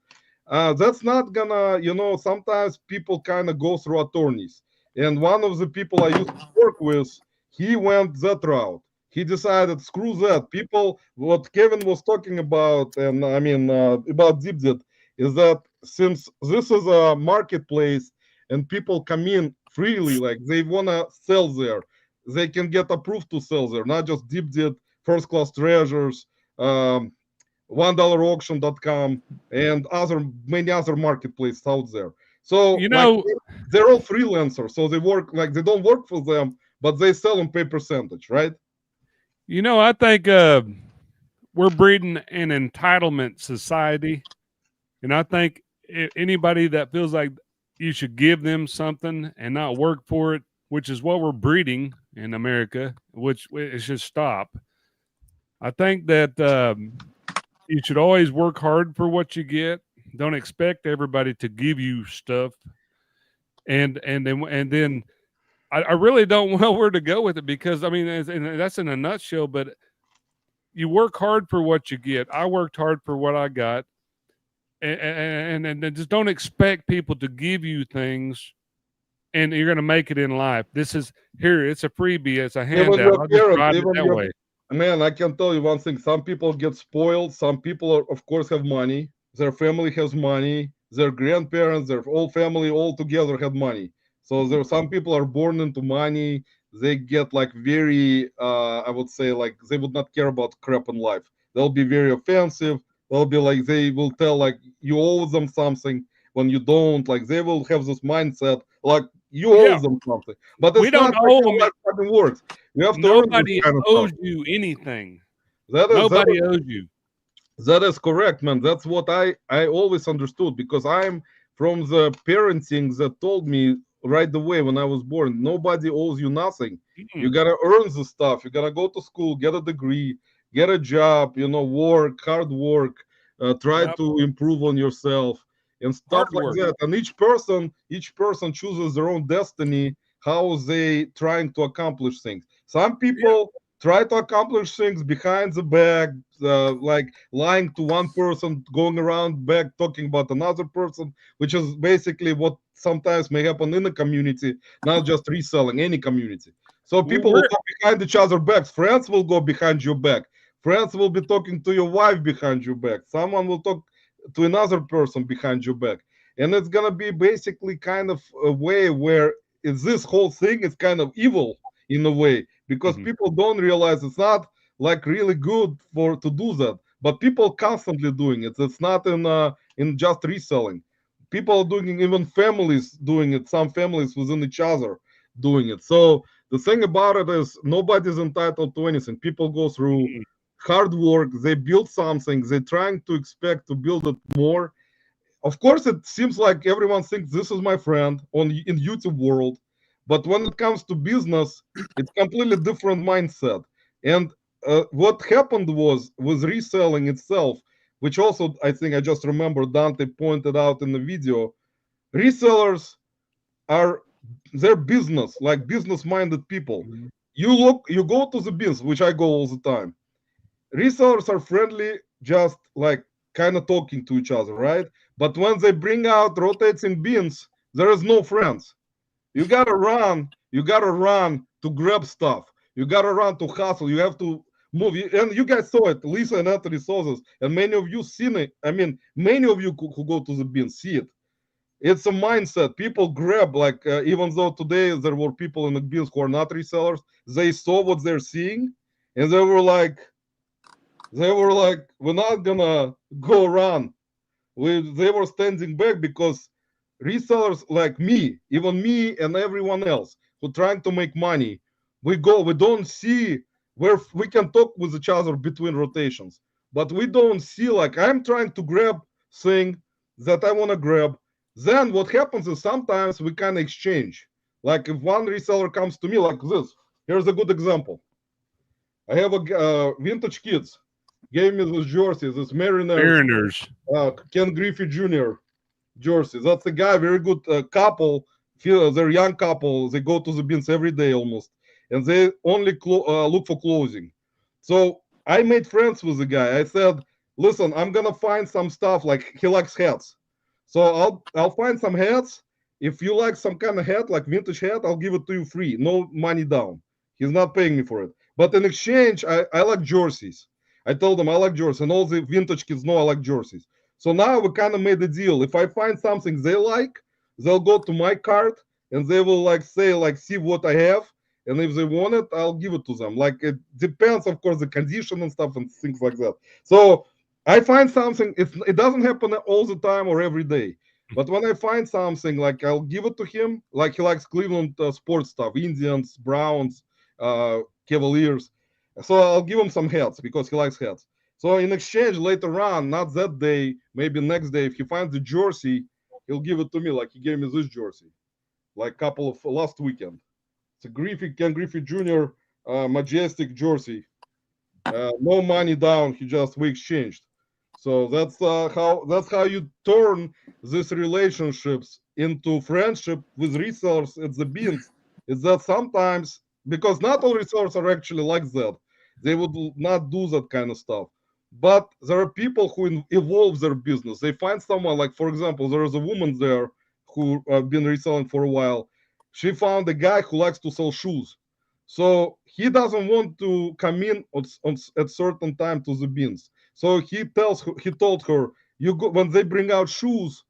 that's not gonna, sometimes people kind of go through attorneys. And one of the people I used to work with, he went that route. He decided, screw that. People, what Kevin was talking about, and I mean, about DeepDit, is that since this is a marketplace, and people come in freely, like they want to sell there. They can get approved to sell there, not just DeepDit, First Class Treasures, $1auction.com, and many other marketplaces out there. So they're all freelancers, so they work like they don't work for them, but they sell and pay percentage, right? I think we're breeding an entitlement society, and I think anybody that feels like you should give them something and not work for it, which is what we're breeding in America, which it should stop. I think that you should always work hard for what you get. Don't expect everybody to give you stuff. And then I really don't know where to go with it because, I mean, and that's in a nutshell, but you work hard for what you get. I worked hard for what I got. And just don't expect people to give you things and you're going to make it in life. It's a freebie, it's a handout. I'll just ride it that way. Man, I can tell you one thing. Some people get spoiled. Some people, of course, have money. Their family has money. Their grandparents, their whole family all together have money. So some people are born into money. They get like very, I would say, like they would not care about crap in life. They'll be very offensive. They'll be like, they will tell like you owe them something when you don't. Like they will have this mindset like you owe them something. But it's not owe them. Like fucking works. You have to Nobody owes you anything. Nobody owes you. That is correct, man. That's what I always understood because I'm from the parenting that told me right away when I was born, nobody owes you nothing. You gotta earn the stuff. You gotta go to school, get a degree, get a job, work, hard work, try Yep. to improve on yourself and stuff Hard like work. that. And each person chooses their own destiny, how they trying to accomplish things. Some people try to accomplish things behind the back, like lying to one person, going around back talking about another person, which is basically what sometimes may happen in the community, not just reselling, any community. So Well, people will go behind each other backs. Friends will go behind your back. Friends will be talking to your wife behind your back. Someone will talk to another person behind your back. And it's gonna be basically kind of a way where this whole thing is kind of evil in a way, because Mhm. people don't realize it's not like really good for to do that. But people constantly doing it. It's not in just reselling. People are doing it, even families doing it. Some families within each other doing it. So the thing about it is nobody's entitled to anything. People go through Mhm. hard work, they build something, they're trying to expect to build it more. Of course, it seems like everyone thinks this is my friend in YouTube world, but when it comes to business, it's completely different mindset. And what happened was with reselling itself, which also I think I just remember Dante pointed out in the video, resellers are their business, like business-minded people. Mhm. You go to the biz, which I go all the time. Resellers are friendly, just like kind of talking to each other, right? But when they bring out rotating bins, there is no friends. You gotta run to grab stuff. You gotta run to hustle. You have to move. And you guys saw it. Lissa and Anthony saw this, and many of you seen it. I mean, many of you who go to the bin see it. It's a mindset. People grab, like, even though today there were people in the bins who are not resellers, they saw what they're seeing, and they were like, we're not gonna go run. They were standing back because resellers like me, even me and everyone else who trying to make money, we don't see where we can talk with each other between rotations, but we don't see, like, I'm trying to grab thing that I want to grab. Then what happens is sometimes we can exchange. Like if one reseller comes to me like this, here's a good example. I have a vintage kids gave me this jersey, this Mariners Mariners. Ken Griffey Jr. jersey. That's a guy, very good couple. They're young couple. They go to the bins every day almost, and they only look for clothing. So I made friends with the guy. I said, "Listen, I'm gonna find some stuff. Like he likes hats, so I'll find some hats. If you like some kind of hat, like vintage hat, I'll give it to you free, no money down. He's not paying me for it. But in exchange, I like jerseys. I told him I like jerseys, and all the vintage kids know I like jerseys. So now we kind of made a deal. If I find something they like, they'll go to my cart and they will like say like see what I have, and if they want it, I'll give it to them. Like it depends, of course, the condition and stuff and things like that. So I find something. It doesn't happen all the time or every day. But when I find something, like I'll give it to him. Like he likes Cleveland sports stuff, Indians, Browns, Cavaliers. So I'll give him some hats because he likes hats. So in exchange, later on, not that day, maybe next day, if he finds the jersey, he'll give it to me. Like he gave me this jersey, like couple of last weekend. It's a Ken Griffey Jr. Majestic jersey. No money down. We exchanged. So that's how you turn these relationships into friendship with resellers at the bins. Is that sometimes, because not all resellers are actually like that, they would not do that kind of stuff. But there are people who evolve their business. They find someone, like for example, there is a woman there who been reselling for a while. She found a guy who likes to sell shoes, so he doesn't want to come in at certain time to the bins. So he told her, you go when they bring out shoes,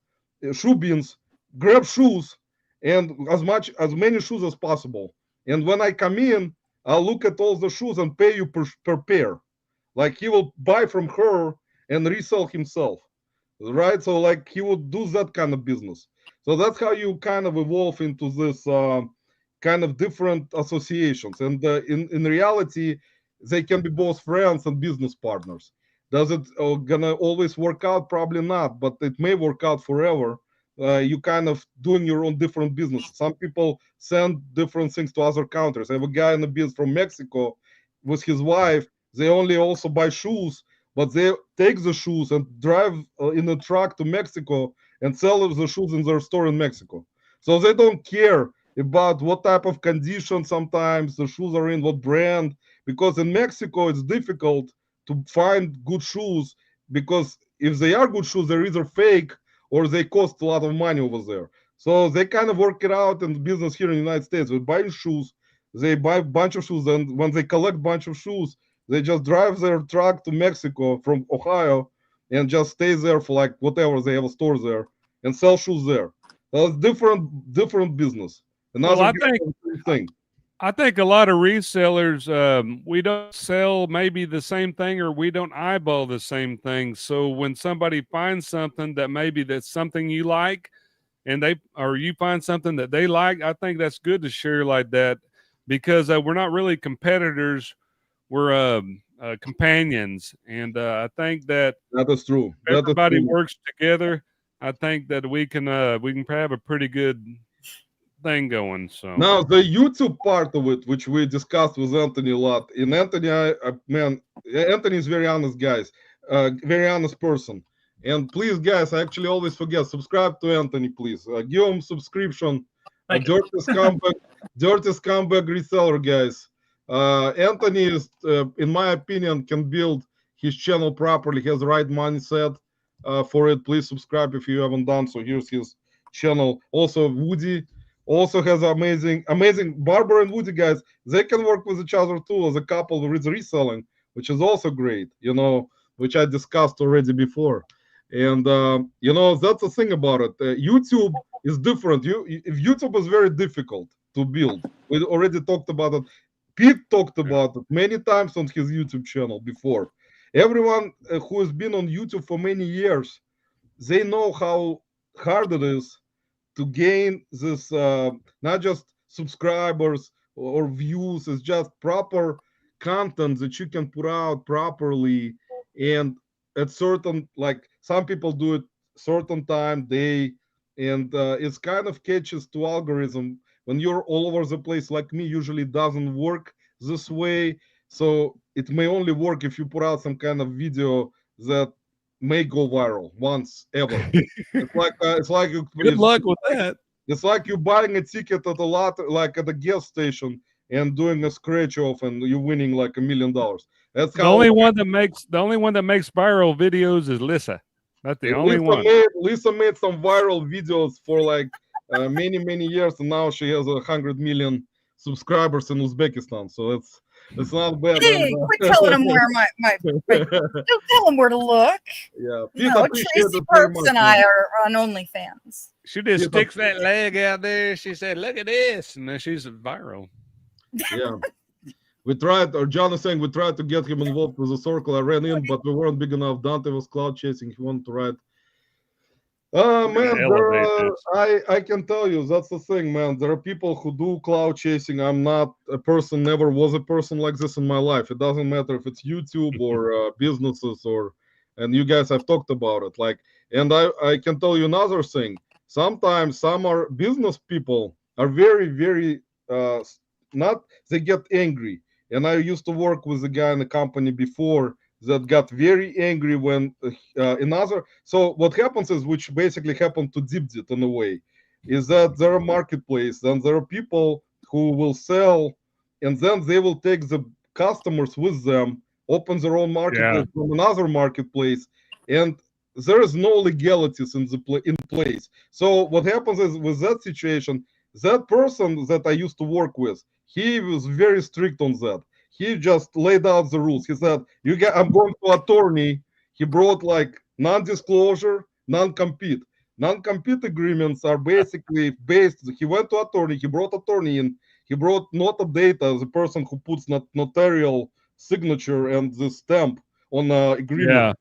shoe bins, grab shoes and as many shoes as possible. And when I come in, I'll look at all the shoes and pay you per pair. Like he will buy from her and resell himself, right? So like he would do that kind of business. So that's how you kind of evolve into this kind of different associations. And in reality, they can be both friends and business partners. Does it gonna always work out? Probably not, but it may work out forever. You kind of doing your own different business. Some people send different things to other countries. I have a guy in the business from Mexico with his wife. they only also buy shoes, but they take the shoes and drive in a truck to Mexico and sell the shoes in their store in Mexico. So they don't care about what type of condition sometimes the shoes are in, what brand, because in Mexico it's difficult to find good shoes, because if they are good shoes, they're either fake or they cost a lot of money over there. So they kind of work it out in business here in the United States with buying shoes. They buy a bunch of shoes, and when they collect a bunch of shoes, they just drive their truck to Mexico from Ohio and just stay there for like whatever, they have a store there and sell shoes there. That's different business. Well, Another thing. I think a lot of resellers, we don't sell maybe the same thing, or we don't eyeball the same thing. So when somebody finds something that maybe that's something you like, and you find something that they like, I think that's good to share like that, because we're not really competitors, we're companions, and I think that is true. Everybody works together. I think that we can have a pretty good thing going. So now the YouTube part of it, which we discussed with Anthony a lot. In Anthony, Anthony is very honest, guys, very honest person. And please, guys, I actually always forget, subscribe to Anthony, please. Give him subscription. Dirty Scumbag Reseller, guys. Anthony is, in my opinion, can build his channel properly. He has the right mindset for it. Please subscribe if you haven't done so. Here's his channel. Also, Woody also has amazing Barbara and Woody, guys. They can work with each other too as a couple with Reselling, which is also great, which I discussed already before. And that's the thing about it. YouTube is different. YouTube is very difficult to build. We already talked about it. Pete talked about it many times on his YouTube channel before. Everyone who has been on YouTube for many years, they know how hard it is to gain this, not just subscribers or views, it's just proper content that you can put out properly. And at certain, like some people do it certain time, day, and it's kind of catches to algorithm. When you're all over the place like me, usually doesn't work this way. So it may only work if you put out some kind of video that may go viral once ever. It's like good luck with that. It's like you buying a ticket at like at a gas station and doing a scratch off, and you're winning like $1 million. That's the only one that makes viral videos is Lissa. That's the only one. Lissa made some viral videos for like many years, and now she has 100 million subscribers in Uzbekistan. So it's not bad. Hey, quit telling them where don't tell them where to look. Yeah, Tracy Perks and I are on OnlyFans. She just sticks that leg out there. She said, "Look at this," and then she's viral. Yeah. We tried, or John is saying we tried to get him involved with the circle. I ran in, but we weren't big enough. Dante was cloud chasing. He wanted to ride. Man, I can tell you, that's the thing, man. There are people who do cloud chasing. I'm not a person, never was a person like this in my life. It doesn't matter if it's YouTube or businesses and you guys have talked about it. And I can tell you another thing. Sometimes some are business people are very, very, they get angry. And I used to work with a guy in the company before that got very angry when so what happens is, which basically happened to Dipdit in a way, is that there are marketplace and there are people who will sell, and then they will take the customers with them, open their own marketplace from another marketplace, and there is no legalities in place. So what happens is, with that situation, that person that I used to work with, he was very strict on that. He just laid out the rules. He said, I'm going to attorney. He brought like non-disclosure, non-compete. Non-compete agreements are basically based. He went to attorney. He brought attorney in. He brought nota data, the person who puts notarial signature and the stamp on the agreement.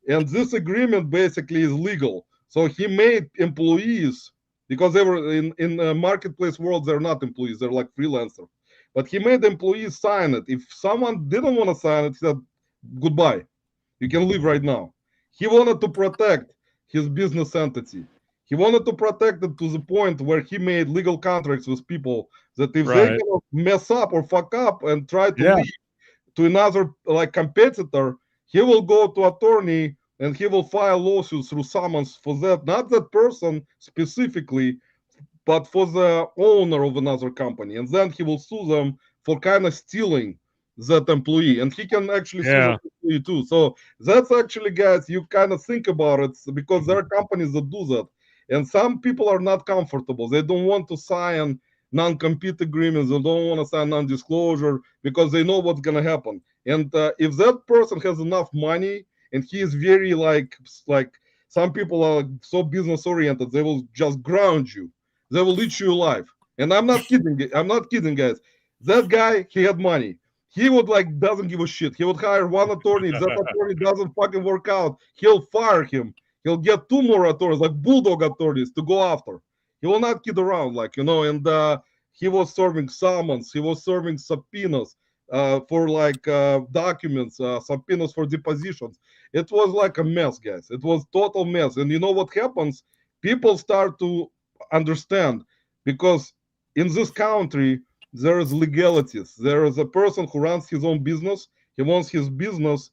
Yeah. And this agreement basically is legal. So he made employees, because they were in the marketplace world, they're not employees, they're like freelancers. But he made employees sign it. If someone didn't want to sign it, he said, goodbye. You can leave right now. He wanted to protect his business entity. He wanted to protect it to the point where he made legal contracts with people that if they mess up or fuck up and try to leave, to another like competitor, he will go to attorney and he will file lawsuits through summons for that, not that person specifically, but for the owner of another company, and then he will sue them for kind of stealing that employee, and he can actually sue that employee too. So that's actually, guys, you kind of think about it, because there are companies that do that, and some people are not comfortable. They don't want to sign non-compete agreements, they don't want to sign non-disclosure because they know what's going to happen. And if that person has enough money and he is very like some people are so business oriented, they will just ground you, they will eat you alive. And I'm not kidding, guys. That guy, he had money. He would like doesn't give a shit. He would hire one attorney. If that attorney doesn't fucking work out, he'll fire him. He'll get 2 more attorneys, like bulldog attorneys, to go after. He will not kid around, like, you know. And he was serving summons. He was serving subpoenas for like documents, subpoenas for depositions. It was like a mess, guys. It was total mess. And you know what happens? People start to understand, because in this country there is legalities. There is a person who runs his own business. He wants his business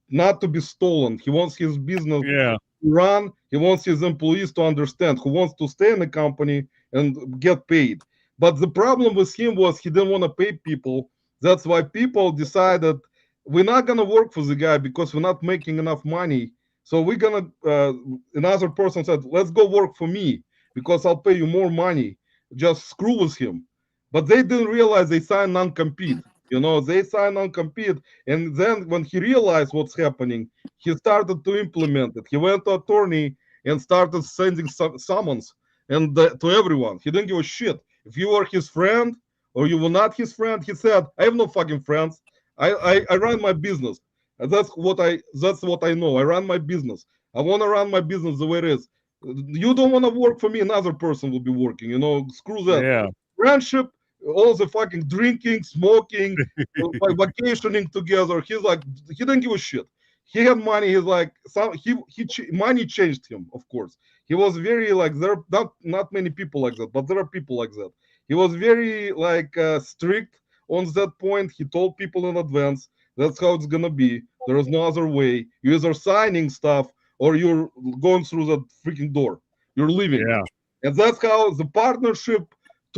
not to be stolen. He wants his business to run. He wants his employees to understand, who wants to stay in the company and get paid. But the problem with him was he didn't want to pay people. That's why people decided, we're not going to work for the guy because we're not making enough money. So we're going to, another person said, let's go work for me because I'll pay you more money. Just screw with him. But they didn't realize they signed non-compete. You know, they signed non-compete. And then when he realized what's happening, he started to implement it. He went to attorney and started sending summons and to everyone. He didn't give a shit. If you were his friend or you were not his friend, he said, I have no fucking friends. I run my business. And that's what I know. I run my business. I want to run my business the way it is. You don't want to work for me, another person will be working. You know, screw that. Yeah. Friendship, all the fucking drinking, smoking, vacationing together. He's like, he didn't give a shit. He had money. He's like, money changed him. Of course, he was very like, there are not many people like that, but there are people like that. He was very like strict on that point. He told people in advance, that's how it's gonna be. There is no other way. You're either signing stuff or you're going through that freaking door. You're leaving. Yeah. And that's how the partnership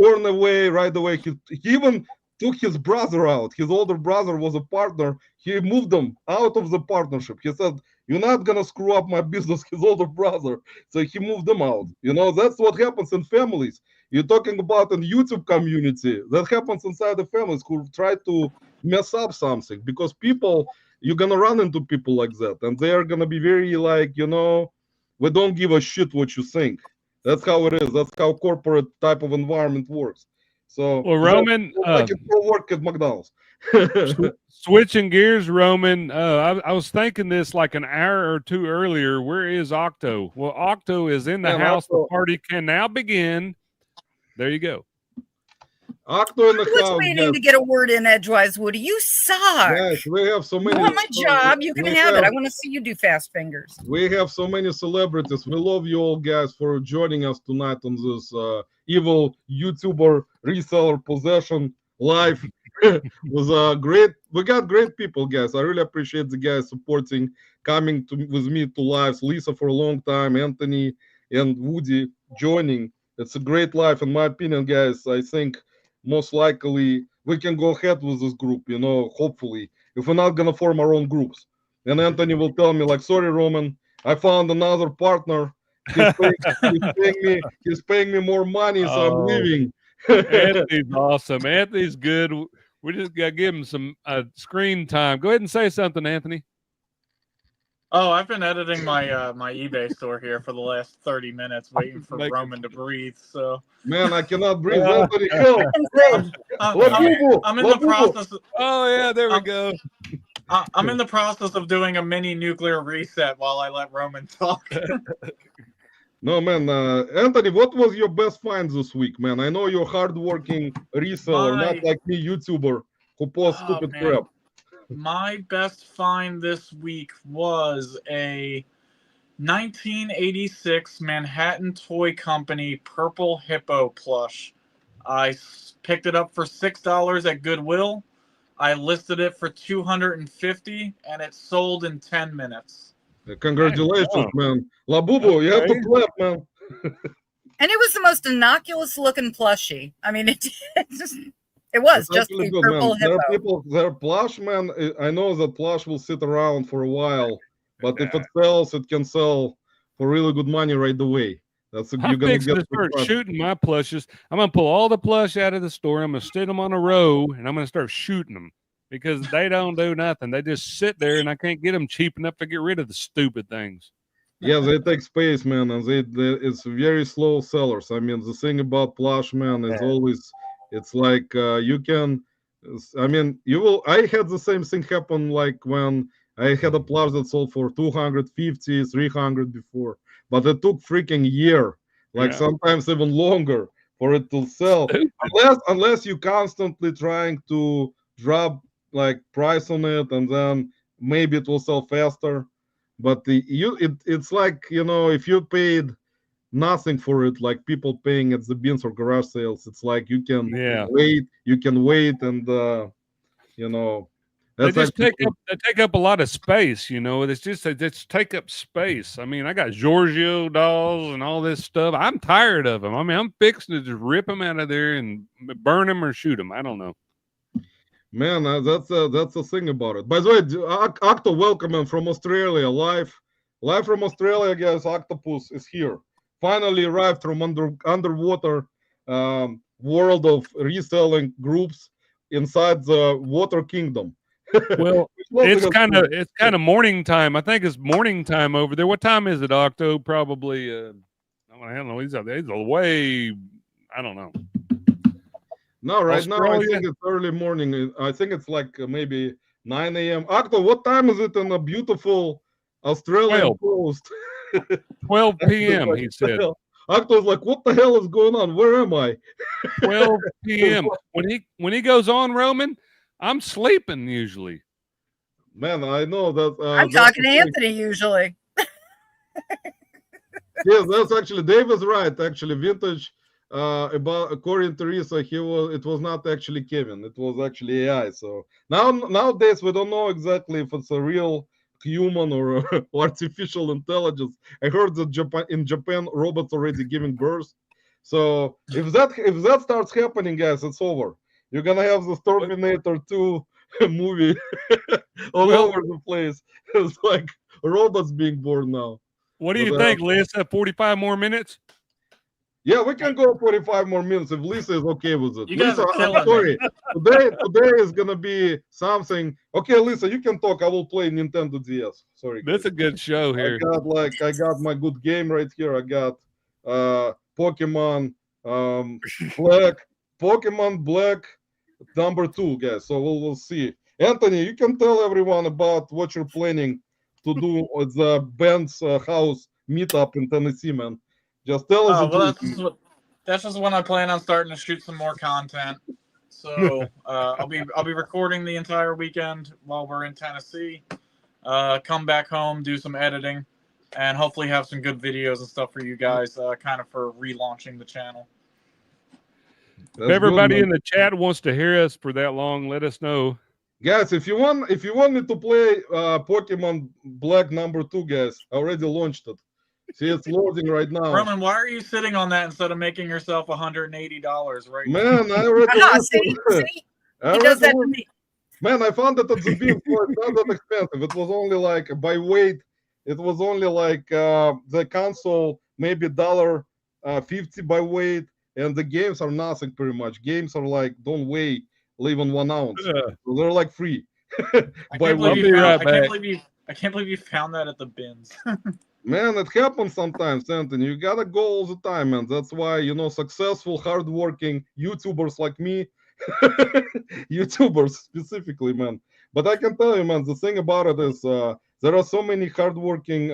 turned away right away. He even took his brother out. His older brother was a partner. He moved them out of the partnership. He said, you're not going to screw up my business, his older brother. So he moved them out. You know, that's what happens in families. You're talking about in YouTube community. That happens inside the families who try to mess up something, because people, you're going to run into people like that. And they're going to be very like, you know, we don't give a shit what you think. That's how it is. That's how corporate type of environment works. So, well, Roman, I can go work at McDonald's. Switching gears, Roman, I was thinking this like an hour or two earlier. Where is Octo? Well, Octo is in the house. The party can now begin. There you go. Octo in the house. I was waiting to get a word in edgewise, Woody. You suck. Yes, we have so many. You want my job? You can have it. I want to see you do fast fingers. We have so many celebrities. We love you all, guys, for joining us tonight on this evil YouTuber reseller possession live. It was great. We got great people, guys. I really appreciate the guys supporting, coming with me to lives. Lissa for a long time, Anthony and Woody joining. It's a great life, in my opinion, guys. I think most likely we can go ahead with this group, you know, hopefully, if we're not going to form our own groups. And Anthony will tell me, like, sorry, Roman, I found another partner. He's paying me more money, so I'm leaving. Anthony's awesome. Anthony's good. We just got to give him some screen time. Go ahead and say something, Anthony. Oh, I've been editing my my eBay store here for the last 30 minutes, waiting for Roman to breathe. So, man, I cannot breathe. Anthony, help! I'm in the process. Oh yeah, there we go. I'm in the process of doing a mini nuclear reset while I let Roman talk. No, man, Anthony, what was your best find this week, man? I know you're hardworking reseller, not like me, YouTuber who posts stupid crap. My best find this week was a 1986 Manhattan Toy Company Purple Hippo plush. I picked it up for $6 at Goodwill. I listed it for 250, and it sold in 10 minutes. Congratulations, man. Labubu, you have to clap, man. And it was the most innocuous looking plushie. I mean, it was It's just actually a good, purple man. There are hippo. people, there are plush, man. I know that plush will sit around for a while, but if it sells, it can sell for really good money right away. That's you're I'm gonna fixing get to start shooting my plushes. I'm gonna pull all the plush out of the store. I'm gonna stick them on a row, and I'm gonna start shooting them because they don't do nothing. They just sit there, and I can't get them cheap enough to get rid of the stupid things. Yeah, they take space, man, and it's very slow sellers. I mean, the thing about plush, man, is always it's like you can. I mean, you will. I had the same thing happen like when I had a plush that sold for 250, 300 before, but it took freaking year, like sometimes even longer for it to sell. Unless you constantly trying to drop like price on it, and then maybe it will sell faster. But it's like, if you paid nothing for it, like people paying at the bins or garage sales, it's like you can wait, and They that's just actually take up a lot of space, It's just they just take up space. I mean, I got Giorgio dolls and all this stuff. I'm tired of them. I mean, I'm fixing to just rip them out of there and burn them or shoot them. I don't know. Man, that's the thing about it. By the way, Octo, welcome from Australia, live from Australia, guys. Octopus is here. Finally arrived from underwater world of reselling groups inside the Water Kingdom. Well, it's kind of morning time. I think it's morning time over there. What time is it, Octo? Probably. I don't know. He's away. I don't know. No, right now I think it's early morning. I think it's like maybe 9 a.m. Octo, what time is it on the beautiful Australian coast? 12 p.m. He said. Octo's like, what the hell is going on? Where am I? 12 p.m. When he goes on, Roman, I'm sleeping usually. Man, I know that. I'm talking to Anthony usually. Yes, that's actually Dave is right. Actually, vintage. According to Lissa, it was not actually Kevin, it was actually AI. So nowadays we don't know exactly if it's a real human or artificial intelligence. I heard that in Japan robots already giving birth. So if that starts happening, guys, it's over. You're gonna have the Terminator 2 movie all over the place. It's like robots being born now. What do you think, Lissa? 45 more minutes? Yeah, we can go 45 more minutes if Lissa is okay with it. You guys Lissa, are killing I'm sorry. Today is gonna be something. Okay, Lissa, you can talk. I will play Nintendo DS. Sorry. That's a good show here. I got my good game right here. I got Pokemon Black number 2, guys. So we'll see. Anthony, you can tell everyone about what you're planning to do at the Ben's house meetup in Tennessee, man. Just tell us. That's just when I plan on starting to shoot some more content. So I'll be recording the entire weekend while we're in Tennessee. Come back home, do some editing, and hopefully have some good videos and stuff for you guys, kind of for relaunching the channel. If everybody in the chat wants to hear us for that long, let us know. Guys, if you want me to play Pokemon Black number 2, guys, I already launched it. See, it's loading right now. Roman, why are you sitting on that instead of making yourself $180 right now? Man, I already see? He does that to me. Man, I found it at the bin, so it's not that expensive. It was only like by weight. It was only like the console maybe $1.50 by weight, and the games are nothing pretty much. Games are like don't weigh even 1 ounce. So they're like free. I can't believe you found that at the bins. Man, it happens sometimes, Anthony. You gotta go all the time, man. That's why, successful, hardworking YouTubers like me, YouTubers specifically, man. But I can tell you, man, the thing about it is there are so many hardworking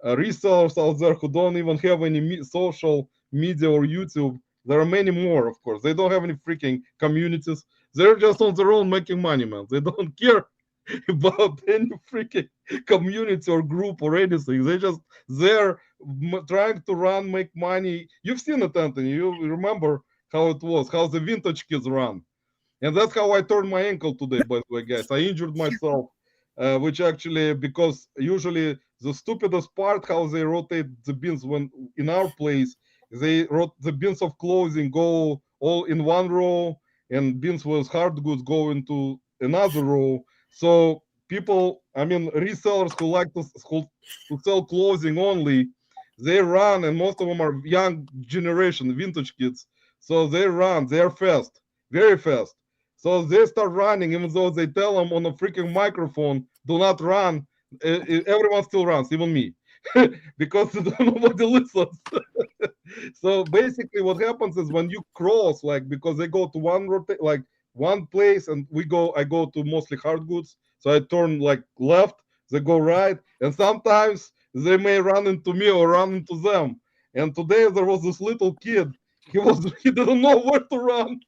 resellers out there who don't even have any social media or YouTube. There are many more, of course. They don't have any freaking communities. They're just on their own making money, man. They don't care about any freaking community or group or anything. They're trying to make money. You've seen it, Anthony. You remember how it was, how the vintage kids run. And that's how I turned my ankle today, by the way, guys. I injured myself, which actually, because usually the stupidest part, how they rotate the bins when in our place, they wrote the bins of clothing go all in one row, and bins with hard goods go into another row. So people, I mean, resellers who like to sell clothing only, they run, and most of them are young generation, vintage kids. So they run, they're fast, very fast. So they start running, even though they tell them on a freaking microphone, do not run. Everyone still runs, even me, because nobody listens. So basically, what happens is when you cross, like, because they go to like one place, and I go to mostly hard goods. So I turn like left, they go right, and sometimes they may run into me or run into them. And today there was this little kid. He didn't know where to run.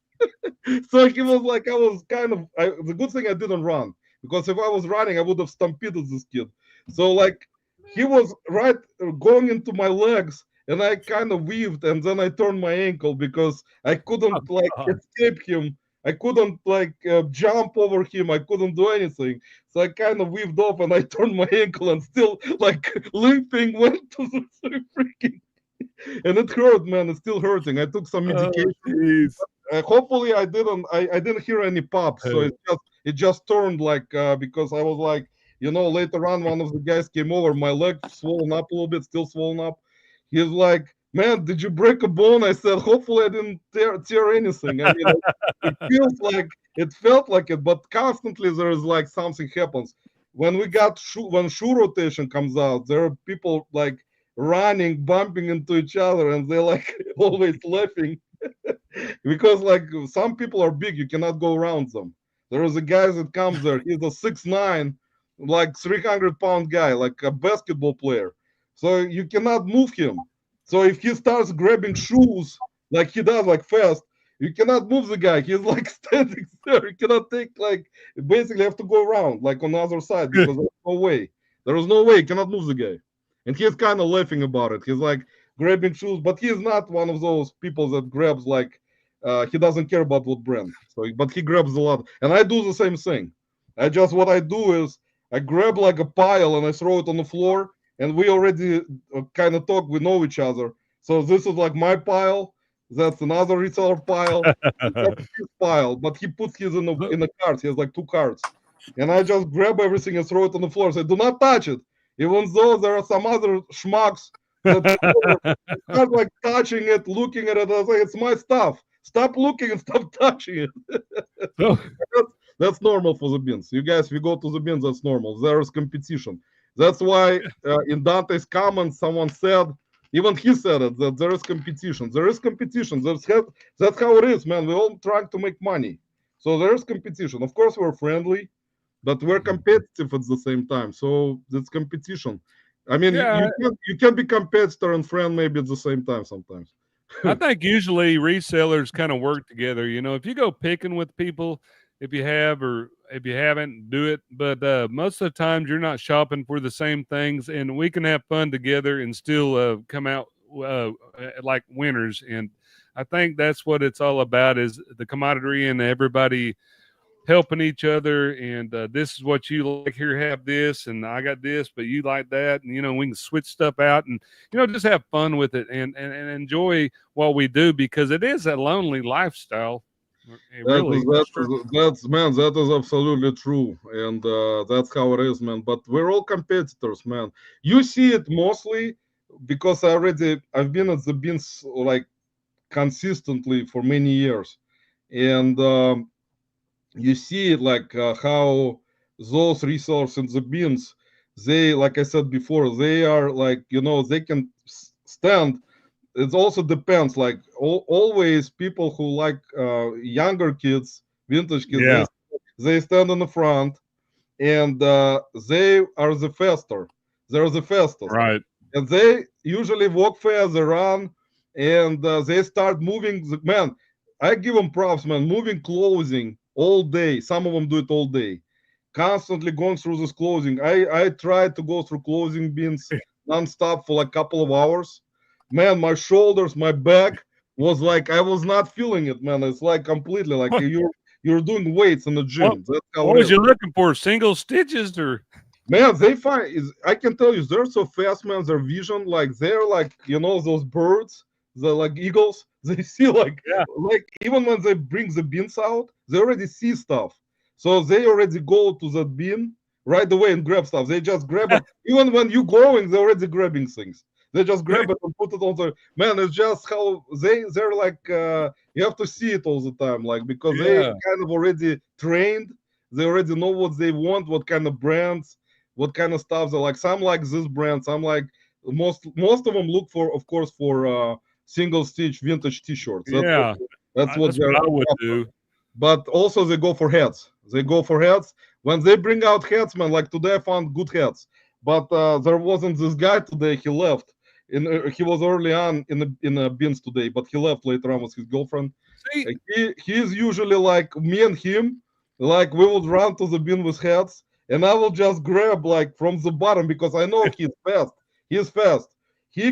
So he was like, I was kind of, the good thing I didn't run, because if I was running, I would have stampeded this kid. So like, he was right going into my legs, and I kind of weaved, and then I turned my ankle because I couldn't like escape him. I couldn't like jump over him. I couldn't do anything. So I kind of weaved off, and I turned my ankle, and still like limping went to the freaking, and it hurt, man. It's still hurting. I took some medication. Hopefully I didn't hear any pops, so it just turned like because I was like, later on one of the guys came over, my leg swollen up a little bit, still swollen up. He's like, man, did you break a bone? I said, hopefully I didn't tear anything. I mean, it felt like it, but constantly there is like something happens. When when shoe rotation comes out, there are people like running, bumping into each other, and they're like always laughing. Because like some people are big, you cannot go around them. There is a guy that comes there, he's a 6'9", like 300-pound guy, like a basketball player. So you cannot move him. So if he starts grabbing shoes like he does, like fast, you cannot move the guy. He's like standing there. You cannot take, like, basically have to go around like on the other side, because there's no way. There is no way you cannot move the guy. And he's kind of laughing about it. He's like grabbing shoes, but he's not one of those people that grabs like he doesn't care about what brand. So, but he grabs a lot, and I do the same thing. What I do is I grab like a pile and I throw it on the floor, and we already kind of talk. We know each other. So this is like my pile. That's another reseller pile. That's his pile, but he puts his in the carts. He has like 2 carts, and I just grab everything and throw it on the floor. Say, do not touch it, even though there are some other schmucks that start like touching it, looking at it. I say, it's my stuff. Stop looking and stop touching it. That's normal for the bins. You guys, we go to the bins, that's normal. There is competition. That's why in Dante's comments, someone said, even he said it, that there is competition. There is competition. That's how it is, man. We're all trying to make money. So there is competition. Of course, we're friendly, but we're competitive at the same time. So it's competition. I mean, you can be competitor and friend maybe at the same time sometimes. I think usually resellers kind of work together. If you go picking with people, if you have or if you haven't, do it. But most of the times you're not shopping for the same things, and we can have fun together and still come out like winners. And I think that's what it's all about, is the camaraderie and everybody helping each other. And this is what you like, here, have this, and I got this, but you like that. And, we can switch stuff out and, just have fun with it and enjoy what we do, because it is a lonely lifestyle. That is absolutely true, and that's how it is, man. But we're all competitors, man. You see it mostly because I've been at the bins like consistently for many years, and you see it like how those resellers in the bins, they, like I said before, they are like, they can stand. It also depends, like always people who like younger kids, vintage kids, they stand in the front, and they are the faster. They're the fastest. Right. And they usually walk fast, they run, and they start moving. Man, I give them props, man. Moving clothing all day. Some of them do it all day. Constantly going through this clothing. I tried to go through clothing bins nonstop for like a couple of hours. Man, my shoulders, my back was like, I was not feeling it, man. It's like completely like you're doing weights in the gym. That's how What it was is. you looking for? Single stitches or? Man, they find is I can tell you they're so fast, man. Their vision, like they're like those birds, the like eagles. They see Yeah. like even when they bring the beans out, they already see stuff. So they already go to that bin right away and grab stuff. They just grab it. Even when you going, they're already grabbing things. They just grab it and put it on the man. It's just how they're like you have to see it all the time, like because they Yeah. kind of already trained. They already know what they want, what kind of brands, what kind of stuff they like. Some like this brand, some like most of them look for, of course, for single stitch vintage t-shirts. Yeah. That's what That's they're what I would after. do. But also they go for hats. They go for hats. When they bring out hats, man, like today I found good hats. But there wasn't this guy today. He left. He was early on in the bins today, but he left later on with his girlfriend. See, He's usually like me and him. Like we would run to the bin with hats, and I will just grab like from the bottom because I know he's fast. He's fast. He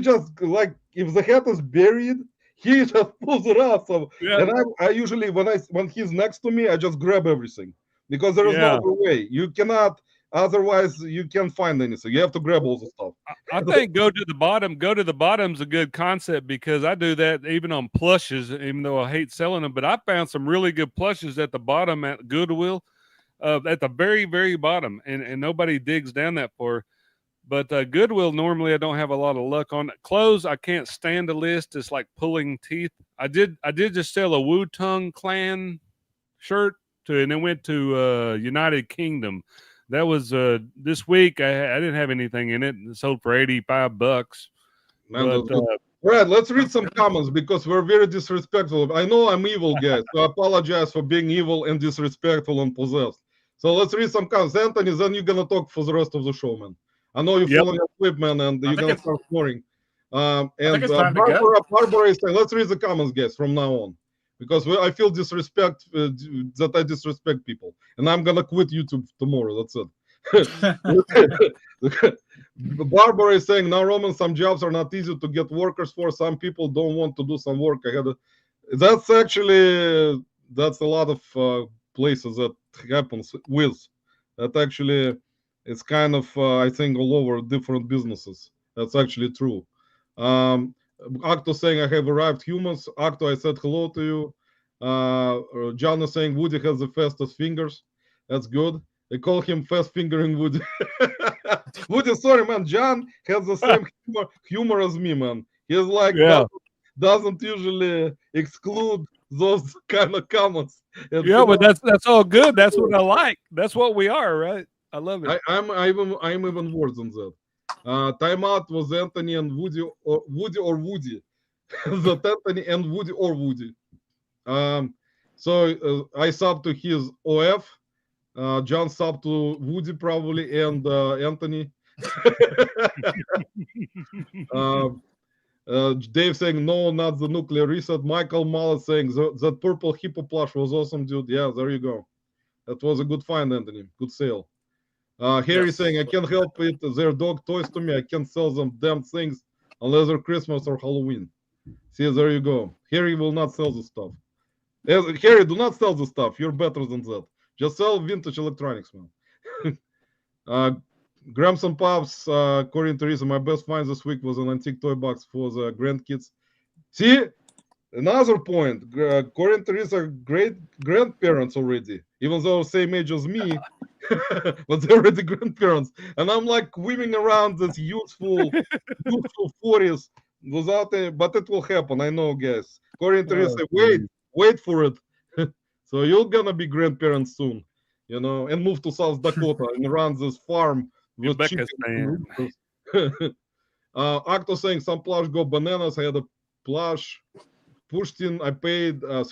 just like if the hat is buried, he just pulls it out. So yeah, and I usually when he's next to me, I just grab everything because there is no yeah. other way. You cannot otherwise you can't find anything. You have to grab all the stuff. I think go to the bottom. Go to the bottom's a good concept because I do that even on plushes, even though I hate selling them. But I found some really good plushes at the bottom at Goodwill, at the very, very bottom, and nobody digs down that far. But Goodwill, normally I don't have a lot of luck on it. Clothes, I can't stand the list. It's like pulling teeth. I did just sell a Wu-Tang Clan shirt and it went to United Kingdom. That was this week. I didn't have anything in it. It sold for $85. Man, But, Brad, let's read some comments because we're very disrespectful. I know I'm evil, guys, so I apologize for being evil and disrespectful and possessed. So let's read some comments. Anthony, then you're gonna talk for the rest of the show, man. I know you're falling asleep, man, and you're gonna start snoring. And Barbara is saying, let's read the comments, guys, from now on, because I feel disrespect that I disrespect people, and I'm gonna quit YouTube tomorrow. That's it. Barbara is saying, now, Roman, some jobs are not easy to get workers for. Some people don't want to do some work. That's actually that's a lot of places that happens with. That actually it's kind of I think all over different businesses. That's actually true. Acto saying I have arrived humans. Acto, I said hello to you. John is saying Woody has the fastest fingers. That's good. They call him fast fingering Woody. Woody, sorry, man. John has the same humor as me, man. He's like doesn't usually exclude those kind of comments. Yeah, but that's all good. That's what I like. That's what we are, right? I love it. I'm even worse than that. Timeout was Anthony and Woody or Woody. That Anthony and Woody or Woody. So I sub to his OF. John sub to Woody probably and Anthony. Dave saying no, not the nuclear reset. Michael Mallet saying that purple hippo plush was awesome, dude. Yeah, there you go. That was a good find, Anthony. Good sale. Harry saying I can't help it. They're dog toys to me. I can't sell them damn things unless they're Christmas or Halloween. See, there you go. Harry will not sell the stuff. Harry, do not sell the stuff. You're better than that. Just sell vintage electronics, man. Grams and Pops, according to Teresa, my best find this week was an antique toy box for the grandkids. See, another point. According to Teresa, great grandparents already, even though same age as me, but they're already grandparents. And I'm like weaving around this youthful 40s without it, but it will happen. I know, guys. According to Teresa, wait for it. So you're gonna be grandparents soon, and move to South Dakota and run this farm with chickens. Acto saying some plush go bananas. I had a plush Pushtin. I paid $3.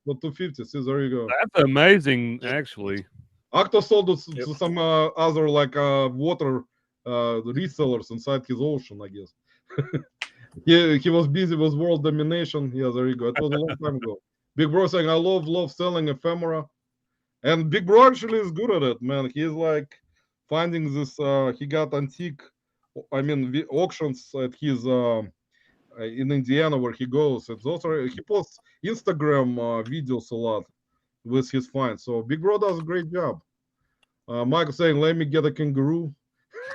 For $2.50. See, there you go. That's amazing, actually. Acto sold it to some other like water resellers inside his ocean, I guess. he was busy with world domination. Yeah, there you go. It was a long time ago. Big Bro saying I love selling ephemera, and Big Bro actually is good at it, man. He's like finding this. He got antique, the auctions at his in Indiana where he goes. It's also he posts Instagram videos a lot with his finds. So Big Bro does a great job. Michael saying, "Let me get a kangaroo."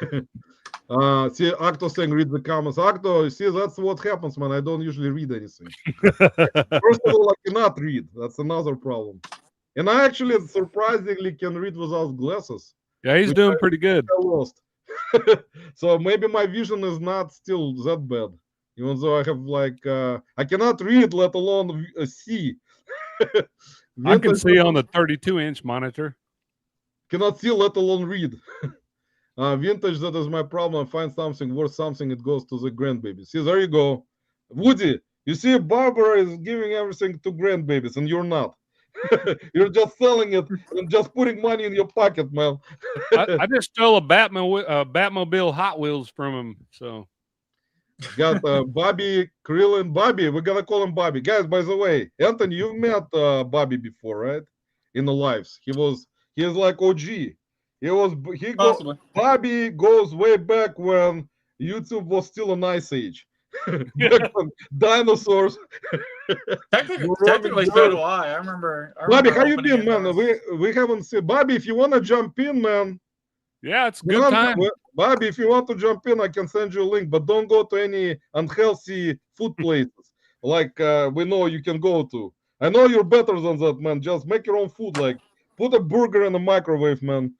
See, Acto saying, "Read the comments." Acto, see, that's what happens, man. I don't usually read anything. First of all, I cannot read. That's another problem. And I actually surprisingly can read without glasses. Yeah, he's doing pretty good. I lost. So maybe my vision is not still that bad. Even though I have like I cannot read, let alone see. I can see on the 32-inch monitor. Cannot see, let alone read. Vintage, that is my problem. I find something worth something, it goes to the grandbaby. See, there you go. Woody, you see, Barbara is giving everything to grandbabies, and you're not. You're just selling it and just putting money in your pocket, man. I just stole a Batmobile Hot Wheels from him. So got Bobby, Krillin, Bobby. We're gonna call him Bobby, guys. By the way, Anthony, you've met Bobby before, right? In the lives, he is like OG. Bobby goes way back when YouTube was still an ice age. Back when dinosaurs. Technically, so do I. I remember Bobby, how you been, man? those. We haven't seen Bobby. If you want to jump in, man. Yeah, it's a good time. Bobby, if you want to jump in, I can send you a link, but don't go to any unhealthy food places like we know you can go to. I know you're better than that, man. Just make your own food. Like put a burger in the microwave, man.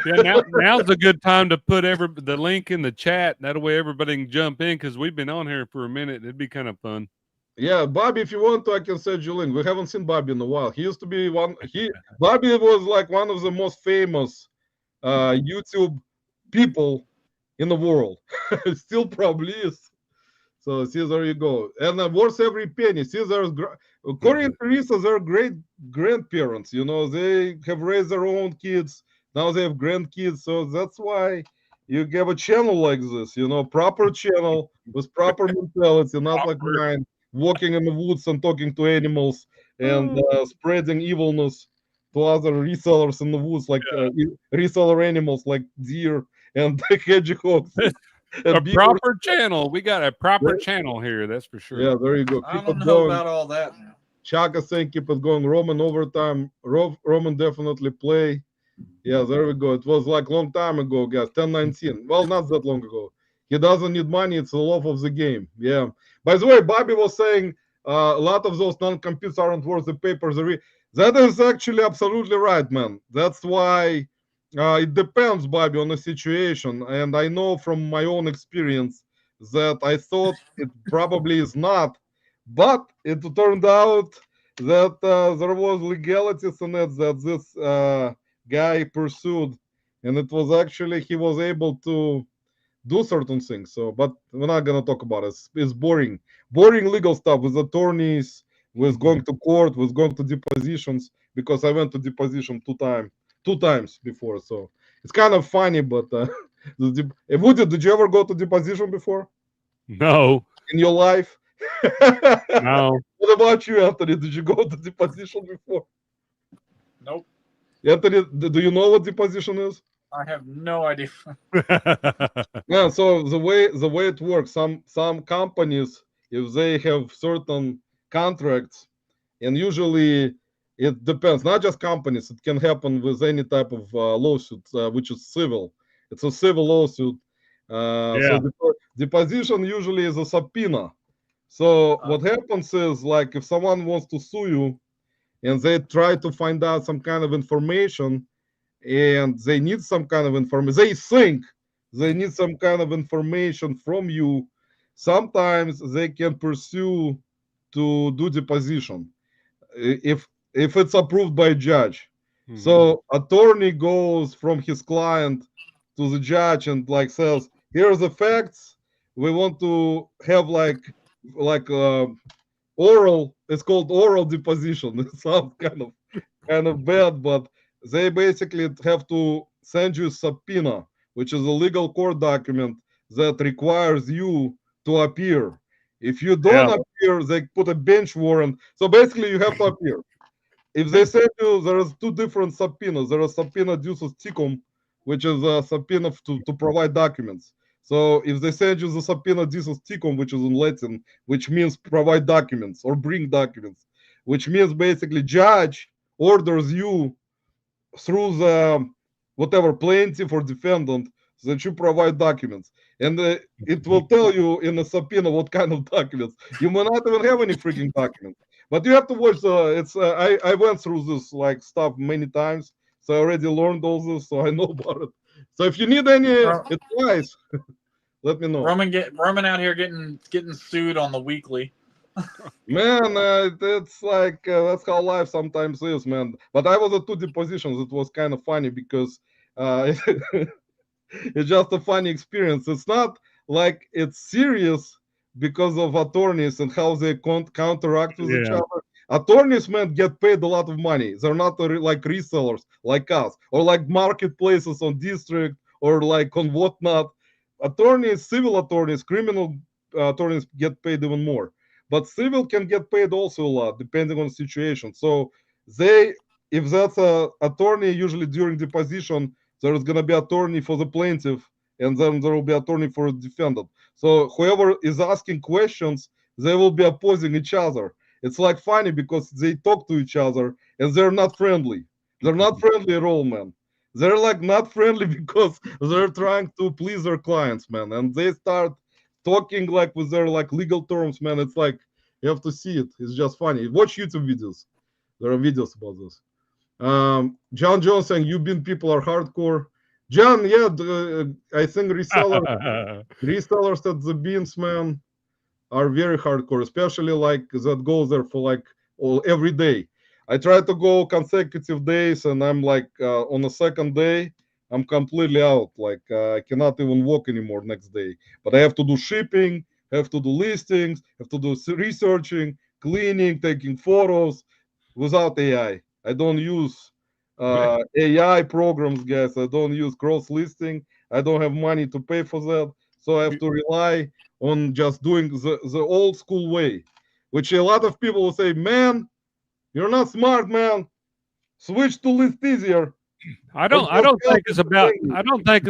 Yeah, now's a good time to put the link in the chat. That way everybody can jump in because we've been on here for a minute. It'd be kind of fun. Yeah, Bobby, if you want to, I can send you a link. We haven't seen Bobby in a while. He used to be Bobby was like one of the most famous YouTube people in the world. Still probably is. So see, there you go. And worth every penny. See, there's Corey and Teresa, they're great grandparents. You know, they have raised their own kids. Now they have grandkids. So that's why you have a channel like this, you know, proper channel with proper mentality, not like mine, walking in the woods and talking to animals and spreading evilness to other resellers in the woods, like reseller animals like deer and hedgehogs. A proper channel. We got a proper channel here, that's for sure. Yeah, there you go. I don't know about all that now. Chaka saying keep it going. Roman overtime. Roman definitely play. Yeah, there we go. It was like long time ago, guys. 10-19. Well, not that long ago. He doesn't need money. It's the love of the game. Yeah. By the way, Bobby was saying a lot of those non-competes aren't worth the paper. That is actually absolutely right, man. That's why it depends, Bobby, on the situation. And I know from my own experience that I thought it probably is not. But it turned out that there was legalities in it that this guy pursued. And it was actually, he was able to do certain things. So, but we're not going to talk about it. It's boring. Boring legal stuff with attorneys, with going to court, with going to depositions, because I went to deposition two times before. So it's kind of funny, but Woody, did you ever go to deposition before? No. In your life? No. What about you, Anthony? Did you go to deposition before? Nope. Anthony, do you know what deposition is? I have no idea. Yeah, so the way it works, some companies, if they have certain contracts, and usually it depends, not just companies, it can happen with any type of lawsuit, which is civil. It's a civil lawsuit. So deposition usually is a subpoena. So what happens is, like, if someone wants to sue you and they try to find out some kind of information, and they need some kind of information, they think they need some kind of information from you, sometimes they can pursue to do deposition if it's approved by a judge. Mm-hmm. So attorney goes from his client to the judge and like says, here are the facts, we want to have like oral, it's called oral deposition. It sounds kind of bad, but they basically have to send you a subpoena, which is a legal court document that requires you to appear. If you don't appear, they put a bench warrant. So basically, you have to appear. If they send you, there is two different subpoenas. There is subpoena ducis tecum, which is a subpoena to provide documents. So if they send you the subpoena disus tecum, which is in Latin, which means provide documents or bring documents, which means basically judge orders you through the whatever plaintiff or defendant that you provide documents, and it will tell you in a subpoena what kind of documents. You may not even have any freaking documents, but you have to watch the. It's I went through this like stuff many times, so I already learned all this, so I know about it. So if you need any advice, let me know. Roman out here getting sued on the weekly. Man, it's like that's how life sometimes is, man. But I was at two depositions. It was kind of funny because it's just a funny experience. It's not like it's serious because of attorneys and how they counteract with each other. Attorneys, man, get paid a lot of money. They're not like resellers like us or like marketplaces on district or like on whatnot. Attorneys, civil attorneys, criminal attorneys get paid even more. But civil can get paid also a lot depending on the situation. So if that's a attorney, usually during deposition, there's gonna be attorney for the plaintiff, and then there will be attorney for the defendant. So whoever is asking questions, they will be opposing each other. It's like funny because they talk to each other and they're not friendly. They're not friendly at all, man. They're like not friendly because they're trying to please their clients, man, and they start talking like with their like legal terms, man. It's like you have to see it. It's just funny. Watch YouTube videos. There are videos about this. John Jones saying you bin people are hardcore. John, yeah, I think resellers at the beans, man, are very hardcore, especially like that goes there for like every day. I try to go consecutive days, and I'm like on the second day, I'm completely out. Like I cannot even walk anymore next day. But I have to do shipping, have to do listings, have to do researching, cleaning, taking photos without AI. I don't use AI programs, guys. I don't use cross listing. I don't have money to pay for that. So I have to rely on just doing the old school way, which a lot of people will say, man, you're not smart, man. Switch to list easier. I don't think it's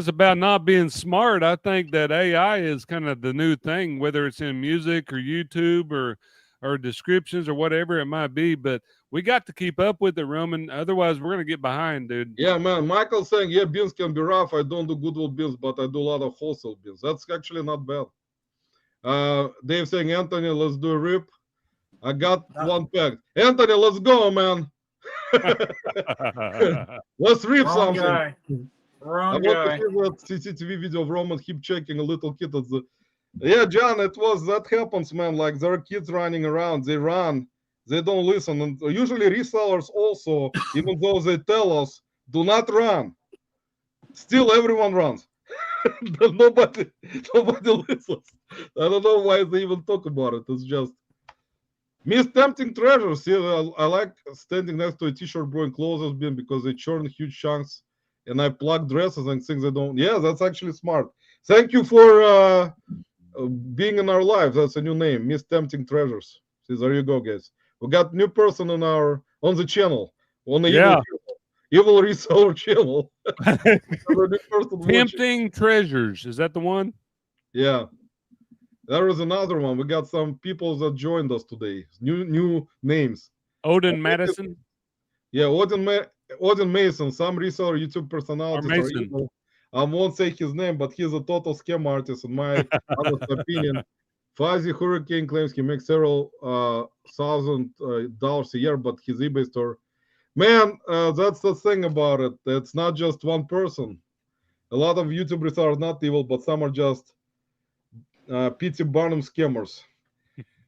about not being smart. I think that AI is kind of the new thing, whether it's in music or YouTube or descriptions or whatever it might be. But we got to keep up with it, Roman. Otherwise, we're gonna get behind, dude. Yeah, man. Michael saying, yeah, beans can be rough. I don't do goodwill beans, but I do a lot of wholesale beans. That's actually not bad. Dave saying, Anthony, let's do a rip. I got one pack. Anthony, let's go, man. Let's rip Wrong something. guy. Wrong I guy. want to see that CCTV video of Roman keep checking a little kid at the. Yeah, John, that happens, man. Like there are kids running around, they run, they don't listen, and usually resellers also, even though they tell us do not run, still everyone runs. nobody listens. I don't know why they even talk about it. It's just Miss Tempting Treasures. Yeah, I like standing next to a t-shirt brewing clothes bin because they churn huge chunks and I plug dresses and things I don't. Yeah, that's actually smart. Thank you for being in our lives. That's a new name, Miss Tempting Treasures. See, there you go, guys. We got new person on the channel, on the evil reseller channel. Tempting Treasures, is that the one? Yeah. There was another one. We got some people that joined us today. New names. Odin Madison. Yeah, Odin Mason. Some reseller YouTube personalities are evil. I won't say his name, but he's a total scam artist, in my honest opinion. Fuzzy Hurricane claims he makes several $1,000 a year, but his eBay store. Man, that's the thing about it. It's not just one person. A lot of YouTubers are not evil, but some are just P.T. Barnum scammers.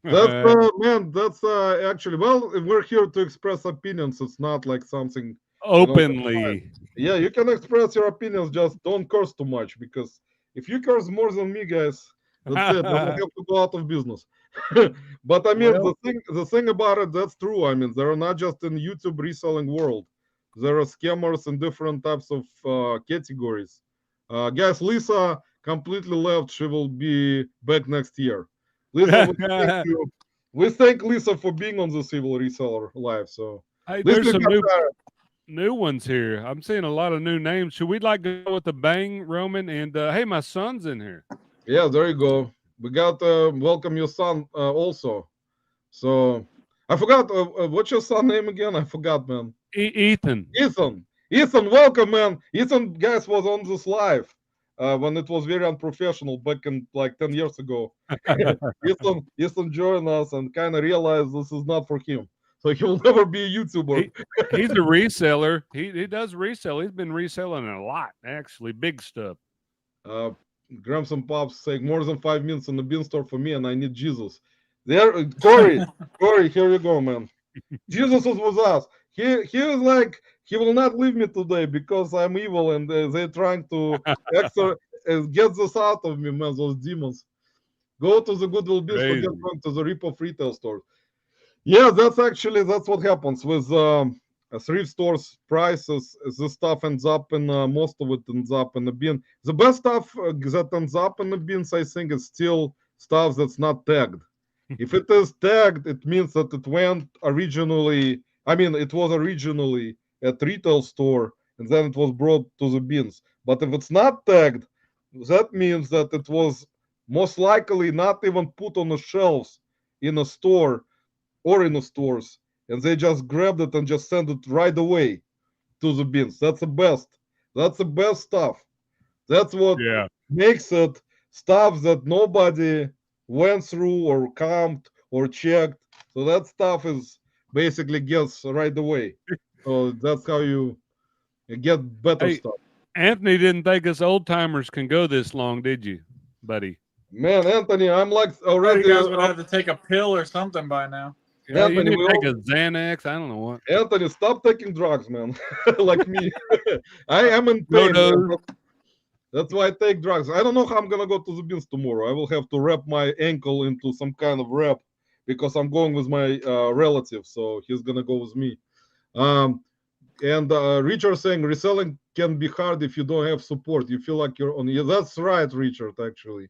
That's actually, well, we're here to express opinions. It's not like something openly. Yeah, you can express your opinions, just don't curse too much, because if you curse more than me, guys, that's it. I have to go out of business. But I mean, the thing about it, that's true. I mean, there are not just in YouTube reselling world. There are scammers in different types of categories. Guys, Lissa completely left. She will be back next year. Lissa, we thank Lissa for being on this evil reseller live. So hey, new ones here. I'm seeing a lot of new names. Should we like go with the bang, Roman? And hey, my son's in here. Yeah, there you go. We got welcome your son also. So I forgot what's your son name again? I forgot, man. Ethan. Ethan. Ethan, welcome, man. Ethan, guys, was on this live when it was very unprofessional back in like 10 years ago. Ethan joined us and kind of realized this is not for him. So he will never be a YouTuber. He's a reseller. He does resell. He's been reselling a lot, actually, big stuff. Grams and Pops saying more than 5 minutes in the bean store for me, and I need Jesus. There, Corey, here you go, man. Jesus was with us. He was like, he will not leave me today because I'm evil, and they're trying to get this out of me, man. Those demons. Go to the Goodwill Beans, forget going to the rip-off retail store. Yeah, that's what happens with thrift stores prices. This stuff ends up in most of it ends up in the bin. The best stuff that ends up in the bins, I think, is still stuff that's not tagged. If it is tagged, it means that it went originally. I mean, it was originally at retail store and then it was brought to the bins. But if it's not tagged, that means that it was most likely not even put on the shelves in a store or in the stores, and they just grabbed it and just sent it right away to the bins. That's the best. That's the best stuff. That's what makes it stuff that nobody went through or combed or checked. So that stuff is basically gets right away. So that's how you get better stuff. Anthony didn't think us old timers can go this long, did you, buddy? Man, Anthony, I'm like already. You guys would have to take a pill or something by now. Yeah, Anthony, you need to take a Xanax. I don't know what. Anthony, stop taking drugs, man. Like me. I am in pain. That's why I take drugs. I don't know how I'm gonna go to the bins tomorrow. I will have to wrap my ankle into some kind of wrap because I'm going with my relative, so he's gonna go with me. And Richard saying reselling can be hard if you don't have support. You feel like you're on. Yeah, that's right, Richard. Actually,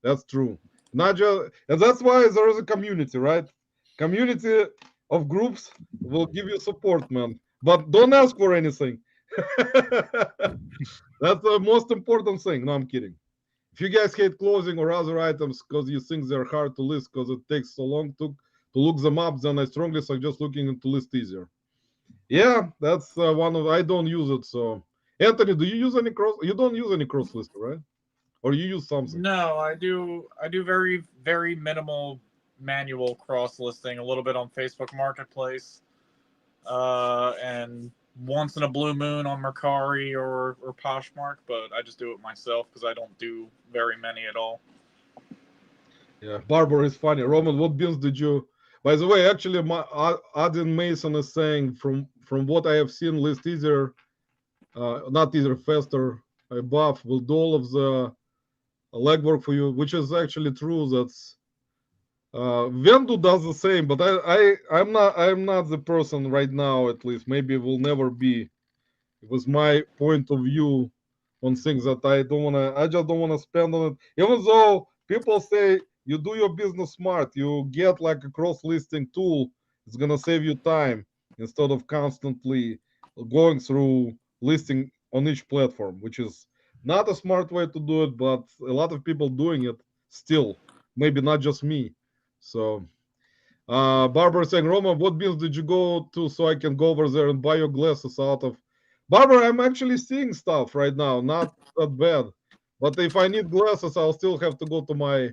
that's true. Not just, and that's why there is a community, right? Community of groups will give you support, man. But don't ask for anything. That's the most important thing. No, I'm kidding. If you guys hate clothing or other items because you think they're hard to list because it takes so long to look them up, then I strongly suggest looking into list easier. Yeah, that's one of. I don't use it. So, Anthony, do you use any cross? You don't use any cross list, right? Or you use something? No, I do. I do very, very minimal manual cross listing, a little bit on Facebook Marketplace, and once in a blue moon on Mercari or Poshmark, but I just do it myself because I don't do very many at all. Yeah, Barbara is funny. Roman, what bins did you? By the way, actually, my Adin Mason is saying from what I have seen, list easier, not easier, faster, above will do all of the legwork for you, which is actually true. That's Vendu does the same, but I'm not the person right now, at least. Maybe it will never be. It was my point of view on things that I just don't wanna spend on it. Even though people say you do your business smart, you get like a cross-listing tool, it's gonna save you time instead of constantly going through listing on each platform, which is not a smart way to do it, but a lot of people doing it still. Maybe not just me. So, Barbara saying, Roman, what bins did you go to so I can go over there and buy your glasses out of? Barbara, I'm actually seeing stuff right now, not that bad. But if I need glasses, I'll still have to go to my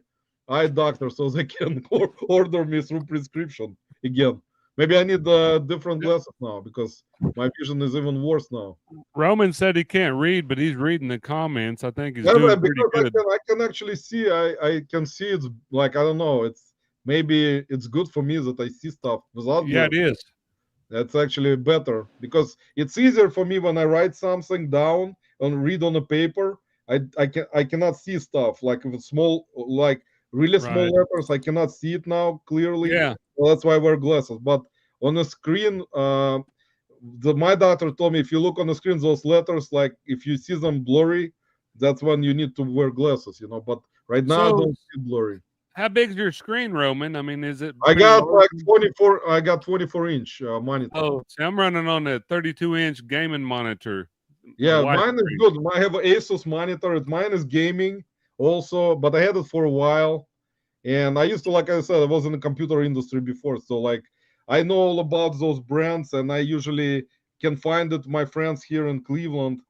eye doctor so they can order me through prescription again. Maybe I need different glasses now because my vision is even worse now. Roman said he can't read, but he's reading the comments. I think he's doing pretty good. I can actually see. I can see it's like, I don't know. Maybe it's good for me that I see stuff without. Yeah, it is. That's actually better because it's easier for me when I write something down and read on a paper. I cannot see stuff like if it's small, like really small letters. I cannot see it now clearly. Yeah. Well, that's why I wear glasses. But on the screen, my doctor told me if you look on the screen, those letters, like if you see them blurry, that's when you need to wear glasses. But right now I don't see blurry. How big's your screen, Roman? I mean, is it? I pretty got large? like 24. I got 24-inch monitor. Oh, see, I'm running on a 32-inch gaming monitor. Yeah, mine is good. I have an Asus monitor. Mine is gaming also, but I had it for a while. And I used to, like I said, I was in the computer industry before. So like I know all about those brands, and I usually can find it, my friends here in Cleveland.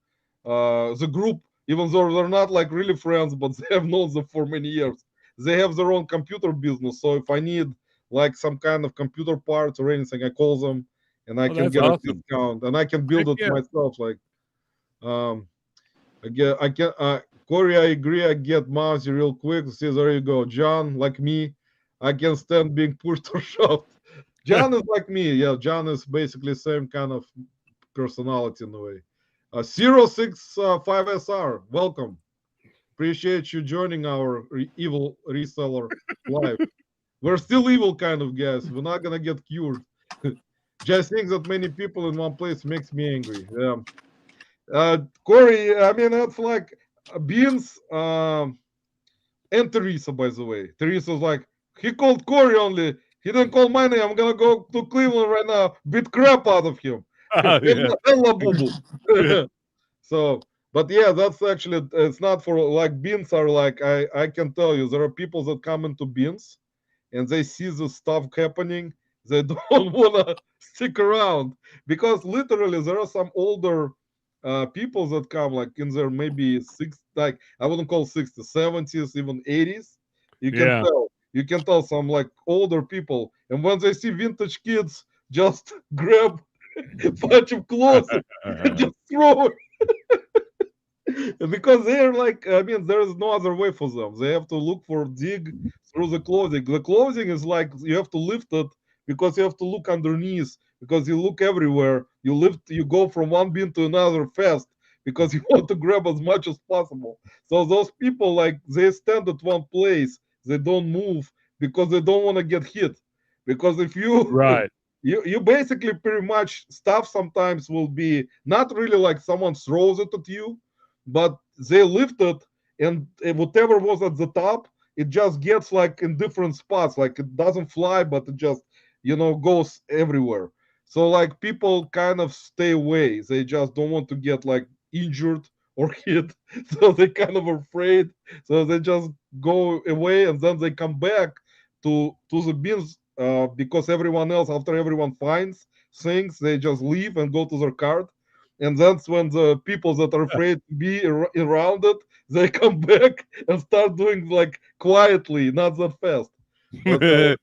The group, even though they're not like really friends, but they have known them for many years. They have their own computer business. So if I need like some kind of computer parts or anything, I call them and I can that's get awesome. a discount and I can build Heck it yeah. myself. Like I can Corey, I agree. I get mousy real quick. See, there you go. John, like me, I can stand being pushed or shoved. John is like me. Yeah, John is basically same kind of personality in a way. 065SR, welcome. Appreciate you joining our evil reseller live. We're still evil kind of guys. We're not gonna get cured. Just think that many people in one place makes me angry. Yeah. Corey, I mean, that's like Beans and Teresa, by the way. Teresa's like, he called Corey only. He didn't call my name. I'm going to go to Cleveland right now, beat crap out of him. Oh, yeah. Labubu. So, but yeah, that's actually, it's not for like Beans are like, I can tell you, there are people that come into Beans and they see the stuff happening. They don't want to stick around because literally there are some older people that come like in their maybe like I wouldn't call 60s, 70s, even 80s. You can Yeah. tell. You can tell some like older people, and when they see vintage kids, just grab a bunch of clothes and just throw it. Because they're like, I mean, there is no other way for them. They have to look for dig through the clothing. The clothing is like you have to lift it because you have to look underneath because you look everywhere. You lift, you go from one bin to another fast because you want to grab as much as possible. So those people like they stand at one place, they don't move because they don't want to get hit. Because if you Right. you basically pretty much stuff sometimes will be not really like someone throws it at you, but they lift it and whatever was at the top, it just gets like in different spots, like it doesn't fly, but it just goes everywhere. So like people kind of stay away. They just don't want to get like injured or hit, so they kind of afraid. So they just go away and then they come back to the bins because everyone else, after everyone finds things, they just leave and go to their cart. And that's when the people that are afraid to be around it, they come back and start doing like quietly, not that fast. But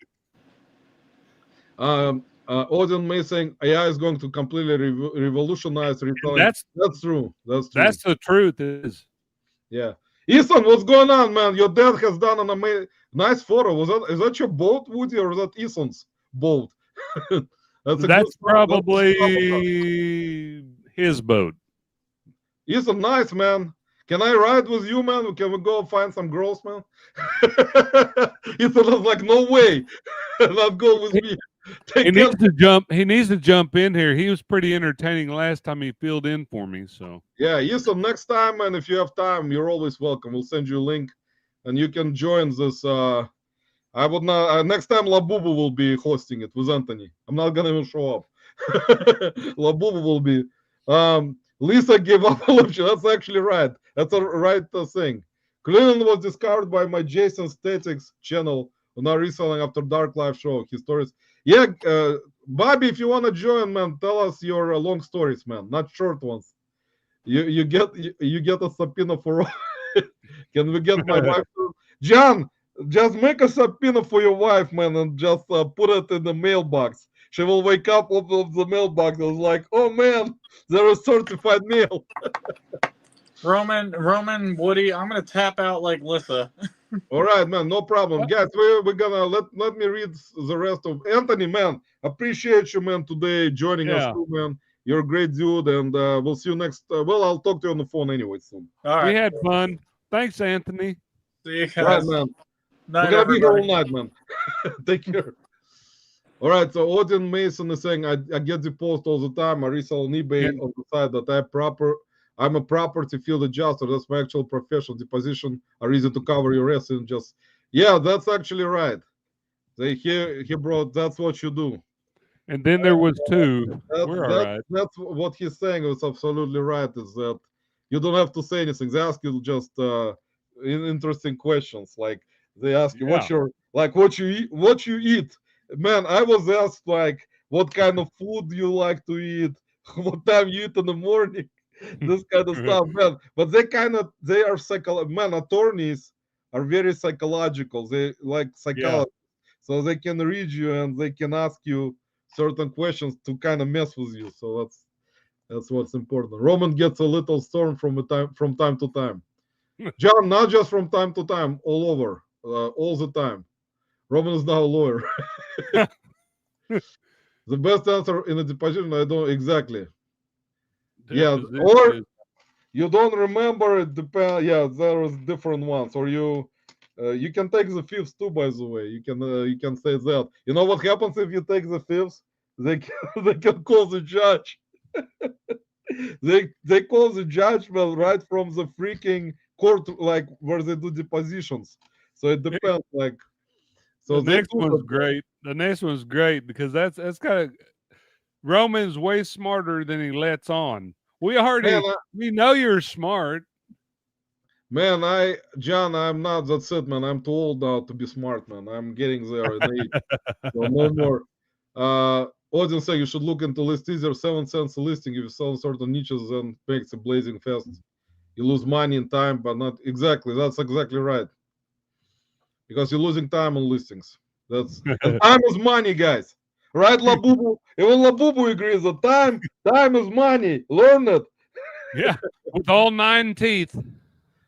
Odin May saying AI is going to completely revolutionize reselling. That's true. That's true. That's the truth. Is Yeah. Ethan, what's going on, man? Your dad has done an amazing, nice photo. Is that your boat, Woody, or is that Ethan's boat? that's probably his boat. Ethan, nice, man. Can I ride with you, man? Can we go find some girls, man? Ethan was like, no way. Not go with me. He needs to jump. He needs to jump in here. He was pretty entertaining last time he filled in for me. So yeah, Ethan, next time, and if you have time, you're always welcome. We'll send you a link, and you can join this. I would not. Next time, Labubu will be hosting it with Anthony. I'm not gonna even show up. Labubu will be. Lissa gave up all option. That's actually right. That's a right thing. Cleveland was discovered by my Jason Statics channel on our Reselling After Dark live show. His stories. Yeah, Bobby, if you want to join, man, tell us your long stories, man, not short ones. You get a subpoena for. Can we get my wife? John, just make a subpoena for your wife, man, and just put it in the mailbox. She will wake up of the mailbox and like, oh man, there is certified mail. Roman, Woody, I'm gonna tap out like Lissa. All right, man, no problem, guys. We're gonna let me read the rest of Anthony, man. Appreciate you, man, today joining us too, man. You're a great dude, and we'll see you next. Well, I'll talk to you on the phone anyway soon. All right, we had fun. Thanks, Anthony. See you guys. Right, man. Night, we're gonna be here all everybody. night, man. Take care. All right, so Odin Mason is saying, I get the post all the time. I resell on eBay on the side that I'm a property field adjuster. That's my actual profession. The position are easy to cover your ass and just Yeah, that's actually right. He brought. That's what you do. And then there was two. We're all right. That's what he's saying. Is absolutely right. Is that you don't have to say anything. They ask you just interesting questions. Like they ask you what's Yeah. your like what you eat. What you eat, man. I was asked like what kind of food you like to eat, what time you eat in the morning, this kind of stuff, man. But they are man. Attorneys are very psychological. They like Yeah. psychology, so they can read you and they can ask you certain questions to kind of mess with you. So that's what's important. Roman gets a little storm from time to time. John, not just from time to time, all over, all the time. Roman is now a lawyer. The best answer in a deposition, I don't exactly. Yeah, or you don't remember it. Depend. Yeah, there is different ones, or you can take the fifths too. By the way, you can say that. You know what happens if you take the fifths? They can, they can call the judge. They call the judgment right from the freaking court, like where they do depositions. So it depends. Like so, the next one's great. The next one's great because that's kind of Roman's way smarter than he lets on. We know you're smart. Man, John, I'm not. That's it, man. I'm too old now to be smart, man. I'm getting there in age. So no more. Audience say you should look into list easier. 7 cents a listing. If you sell certain niches, then makes a blazing fast. You lose money and time, but not exactly. That's exactly right. Because you're losing time on listings. And time is money, guys. Right, Labubu? Even Labubu agrees that time is money. Learn it. Yeah, with all 9 teeth.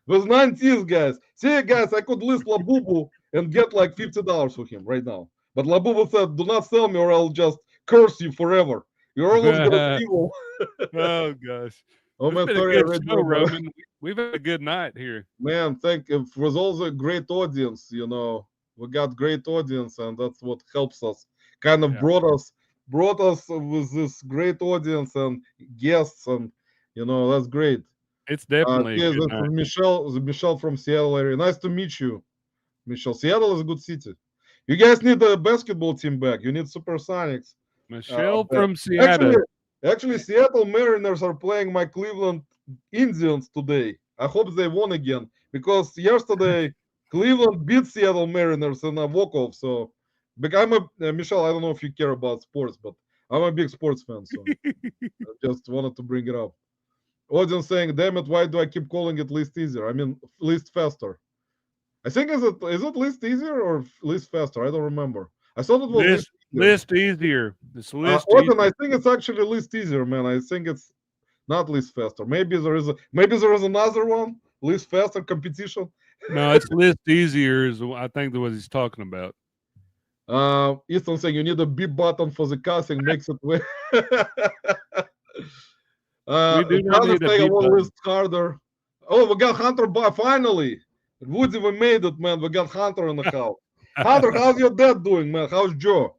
With 9 teeth, guys. See, guys, I could list Labubu and get like $50 for him right now. But Labubu said, do not sell me or I'll just curse you forever. You're always gonna be evil. Oh, gosh. Oh, man, sorry. Roman. We've had a good night here. Man, thank you. It was also a great audience, you know. We got great audience, and that's what helps us. Kind of brought us with this great audience and guests, and you know that's great. It's definitely this is Michelle from Seattle area. Nice to meet you, Michelle. Seattle is a good city. You guys need a basketball team back. You need Supersonics. Michelle from Seattle. Actually, Seattle Mariners are playing my Cleveland Indians today. I hope they won again because yesterday Cleveland beat Seattle Mariners in a walk-off. So, I'm Michelle. I don't know if you care about sports, but I'm a big sports fan. So, I just wanted to bring it up. Audience saying, "Damn it, why do I keep calling it list easier? I mean, list faster." I think is it list easier or list faster? I don't remember. I thought it was list easier. This list easier. I think it's actually list easier, man. I think it's not list faster. Maybe there is another one. List faster competition. No, it's list easier is I think what he's talking about. Ethan saying you need a B button for the casting makes it way. We do not need a B button. List harder. Oh, we got Hunter by finally. Woody, we made it, man. We got Hunter in the house. Hunter, how's your dad doing, man? How's Joe?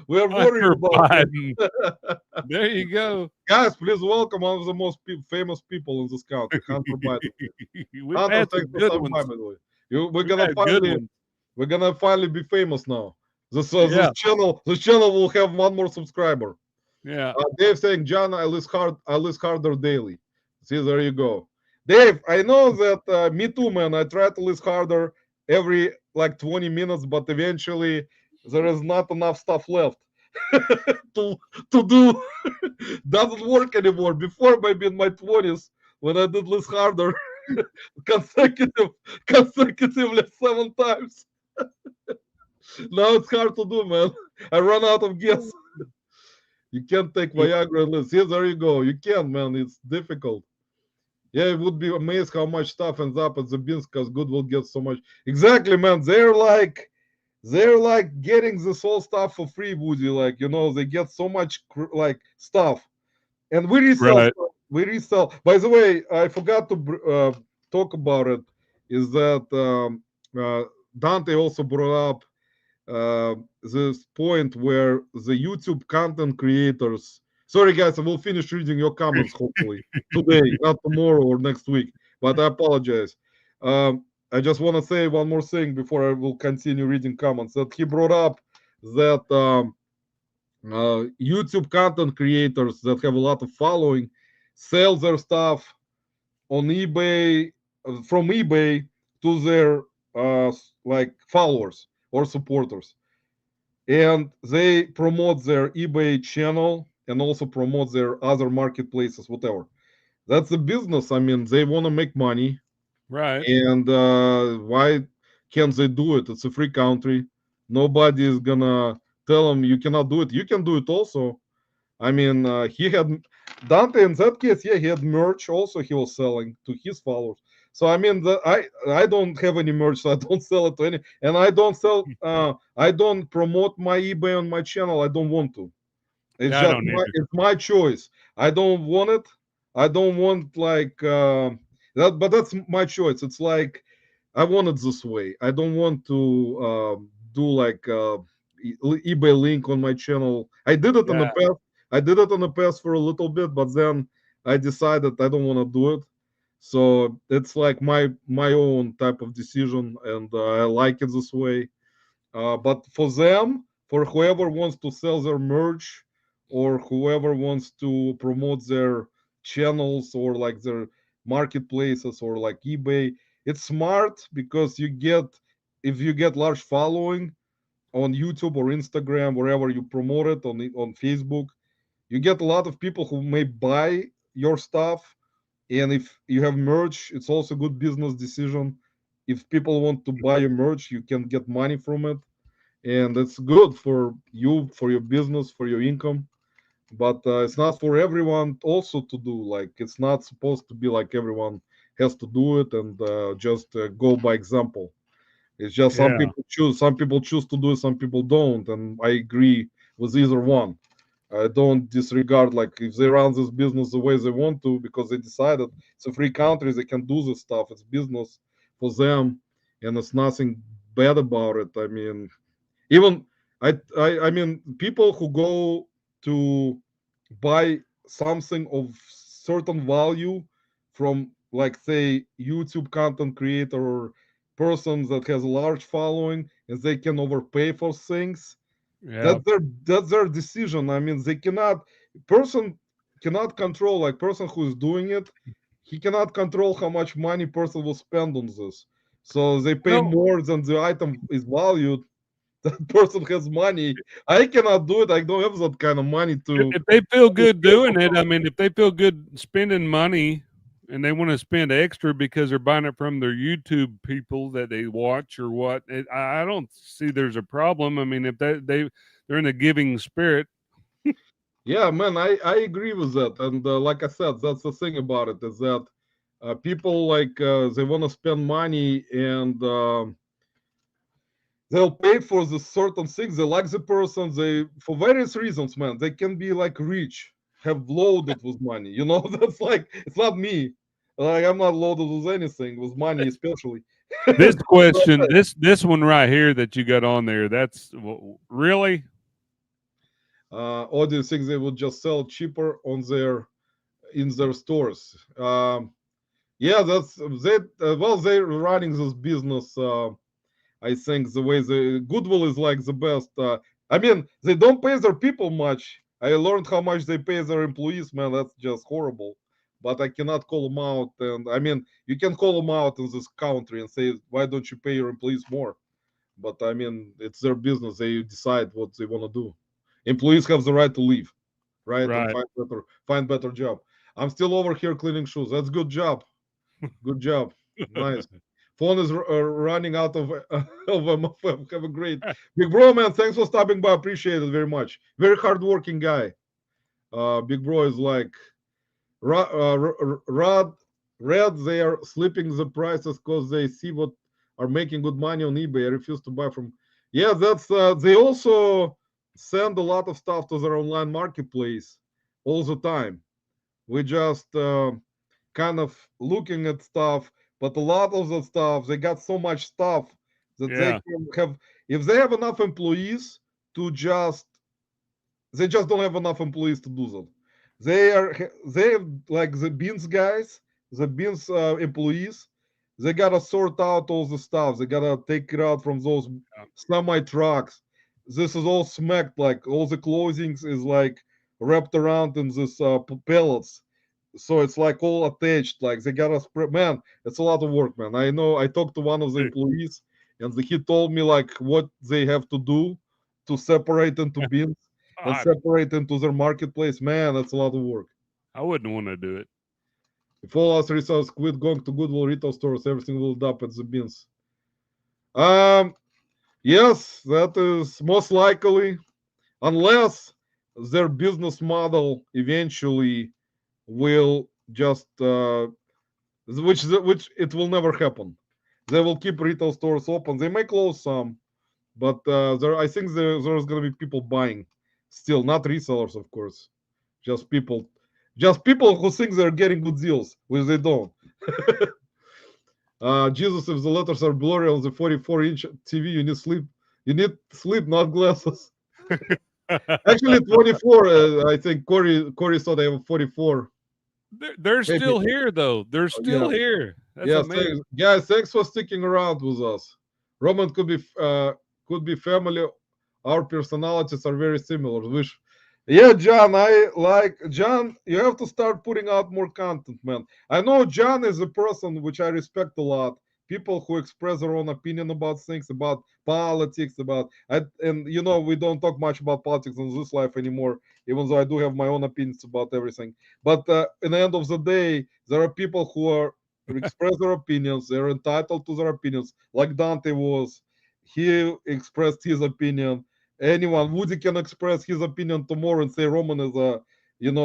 We are worried about him. There you go. Guys, please welcome one of the most famous people in this country, Hunter Biden. Hunter, thanks for some time, by the way. We're gonna finally be famous now. This channel will have one more subscriber. Yeah. Dave saying, John, I list harder daily. See, there you go. Dave, I know that me too, man. I try to list harder every like 20 minutes, but eventually there is not enough stuff left to do. Doesn't work anymore. Before, maybe in my 20s, when I did list harder consecutively 7 times. Now it's hard to do, man. I run out of gas. You can't take Viagra and list. Yes, there you go. You can, man. It's difficult. Yeah, it would be amazed how much stuff ends up at the bins because good will get so much. Exactly, man. They're like getting this whole stuff for free, Woody. Like, you know, they get so much like stuff, and we resell. Right. We resell. By the way, I forgot to talk about it. Is that Dante also brought up this point where the YouTube content creators. Sorry, guys, I will finish reading your comments hopefully today, not tomorrow or next week. But I apologize. I just want to say one more thing before I will continue reading comments. That he brought up that YouTube content creators that have a lot of following sell their stuff on eBay, from eBay to their like followers or supporters, and they promote their eBay channel and also promote their other marketplaces, whatever. That's a business. I mean, they want to make money, Right. and why can't they do it? It's a free country. Nobody is gonna tell them you cannot do it. You can do it also. I mean, he had Dante in that case. Yeah, he had merch also. He was selling to his followers. So I mean, I don't have any merch, so I don't sell it to any, and I don't sell. I don't promote my eBay on my channel. I don't want to. It's Yeah, I just don't either. it's my choice. I don't want it. I don't want like that, but that's my choice. It's like I want it this way. I don't want to do like eBay link on my channel. I did it in the Yeah. past. I did it in the past for a little bit, but then I decided I don't want to do it. So it's like my own type of decision, and I like it this way. But for them, for whoever wants to sell their merch or whoever wants to promote their channels or like their marketplaces or like eBay, it's smart because you get, if you get large following on YouTube or Instagram, wherever you promote it on Facebook, you get a lot of people who may buy your stuff. And if you have merch, it's also a good business decision. If people want to buy your merch, you can get money from it, and it's good for you, for your business, for your income. But it's not for everyone also to do. Like, it's not supposed to be like everyone has to do it, and just go by example. It's just Yeah. some people choose to do it, some people don't, and I agree with either one. I don't disregard, like, if they run this business the way they want to because they decided it's a free country, they can do this stuff. It's business for them, and it's nothing bad about it. I mean, even I mean, people who go to buy something of certain value from, like, say, YouTube content creator or persons that has a large following, and they can overpay for things. Yeah. That's their decision. I mean, they cannot, person cannot control, like, person who is doing it, he cannot control how much money person will spend on this. So they pay Well, more than the item is valued. That person has money. I cannot do it. I don't have that kind of money to. if they feel good doing it, I mean, if they feel good spending money and they want to spend extra because they're buying it from their YouTube people that they watch or what, I don't see there's a problem. I mean, if they're in a giving spirit. Yeah, man, I agree with that. And like I said, that's the thing about it, is that people, like, they want to spend money, and they'll pay for the certain things. They like the person. They, for various reasons, man. They can be like rich, have loaded with money. You know, that's like, it's not me. Like, I'm not loaded with anything, with money especially. This question, this one right here that you got on there, that's really. Or do you think they would just sell cheaper on their, in their stores? Yeah, that's they. Well, they're running this business. I think the way the goodwill is like the best. I mean, they don't pay their people much. I learned how much they pay their employees. Man, that's just horrible. But I cannot call them out. And I mean, you can call them out in this country and say, why don't you pay your employees more? But I mean, it's their business. They decide what they want to do. Employees have the right to leave, right, and Right. find better job. I'm still over here cleaning shoes. That's good job. Good job. Nice. Phone is running out of of MFM. Have a great big bro, man. Thanks for stopping by. Appreciate it very much. Very hardworking guy. Big bro is like Rod. Red. They are slipping the prices because they see what are making good money on eBay. I refuse to buy from. Yeah, that's. They also send a lot of stuff to their online marketplace all the time. We just kind of looking at stuff, but a lot of the stuff, they got so much stuff that they Yeah. can have, if they have enough employees to just, they just don't have enough employees to do that. They are, they have, like, the beans guys, the beans employees, They gotta sort out all the stuff. They gotta take it out from those semi trucks. This is all smacked, like all the closings is like wrapped around in this pellets. So it's like all attached. Like they gotta spread. Man, it's a lot of work, man. I know. I talked to one of the employees, and he told me like what they have to do to separate into bins and separate into their marketplace. Man, that's a lot of work. I wouldn't want to do it. If all us resellers quit going to Goodwill retail stores, everything will dump at the bins. Yes, that is most likely, unless their business model eventually will just, which it will never happen. They will keep retail stores open. They may close some, but I think there's going to be people buying still, not resellers, of course, just people who think they're getting good deals, which they don't. Jesus, if the letters are blurry on the 44-inch TV, you need sleep. You need sleep, not glasses. Actually, 24. I think Corey saw they have 44. They're still here, though. They're still here. That's amazing. Guys, thanks for sticking around with us. Roman could be family. Our personalities are very similar. Yeah, John, John, you have to start putting out more content, man. I know John is a person which I respect a lot. People who express their own opinion about things, about politics, and you know, we don't talk much about politics in this life anymore, even though I do have my own opinions about everything. But in the end of the day, there are people who express their opinions. They're entitled to their opinions, like Dante was. He expressed his opinion. Anyone, Woody can express his opinion tomorrow and say Roman is a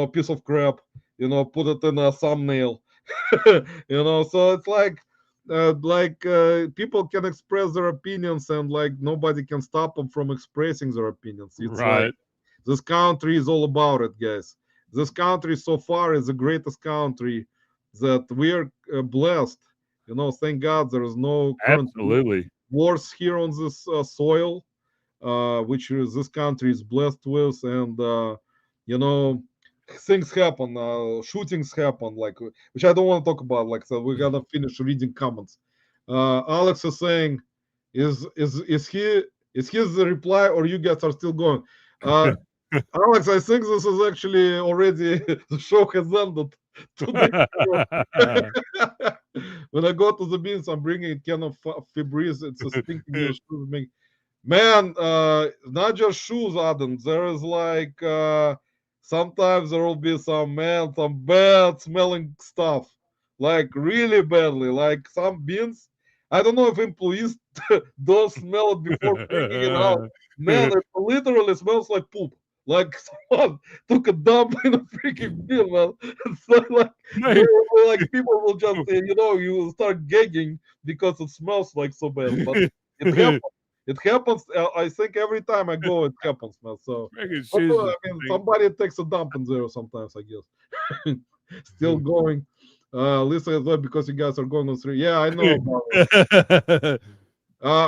piece of crap, put it in a thumbnail. So it's like people can express their opinions, and like nobody can stop them from expressing their opinions. It's right. Like, this country is all about it, guys. This country so far is the greatest country that we are blessed. Thank God there is no current wars here on this soil. Which this country is blessed with, and things happen, shootings happen, like which I don't want to talk about. Like, so we're gonna finish reading comments. Alex is saying, is his the reply, or you guys are still going? Alex, I think this is actually already the show has ended. When I go to the beans, I'm bringing a can of Febreze. It's a stinking man, not just shoes, Adam. There is like sometimes there will be some bad smelling stuff, like really badly, like some beans. I don't know if employees don't smell it before bringing it out. Man, it literally smells like poop. Like someone took a dump in a freaking bean, man. It's not like people will just, you start gagging because it smells like so bad. But it happens. It happens. I think every time I go, it happens, man. So somebody takes a dump in there sometimes, I guess. Still going. Lissa is left because you guys are going on 3. Yeah, I know about it.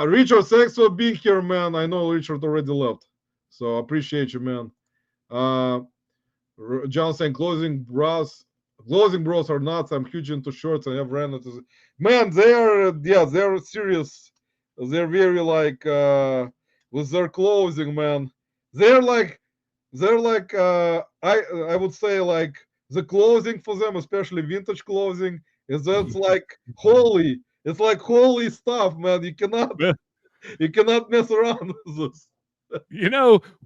Richard, thanks for being here, man. I know Richard already left, so appreciate you, man. John saying closing bros are nuts. I'm huge into shorts. I have ran into. Man, they're serious. They're very like with their clothing, man. They're like I would say like the clothing for them, especially vintage clothing, that's like holy. It's like holy stuff, man. You cannot mess around with this.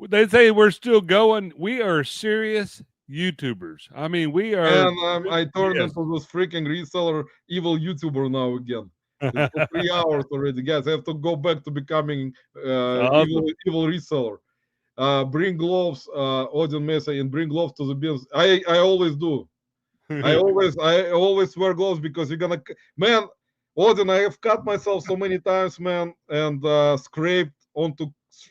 They say we're still going. We are serious YouTubers. I mean, we are. And I turned into this freaking reseller evil YouTuber now again. It's for 3 hours already, guys. I have to go back to becoming evil reseller. Bring gloves, Odin Mesa, and bring gloves to the bins. I always do. I always wear gloves because you're gonna, man. Odin, I have cut myself so many times, man, and scraped onto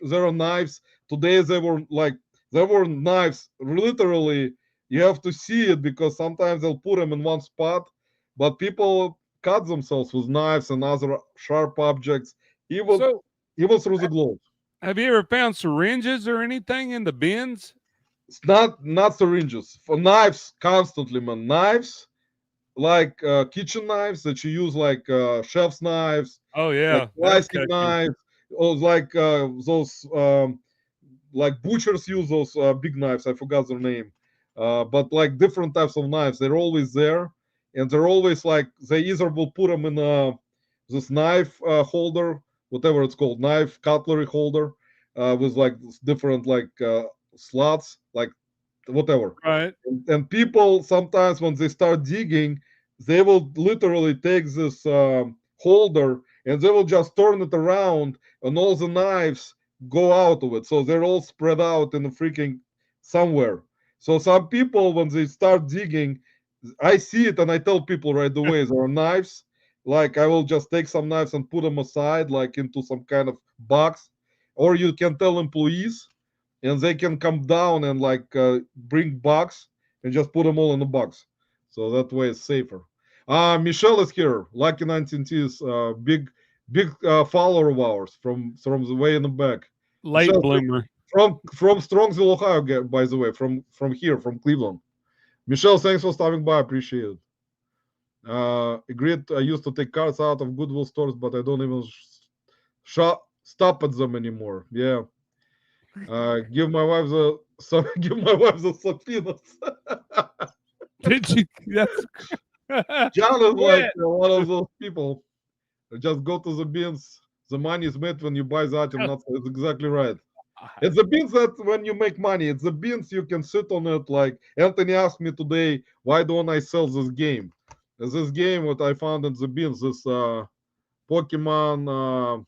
zero knives. Today there were knives. Literally, you have to see it because sometimes they'll put them in one spot, but people cut themselves with knives and other sharp objects, even through the gloves. Have you ever found syringes or anything in the bins? It's not syringes. For knives, constantly, man. Knives, like kitchen knives that you use, like chef's knives, Oh like yeah, that's slicing catchy. knives, or like those like butchers use those big knives. I forgot their name, but like different types of knives. They're always there, and they're always like they either will put them in this knife holder, whatever it's called, knife cutlery holder, with like different like slots, like whatever. Right. And people sometimes when they start digging, they will literally take this holder and they will just turn it around, and all the knives go out of it. So they're all spread out in the freaking somewhere. So some people, when they start digging, I see it and I tell people right away there are knives. Like I will just take some knives and put them aside, like into some kind of box. Or you can tell employees, and they can come down and like bring box and just put them all in the box. So that way it's safer. Michelle is here. Lucky 19T is big follower of ours from the way in the back. Late Michelle, bloomer. from Strongsville, Ohio, by the way, from here, from Cleveland. Michelle, thanks for stopping by. Appreciate it. Agreed. I used to take cars out of Goodwill stores, but I don't even stop at them anymore. Yeah. Give my wife the give my wife the subpoenas. Did you? That's John is like Yeah. one of those people. Just go to the bins. The money is made when you buy the item. Not it's exactly right. It's the beans that when you make money. It's the beans you can sit on it. Like Anthony asked me today, why don't I sell this game? This game what I found in the beans, this Pokemon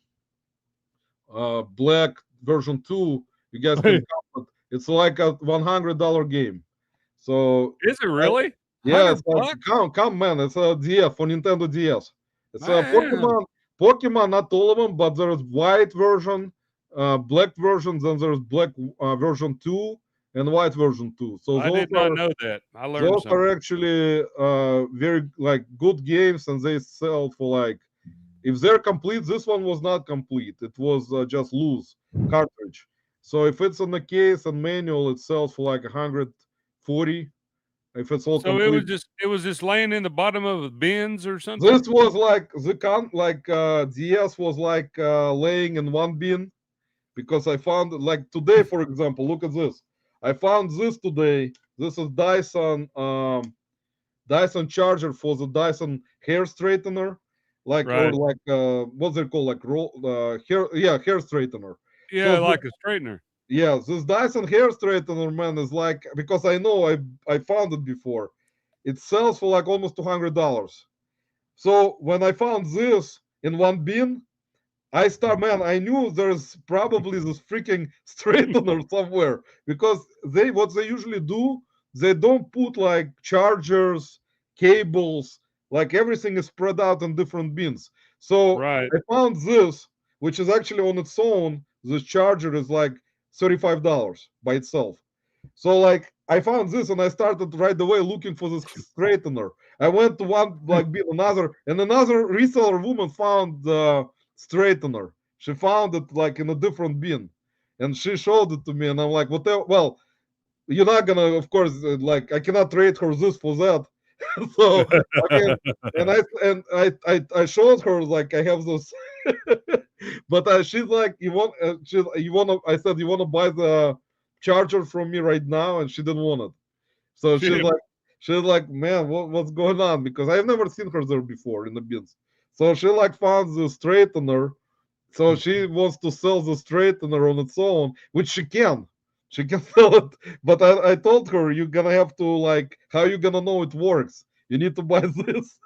Black version 2. You guys can count it. It's like a $100 game. So Is it really? yeah, 100 it's like, bucks? come man, it's a DS for Nintendo DS. It's a Man. Pokemon, not all of them, but there's white version, black version, then there's black version 2 and white version 2. So I did not know that. I learned those something. are actually very like good games, and they sell for like, if they're complete, this one was not complete. It was just loose cartridge. So if it's in the case and manual, it sells for like 140. If it's all So complete, it was just laying in the bottom of the bins or something. this was like DS was like laying in one bin, because I found like today, for example, look at this. I found this today. This is Dyson charger for the Dyson hair straightener, like or Right. like what's it called, like hair straightener. Yeah, So like a straightener. yeah, this Dyson hair straightener, man, is like, because I know I found it before. It sells for like almost $200. So when I found this in one bin, I knew there's probably this freaking straightener somewhere, because what they usually do, they don't put like chargers, cables, like everything is spread out in different bins. So Right. I found this, which is actually on its own. This charger is like $35 by itself. So like I found this and I started right away looking for this straightener. I went to one like bin, another, and another reseller woman found the straightener. She found it like in a different bin, and she showed it to me, and I'm like, what? Well, you're not gonna, of course, like I cannot trade her this for that. So I mean, and I showed her like I have this, but she's like, you want, you want to? I said, you want to buy the charger from me right now, and she didn't want it. So Shit. she's like, man, what's going on? Because I've never seen her there before in the bins. So she like found the straightener. So she wants to sell the straightener on its own, which she can. She can sell it. But I told her, you're gonna have to like, how you gonna know it works? You need to buy this.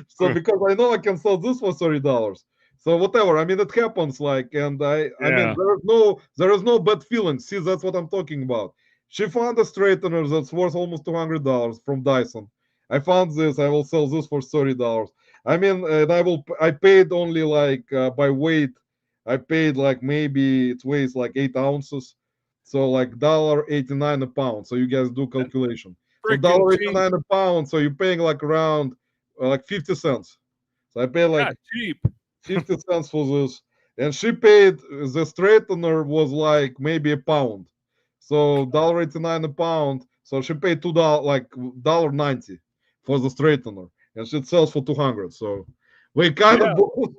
So because I know I can sell this for $30. So whatever. I mean, it happens. Like, and I mean, Yeah. there is no bad feelings. See, that's what I'm talking about. She found a straightener that's worth almost $200 from Dyson. I found this. I will sell this for $30. I mean, and I paid only like by weight. I paid like maybe it weighs like 8 ounces. So like $1.89 a pound. So you guys do calculation. So Freaking cheap. $1.89 a pound. So you're paying like around like 50 cents. So I paid like Not cheap. 50 cents for this. And she paid, the straightener was like maybe a pound. So $1.89 a pound. So she paid $2, like $1.90 for the straightener, and she sells for 200. So we kind of both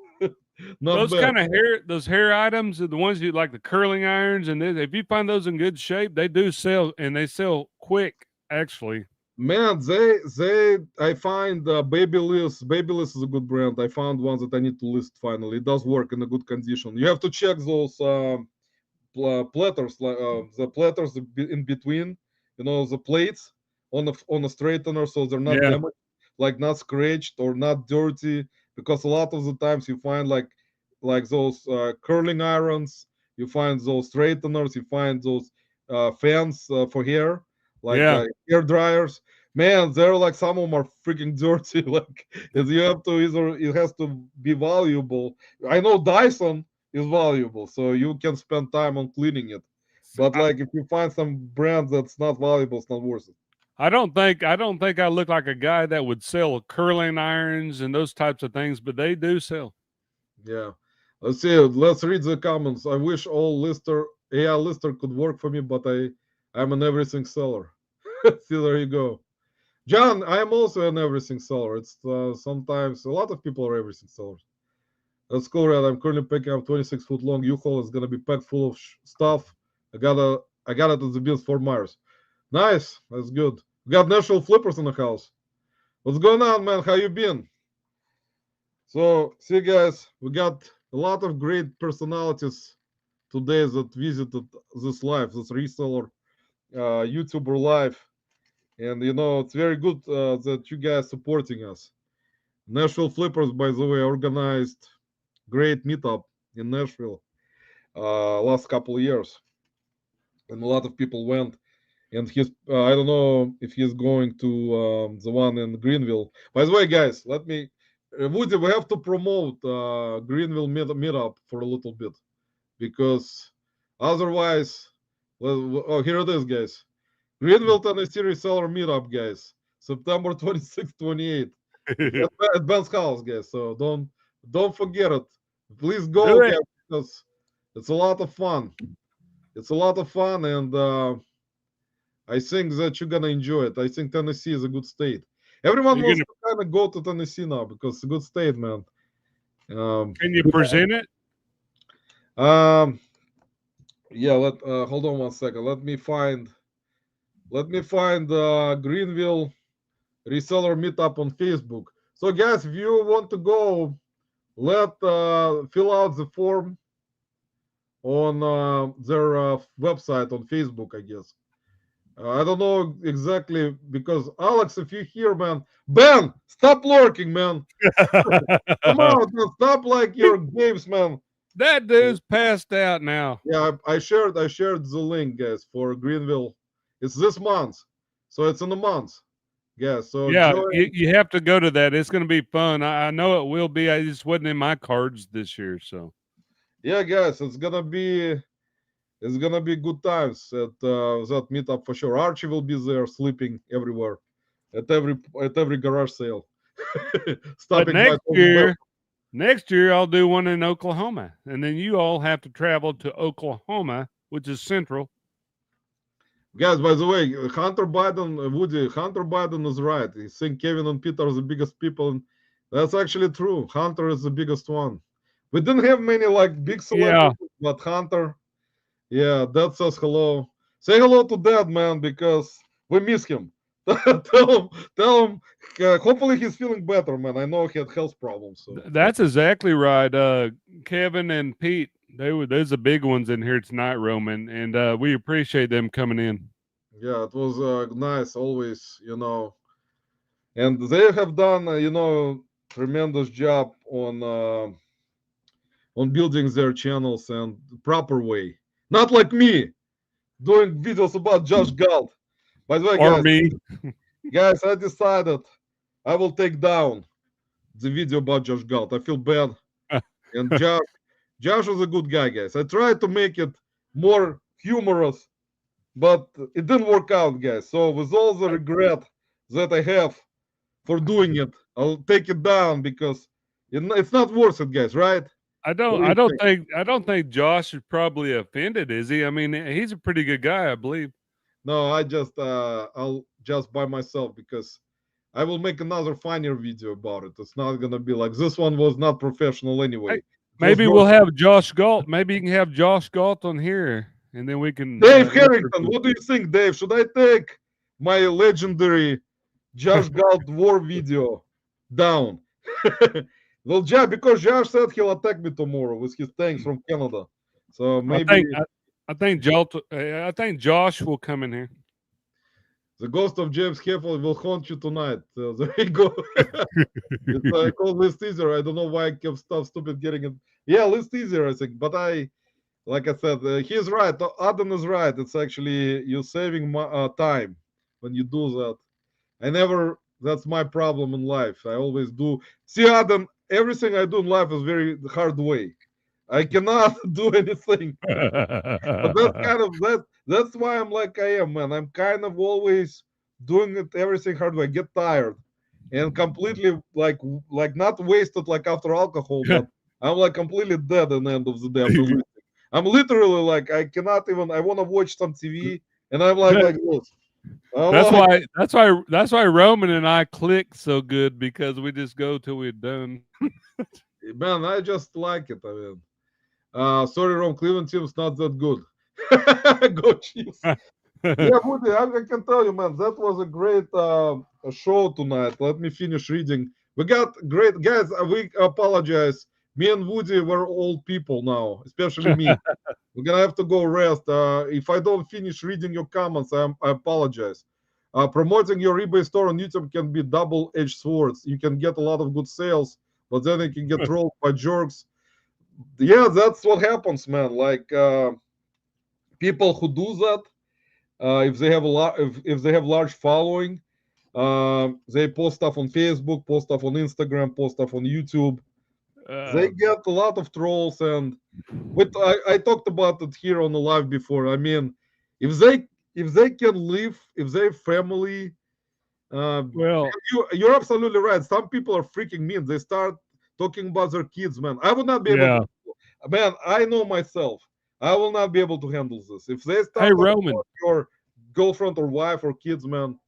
not Those bad. kind of hair items are the ones you like, the curling irons, and if you find those in good shape, they do sell, and they sell quick. Actually, Man, I find Babyliss is a good brand. I found one that I need to list finally. It does work in a good condition. You have to check those platters, the platters in between, the plates on a straightener, so they're not yeah, damaged, like not scratched or not dirty. Because a lot of the times you find like those curling irons, you find those straighteners, you find those fans for hair, like yeah. hair dryers. Man, they're like some of them are freaking dirty. Like you have to either it has to be valuable. I know Dyson is valuable, so you can spend time on cleaning it. But I, like if you find some brand that's not valuable, it's not worth it. I don't think I look like a guy that would sell curling irons and those types of things, but they do sell. Yeah. Let's see. Let's read the comments. I wish all AI lister could work for me, but I'm an everything seller. See, there you go. John, I am also an everything seller. It's sometimes a lot of people are everything sellers. That's cool, Red. I'm currently picking up 26-foot long U-Haul. It's gonna be packed full of stuff. I got it at the Bills Fort Myers. Nice. That's good. We got National Flippers in the house. What's going on, man? How you been? So, see, guys, we got a lot of great personalities today that visited this live, this reseller, YouTuber live, and it's very good that you guys supporting us. Nashville Flippers, by the way, organized great meetup in Nashville last couple of years, and a lot of people went. And I don't know if he's going to the one in Greenville. By the way, guys, Woody, we have to promote Greenville meetup for a little bit because otherwise, oh, here it is, guys. Greenville, Tennessee reseller meetup, guys. September 26th, 28th at Ben's house, guys. So don't forget it. Please go, guys, because it's a lot of fun. It's a lot of fun, and I think that you're gonna enjoy it. I think Tennessee is a good state. Everyone wants to kind of go to Tennessee now because it's a good state, man. Can you present it? Yeah. Hold on one second. Let me find Greenville reseller meetup on Facebook. So, guys, if you want to go, fill out the form on their website on Facebook, I guess. I don't know exactly because Alex, if you hear, man, Ben, stop lurking, man. Come on, man, stop like your games, man. That dude's passed out now. Yeah, I shared the link, guys, for Greenville. It's this month, so it's in a month. Yeah, so yeah, you have to go to that. It's going to be fun. I know it will be. I just wasn't in my cards this year, so yeah, guys, it's gonna be good times at that meetup for sure. Archie will be there, sleeping everywhere, at every garage sale. But next year I'll do one in Oklahoma, and then you all have to travel to Oklahoma, which is central. Guys, by the way, Hunter Biden is right. He think Kevin and Peter are the biggest people. And that's actually true. Hunter is the biggest one. We didn't have many like big celebrities, but Hunter, yeah, that says hello. Say hello to Dad, man, because we miss him. tell him. Hopefully he's feeling better, man. I know he had health problems. So. That's exactly right. Kevin and Pete, there's the big ones in here tonight, Roman, and we appreciate them coming in. Yeah, it was nice, always, and they have done, tremendous job on building their channels and proper way. Not like me doing videos about Josh Galt. By the way, or me. Guys, I decided I will take down the video about Josh Galt. I feel bad. And Josh is a good guy, guys. I tried to make it more humorous, but it didn't work out, guys. So with all the regret that I have for doing it, I'll take it down because it's not worth it, guys, right? I don't think Josh is probably offended, is he? I mean, he's a pretty good guy, I believe. No, I'll just by myself because I will make another funnier video about it. It's not gonna be like this one was not professional anyway. Hey, It was maybe not- we'll have Josh Galt. Maybe you can have Josh Galt on here, and then we can. Dave Harrington. What do you think, Dave? Should I take my legendary Josh Galt war video down? Well, because Josh said he'll attack me tomorrow with his tanks from Canada. So maybe I think Josh will come in here. the ghost of James Heffel will haunt you tonight. There you go. It's called list easier. I don't know why I kept stupid getting it. Yeah, list easier, I think. But like I said, he's right. Adam is right. It's actually you're saving time when you do that. That's my problem in life. I always do. See, Adam, everything I do in life is very hard way. I cannot do anything. But that's why I'm like I am, man. I'm kind of always doing it everything hard way. I get tired and completely like not wasted like after alcohol, but I'm like completely dead at the end of the day after lifting. I'm literally like I cannot even. I want to watch some TV, and I'm like this. That's why Roman and I click so good because we just go till we're done. Man, I just like it. I mean, sorry, Ron, Cleveland team's not that good. Go Chiefs. Yeah, Woody, I can tell you, man, that was a great show tonight. Let me finish reading. We got great guys. We apologize. Me and Woody were old people now, especially me. We're gonna have to go rest. If I don't finish reading your comments, I apologize. Promoting your eBay store on YouTube can be double-edged swords. You can get a lot of good sales, but then you can get trolled by jerks. Yeah, that's what happens, man. Like people who do that, if they have a lot, if they have large following, they post stuff on Facebook, post stuff on Instagram, post stuff on YouTube. They get a lot of trolls, and I talked about it here on the live before. I mean, if they can live, if they family, well, you're absolutely right. Some people are freaking mean. They start talking about their kids, man. I would not be able to. Man, I know myself. I will not be able to handle this. If they start Roman, about your girlfriend or wife or kids, man.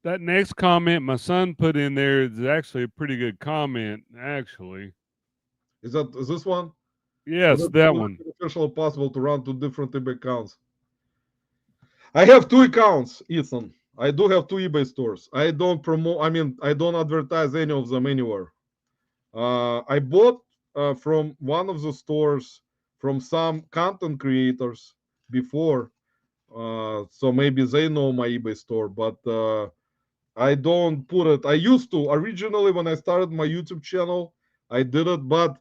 That next comment my son put in there is actually a pretty good comment, actually. Is this one? Yes, that one. Official possible to run two different eBay accounts. I have two accounts, Ethan. I do have two eBay stores. I don't promote. I mean, I don't advertise any of them anywhere. I bought from one of the stores from some content creators before, so maybe they know my eBay store, but I don't put it. I used to originally when I started my YouTube channel, I did it, but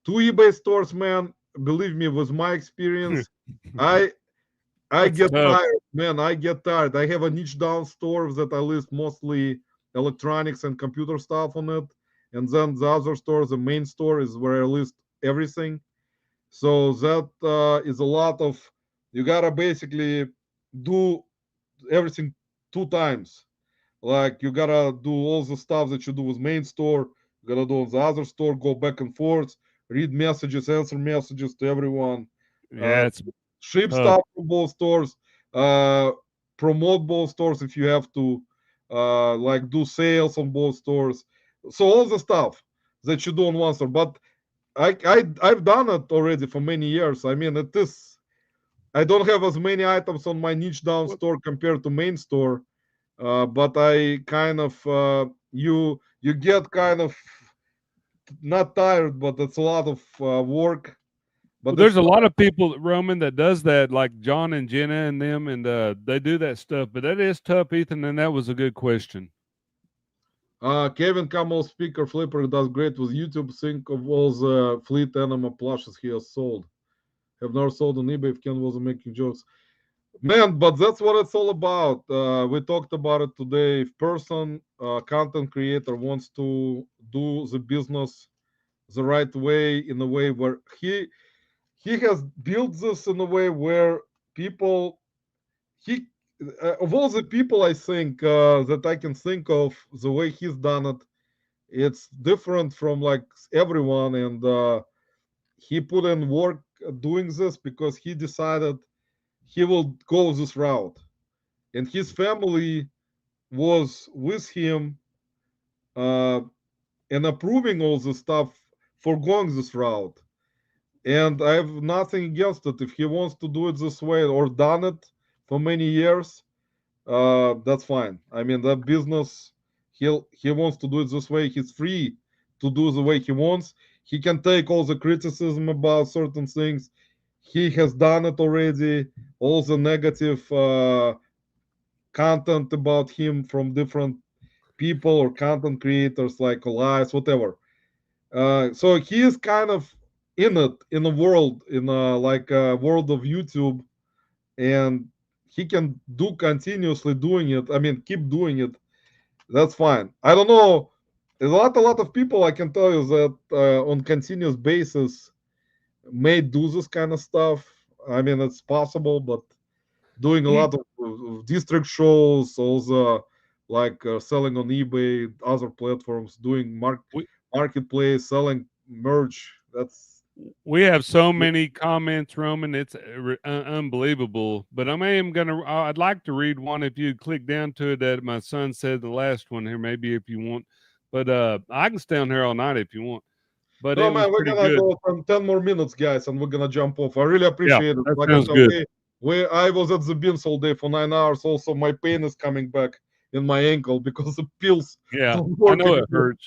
two eBay stores, man, believe me, with my experience, I get tired, man. I get tired. I have a niche down store that I list mostly electronics and computer stuff on it, and then the other store, the main store, is where I list everything. So that is a lot of. You gotta basically do everything two times. Like you gotta do all the stuff that you do with main store. You gotta do on the other store. Go back and forth, read messages, answer messages to everyone. Yeah, it's ship stuff from both stores, promote both stores if you have to, like do sales on both stores. So all the stuff that you do on one store. But I've done it already for many years. I mean, it is. I don't have as many items on my niche down store compared to main store, but I kind of you get kind of not tired, but it's a lot of work. But there's a lot of people, Roman, that does that, like John and Jenna and them, and they do that stuff. But that is tough, Ethan, and that was a good question. Kevin Camel Speaker Flipper does great with YouTube. Think of all the fleet animal plushes he has sold. Have never sold on eBay if Ken wasn't making jokes. Man, but that's what it's all about. We talked about it today. If person, content creator wants to do the business the right way, in a way where he has built this in a way where people, of all the people I think that I can think of, the way he's done it, it's different from like everyone, and he put in work doing this because he decided he will go this route, and his family was with him uh, and approving all the stuff for going this route. And I have nothing against it. If he wants to do it this way or done it for many years, that's fine. I mean, that business, he wants to do it this way. He's free to do the way he wants. He can take all the criticism about certain things. He has done it already. All the negative content about him from different people or content creators like lies, whatever. So he is kind of in it, in a world, in a like a world of YouTube, and he can do continuously doing it. I mean, keep doing it. That's fine. I don't know. There's a lot of people I can tell you that on continuous basis may do this kind of stuff. I mean, it's possible, but doing a lot of district shows, also like selling on eBay, other platforms, doing marketplace, selling merch. That's We have so many comments, Roman. It's unbelievable. But I'd like to read one if you click down to it that my son said the last one here, maybe if you want. But I can stay on here all night if you want. But no it was man. We're pretty gonna good. go from 10 more minutes, guys, and we're gonna jump off. I really Yeah, appreciate it. that Like I sounds said, good. I was at the bins all day for 9 hours. Also, my pain is coming back in my ankle because the pills Yeah, don't I work know it anymore.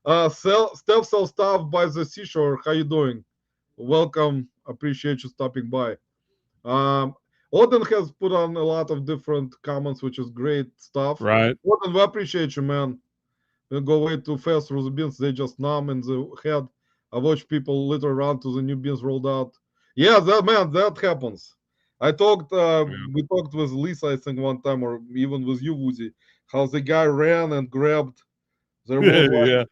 hurts. Steph sell stuff by the seashore. How you doing? Welcome. Appreciate you stopping by. Um, Odin has put on a lot of different comments, which is great stuff. Right. Odin, we appreciate you, man. We go way too fast through the beans. They just numb in the head. I watch people litter around to the new beans rolled out. Yeah, that happens. Yeah. We talked with Lissa, I think, one time, or even with you, Woozy, how the guy ran and grabbed. There was Yeah.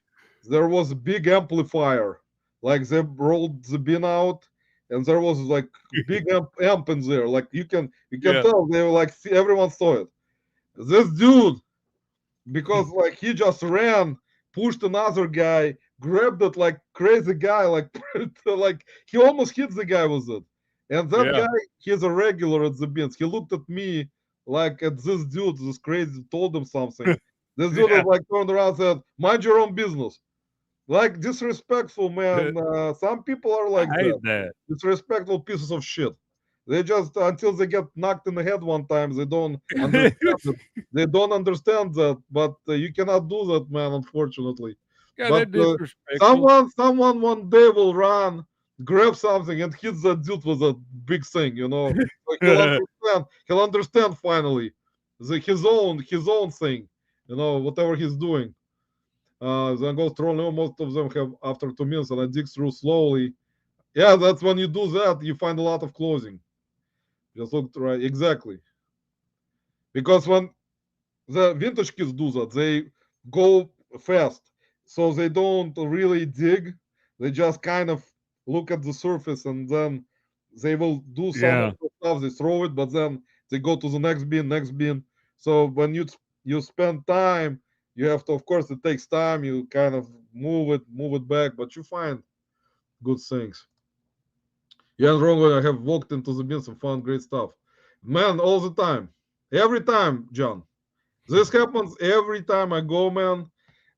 there was a big amplifier, like they rolled the bin out, and there was like big amp in there. Like you can Yeah. tell they were like everyone saw it. This dude, because like he just ran, pushed another guy, grabbed it like crazy guy, like like he almost hit the guy with it. And that Yeah. guy, he's a regular at the bins. He looked at me like at this dude, this crazy, told him something. This dude Yeah. was like turned around and said, "Mind your own business." Like disrespectful, man. Some people are I like that. hate that. Disrespectful pieces of shit. They just until they get knocked in the head one time, they don't understand it. They don't understand that, but you cannot do that, man. Unfortunately, Yeah, but they're disrespectful. someone one day will run, grab something, and hit that dude with a big thing. So he'll understand. He'll understand finally his own thing. Whatever he's doing. Then goes through. Most of them have after 2 minutes, and I dig through slowly. Yeah, that's when you do that, you find a lot of closing. Just look right, exactly. Because when the vintage kids do that, they go fast, so they don't really dig. They just kind of look at the surface, and then they will do some of Yeah. the stuff. They throw it, but then they go to the next bin, next bin. So when you spend time, you have to. Of course, it takes time. You kind of move it back, but you find good things. Yeah, and wrong. I have walked into the bins and found great stuff. Man, all the time. Every time, John. This happens every time I go, man.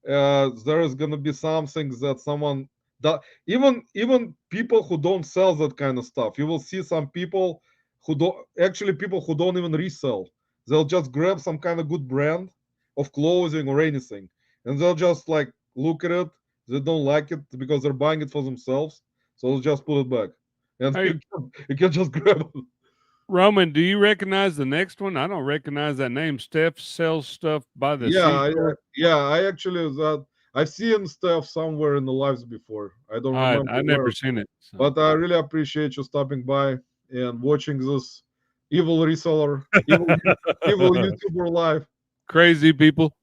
There is gonna be something that someone that even people who don't sell that kind of stuff. You will see some people who don't actually people who don't even resell. They'll just grab some kind of good brand of clothing or anything, and they'll just like look at it. They don't like it because they're buying it for themselves, so they'll just put it back, and Hey, you can just grab it. Roman, do you recognize the next one? I don't recognize that name. Steph sells stuff by the Yeah, seashore. I actually that I've seen stuff somewhere in the lives before. I don't remember I never where, seen it. So. but I really appreciate you stopping by and watching this evil reseller, evil YouTuber live. Crazy people.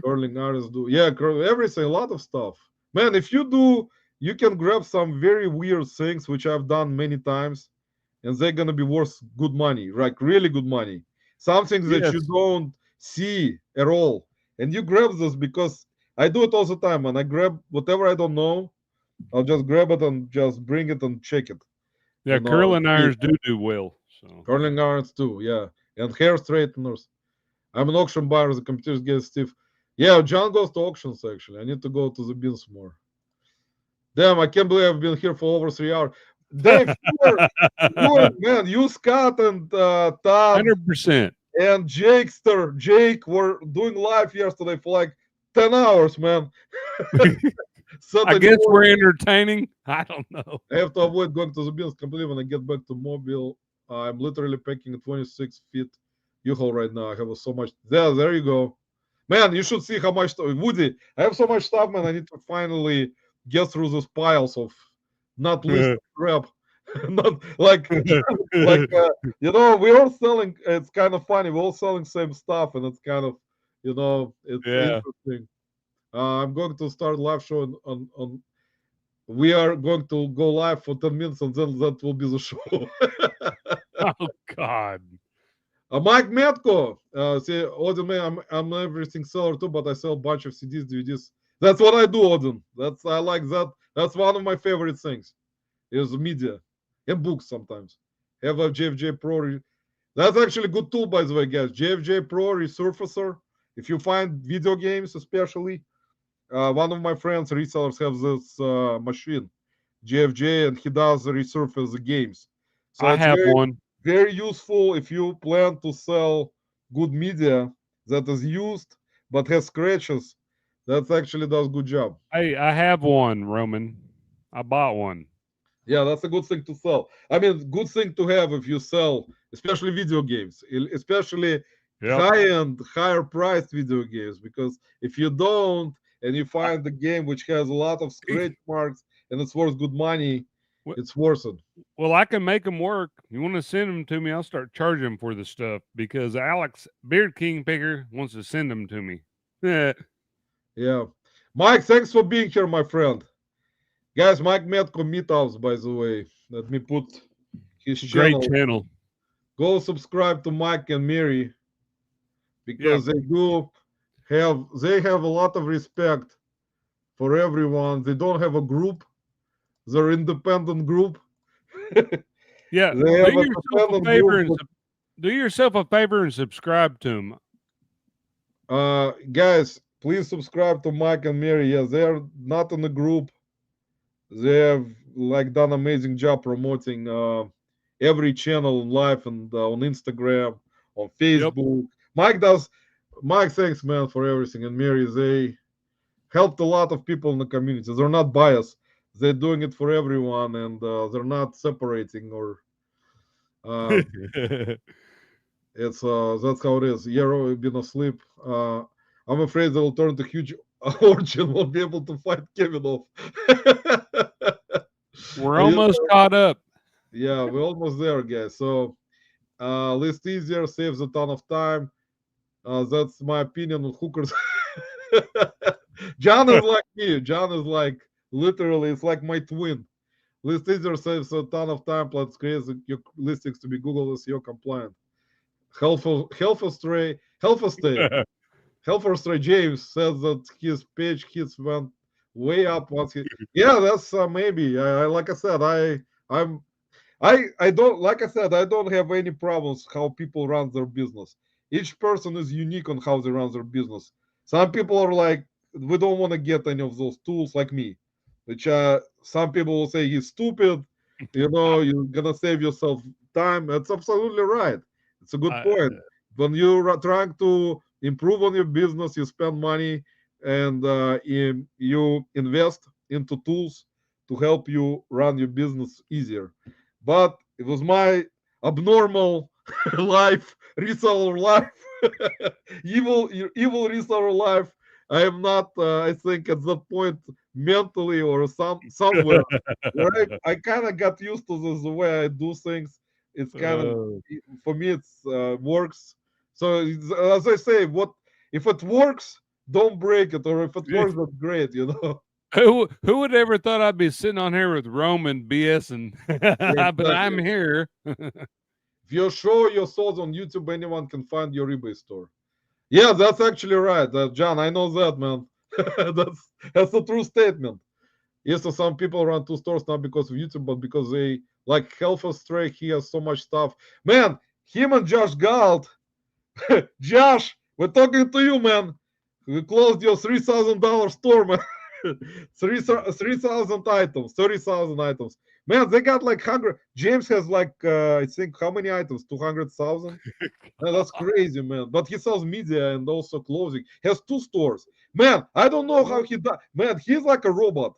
Curling artists do, yeah, everything, a lot of stuff. Man, if you do, you can grab some very weird things, which I've done many times, and they're gonna be worth good money, like really good money. Something that you Yes. don't see at all, and you grab this because I do it all the time. And I grab whatever I don't know, I'll just grab it and just bring it and check it. Yeah, See curling it. irons do well. So Curling irons too, yeah, and hair straighteners. I'm an auction buyer. The computers get stiff. Yeah, John goes to auctions actually. I need to go to the bins more. Damn, I can't believe I've been here for over 3 hours. Dave, man, you, Scott, and Todd 100%. and Jake were doing live yesterday for like 10 hours, man. I guess we're entertaining. I don't know. I have to avoid going to the bins completely when I get back to Mobile. I'm literally packing a 26 feet U-Haul right now. I have so much. There you go. Man, you should see how much Woody. I have so much stuff, man. I need to finally get through those piles of not listed crap. Not like we're all selling. It's kind of funny. We're all selling same stuff, and it's kind of it's interesting. I'm going to start live show on. We are going to go live for 10 minutes, and then that will be the show. Oh God. Mike Metko, say Odin, man, I'm everything seller too, but I sell a bunch of CDs, DVDs. That's what I do, Odin. I like that. That's one of my favorite things. Is media and books sometimes. Have a JFJ Pro. That's actually a good tool, by the way, guys. JFJ Pro Resurfacer. If you find video games, especially, one of my friends, resellers, have this machine, JFJ, and he does resurface the games. So I have one. Very useful if you plan to sell good media that is used but has scratches. That actually does good job. Hey, I have one, Roman. I bought one. Yeah, that's a good thing to sell. I mean, good thing to have if you sell, especially video games, especially high-end, higher-priced video games. Because if you don't, and you find the game which has a lot of scratch marks and it's worth good money, it's worth it. Well, I can make them work. You want to send them to me? I'll start charging for the stuff because Alex Beard King Picker wants to send them to me. Yeah. Mike, thanks for being here, my friend. Guys, Mike Metko meetups, by the way. Let me put his channel. Great channel. Go subscribe to Mike and Mary because they have a lot of respect for everyone. They don't have a group. They're independent group. Yeah. Do yourself a favor and subscribe to them. Guys, please subscribe to Mike and Mary. Yes, they are not in the group. They have done amazing job promoting every channel in live and on Instagram, on Facebook. Yep. Mike, thanks, man, for everything. And Mary, they helped a lot of people in the community. They're not biased. They're doing it for everyone, and they're not separating or. It's that's how it is. Yero, you've been asleep. I'm afraid they will turn to huge origin. Won't be able to fight Kevin off. We're almost caught up. Yeah, we're almost there, guys. So list easier, saves a ton of time. That's my opinion on hookers. John is like me. John is like literally, it's like my twin. List easier saves a ton of time. Let's create your listings to be Google SEO compliant. Helpful Stray James says that his page hits went way up once he. Yeah, that's maybe. Like I said, I don't, like I said, I don't have any problems how people run their business. Each person is unique on how they run their business. Some people are like, we don't want to get any of those tools like me, which some people will say he's stupid. You're gonna save yourself time. That's absolutely right. It's a good point. When you're trying to improve on your business, you spend money and you invest into tools to help you run your business easier. But it was my abnormal life, reseller life, evil reseller life. I am not, I think, at that point mentally or somewhere where I kind of got used to this, the way I do things. It's kind of, for me, it's works. So as I say, if it works, don't break it, or if it works, that's great, Who would ever thought I'd be sitting on here with Roman BSing? But I'm here. If you show your source on YouTube, anyone can find your eBay store. Yeah, that's actually right, John. I know that, man. that's a true statement. Yes, so some people run two stores not because of YouTube, but because they like Helpful Stray. He has so much stuff, man. Him and Josh Galt. Josh, We're talking to you, man. We closed your $3,000 store, man. 3,000 items, 30,000 items. Man, they got like 100. James has like, I think, how many items? 200,000? Man, that's crazy, man. But he sells media and also clothing. He has 2 stores. Man, I don't know how he does. Man, he's like a robot.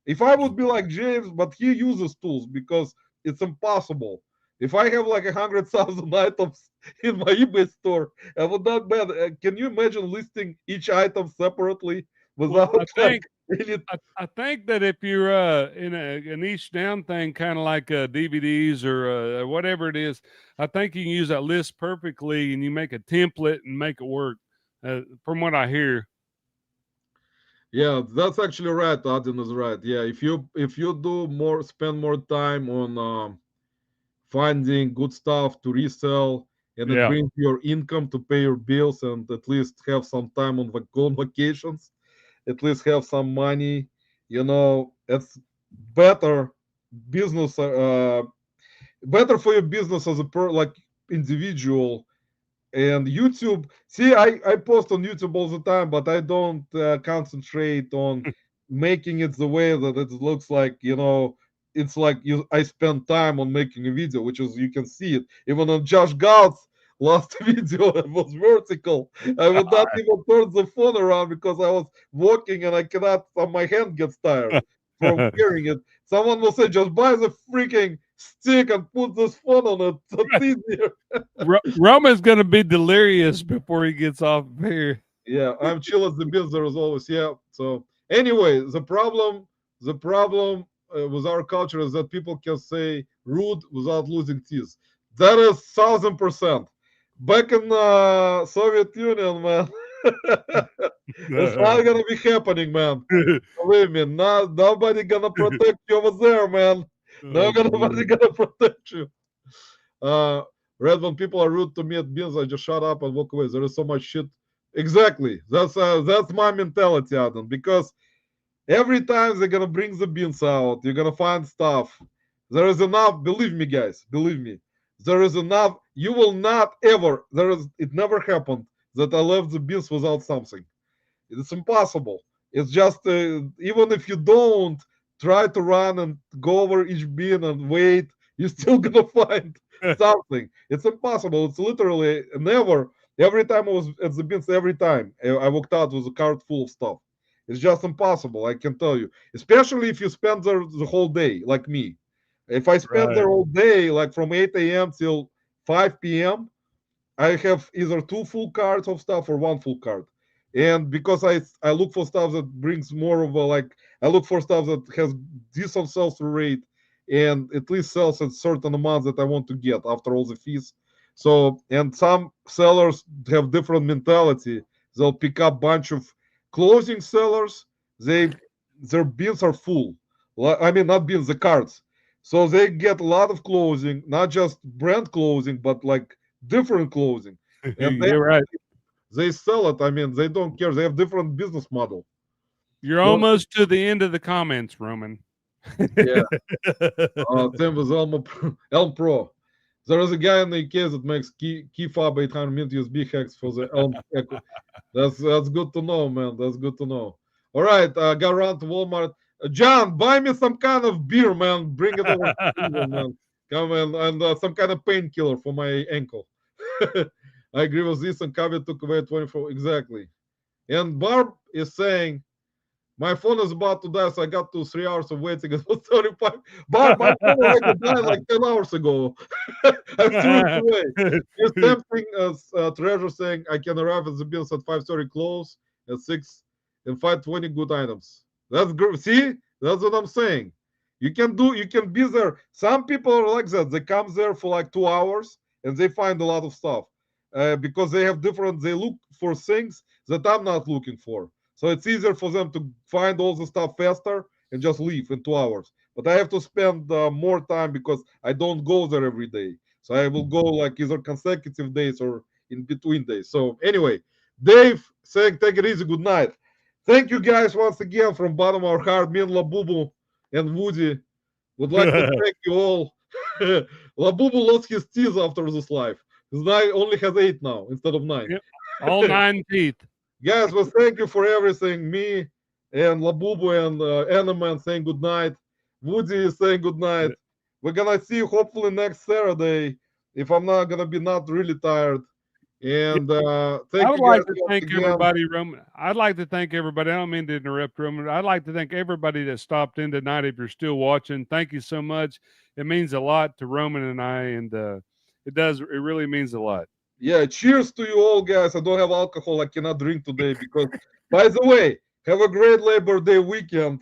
If I would be like James, but he uses tools because it's impossible. If I have like 100,000 items in my eBay store, I would not bet. Can you imagine listing each item separately Well, without like any? I think that if you're in a niche down thing, kind of like DVDs or whatever it is, I think you can use that list perfectly, and you make a template and make it work. From what I hear. Yeah, that's actually right. Adin is right. Yeah, if you do more, spend more time on finding good stuff to resell, and it Yeah. brings your income to pay your bills, and at least have some time on vacations, at least have some money. It's better business, better for your business as a like individual. And YouTube, see, I post on YouTube all the time, but I don't concentrate on making it the way that it looks like. It's like I spend time on making a video, which is, you can see it even on Josh Goud's last video. It was vertical. I would not even turn the phone around because I was walking and I cannot. My hand gets tired from carrying it. Someone will say, just buy the freaking stick and put this phone on it. That's easier. Roman's going to be delirious before he gets off here. Yeah, I'm chill as the beans. There is always, yeah. So anyway, the problem with our culture is that people can say rude without losing teeth. That is 1,000%. Back in Soviet Union, man, it's not gonna be happening, man. Believe me, nobody gonna protect you over there, man. Nobody gonna protect you. Red, when people are rude to me at beans, I just shut up and walk away. There is so much shit. Exactly. That's my mentality, Adam. Because every time they're gonna bring the beans out, you're gonna find stuff. There is enough. Believe me, guys. Believe me. There is enough. You will not ever. It never happened that I left the beans without something. It's impossible. It's just even if you don't try to run and go over each bin and wait, you're still gonna find something. It's impossible. It's literally never. Every time I was at the bins, every time I walked out with a cart full of stuff. It's just impossible. I can tell you, especially if you spend there the whole day, like me. If I spend there all day, like from 8 a.m. till 5 p.m., I have either 2 full carts of stuff or 1 full cart. And because I look for stuff that brings more of a, like, I look for stuff that has decent sales rate and at least sells at certain amounts that I want to get after all the fees. So, and some sellers have different mentality. They'll pick up bunch of closing sellers. Their bins are full. I mean, not bins, the carts. So they get a lot of closing, not just brand closing, but like different closing. And You're right. they sell it. I mean, they don't care. They have different business model. You're almost to the end of the comments, Roman. Yeah. Same with Elm Pro. There is a guy in the UK that makes key fob 800 mint USB hacks for the Elm Echo. That's good to know, man. That's good to know. All right, go around to Walmart. John, buy me some kind of beer, man. Bring it over, man. Come and some kind of painkiller for my ankle. I agree with this, and Kavya took away 24. Exactly. And Barb is saying, my phone is about to die, so I got to 3 hours of waiting. It was 35. Barb, my phone already died like 10 hours ago. I threw it away. He's tempting us, Treasure saying, I can arrive at the bills at 5:30, close at 6, and find 20 good items. That's good. See? That's what I'm saying. You can be there. Some people are like that. They come there for like 2 hours, and they find a lot of stuff. Because they look for things that I'm not looking for. So it's easier for them to find all the stuff faster and just leave in 2 hours. But I have to spend more time because I don't go there every day. So I will go like either consecutive days or in between days. So anyway, Dave saying, take it easy, good night. Thank you guys once again from bottom of our heart. Me and Labubu and Woody would like to thank you all. Labubu lost his teeth after this live. His eye only has 8 now instead of 9. Yep. All 9 teeth. Guys, well, thank you for everything. Me and Labubu and Animan saying good night. Woody is saying good night. We're gonna see you hopefully next Saturday if I'm not gonna be not really tired. And thank I would you like guys to thank again. everybody, Roman. I'd like to thank everybody. I don't mean to interrupt, Roman. I'd like to thank everybody that stopped in tonight. If you're still watching, thank you so much. It means a lot to Roman and I, and it does. It really means a lot. Yeah, cheers to you all, guys. I don't have alcohol. I cannot drink today because, by the way, have a great Labor Day weekend.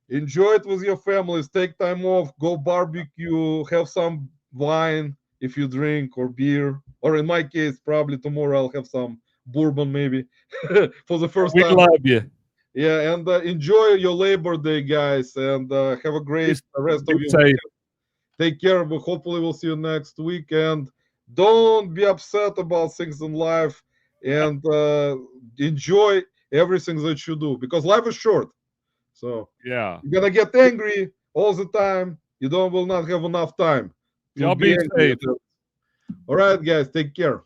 Enjoy it with your families. Take time off. Go barbecue. Have some wine if you drink, or beer. Or in my case, probably tomorrow I'll have some bourbon maybe for the first We time. love you. Yeah, and enjoy your Labor Day, guys, and have a great rest of your weekend. Take care. But hopefully we'll see you next week. And don't be upset about things in life, and enjoy everything that you do, because life is short. So Yeah, you're gonna get angry all the time. You will not have enough time. Y'all be safe. All right, guys, take care.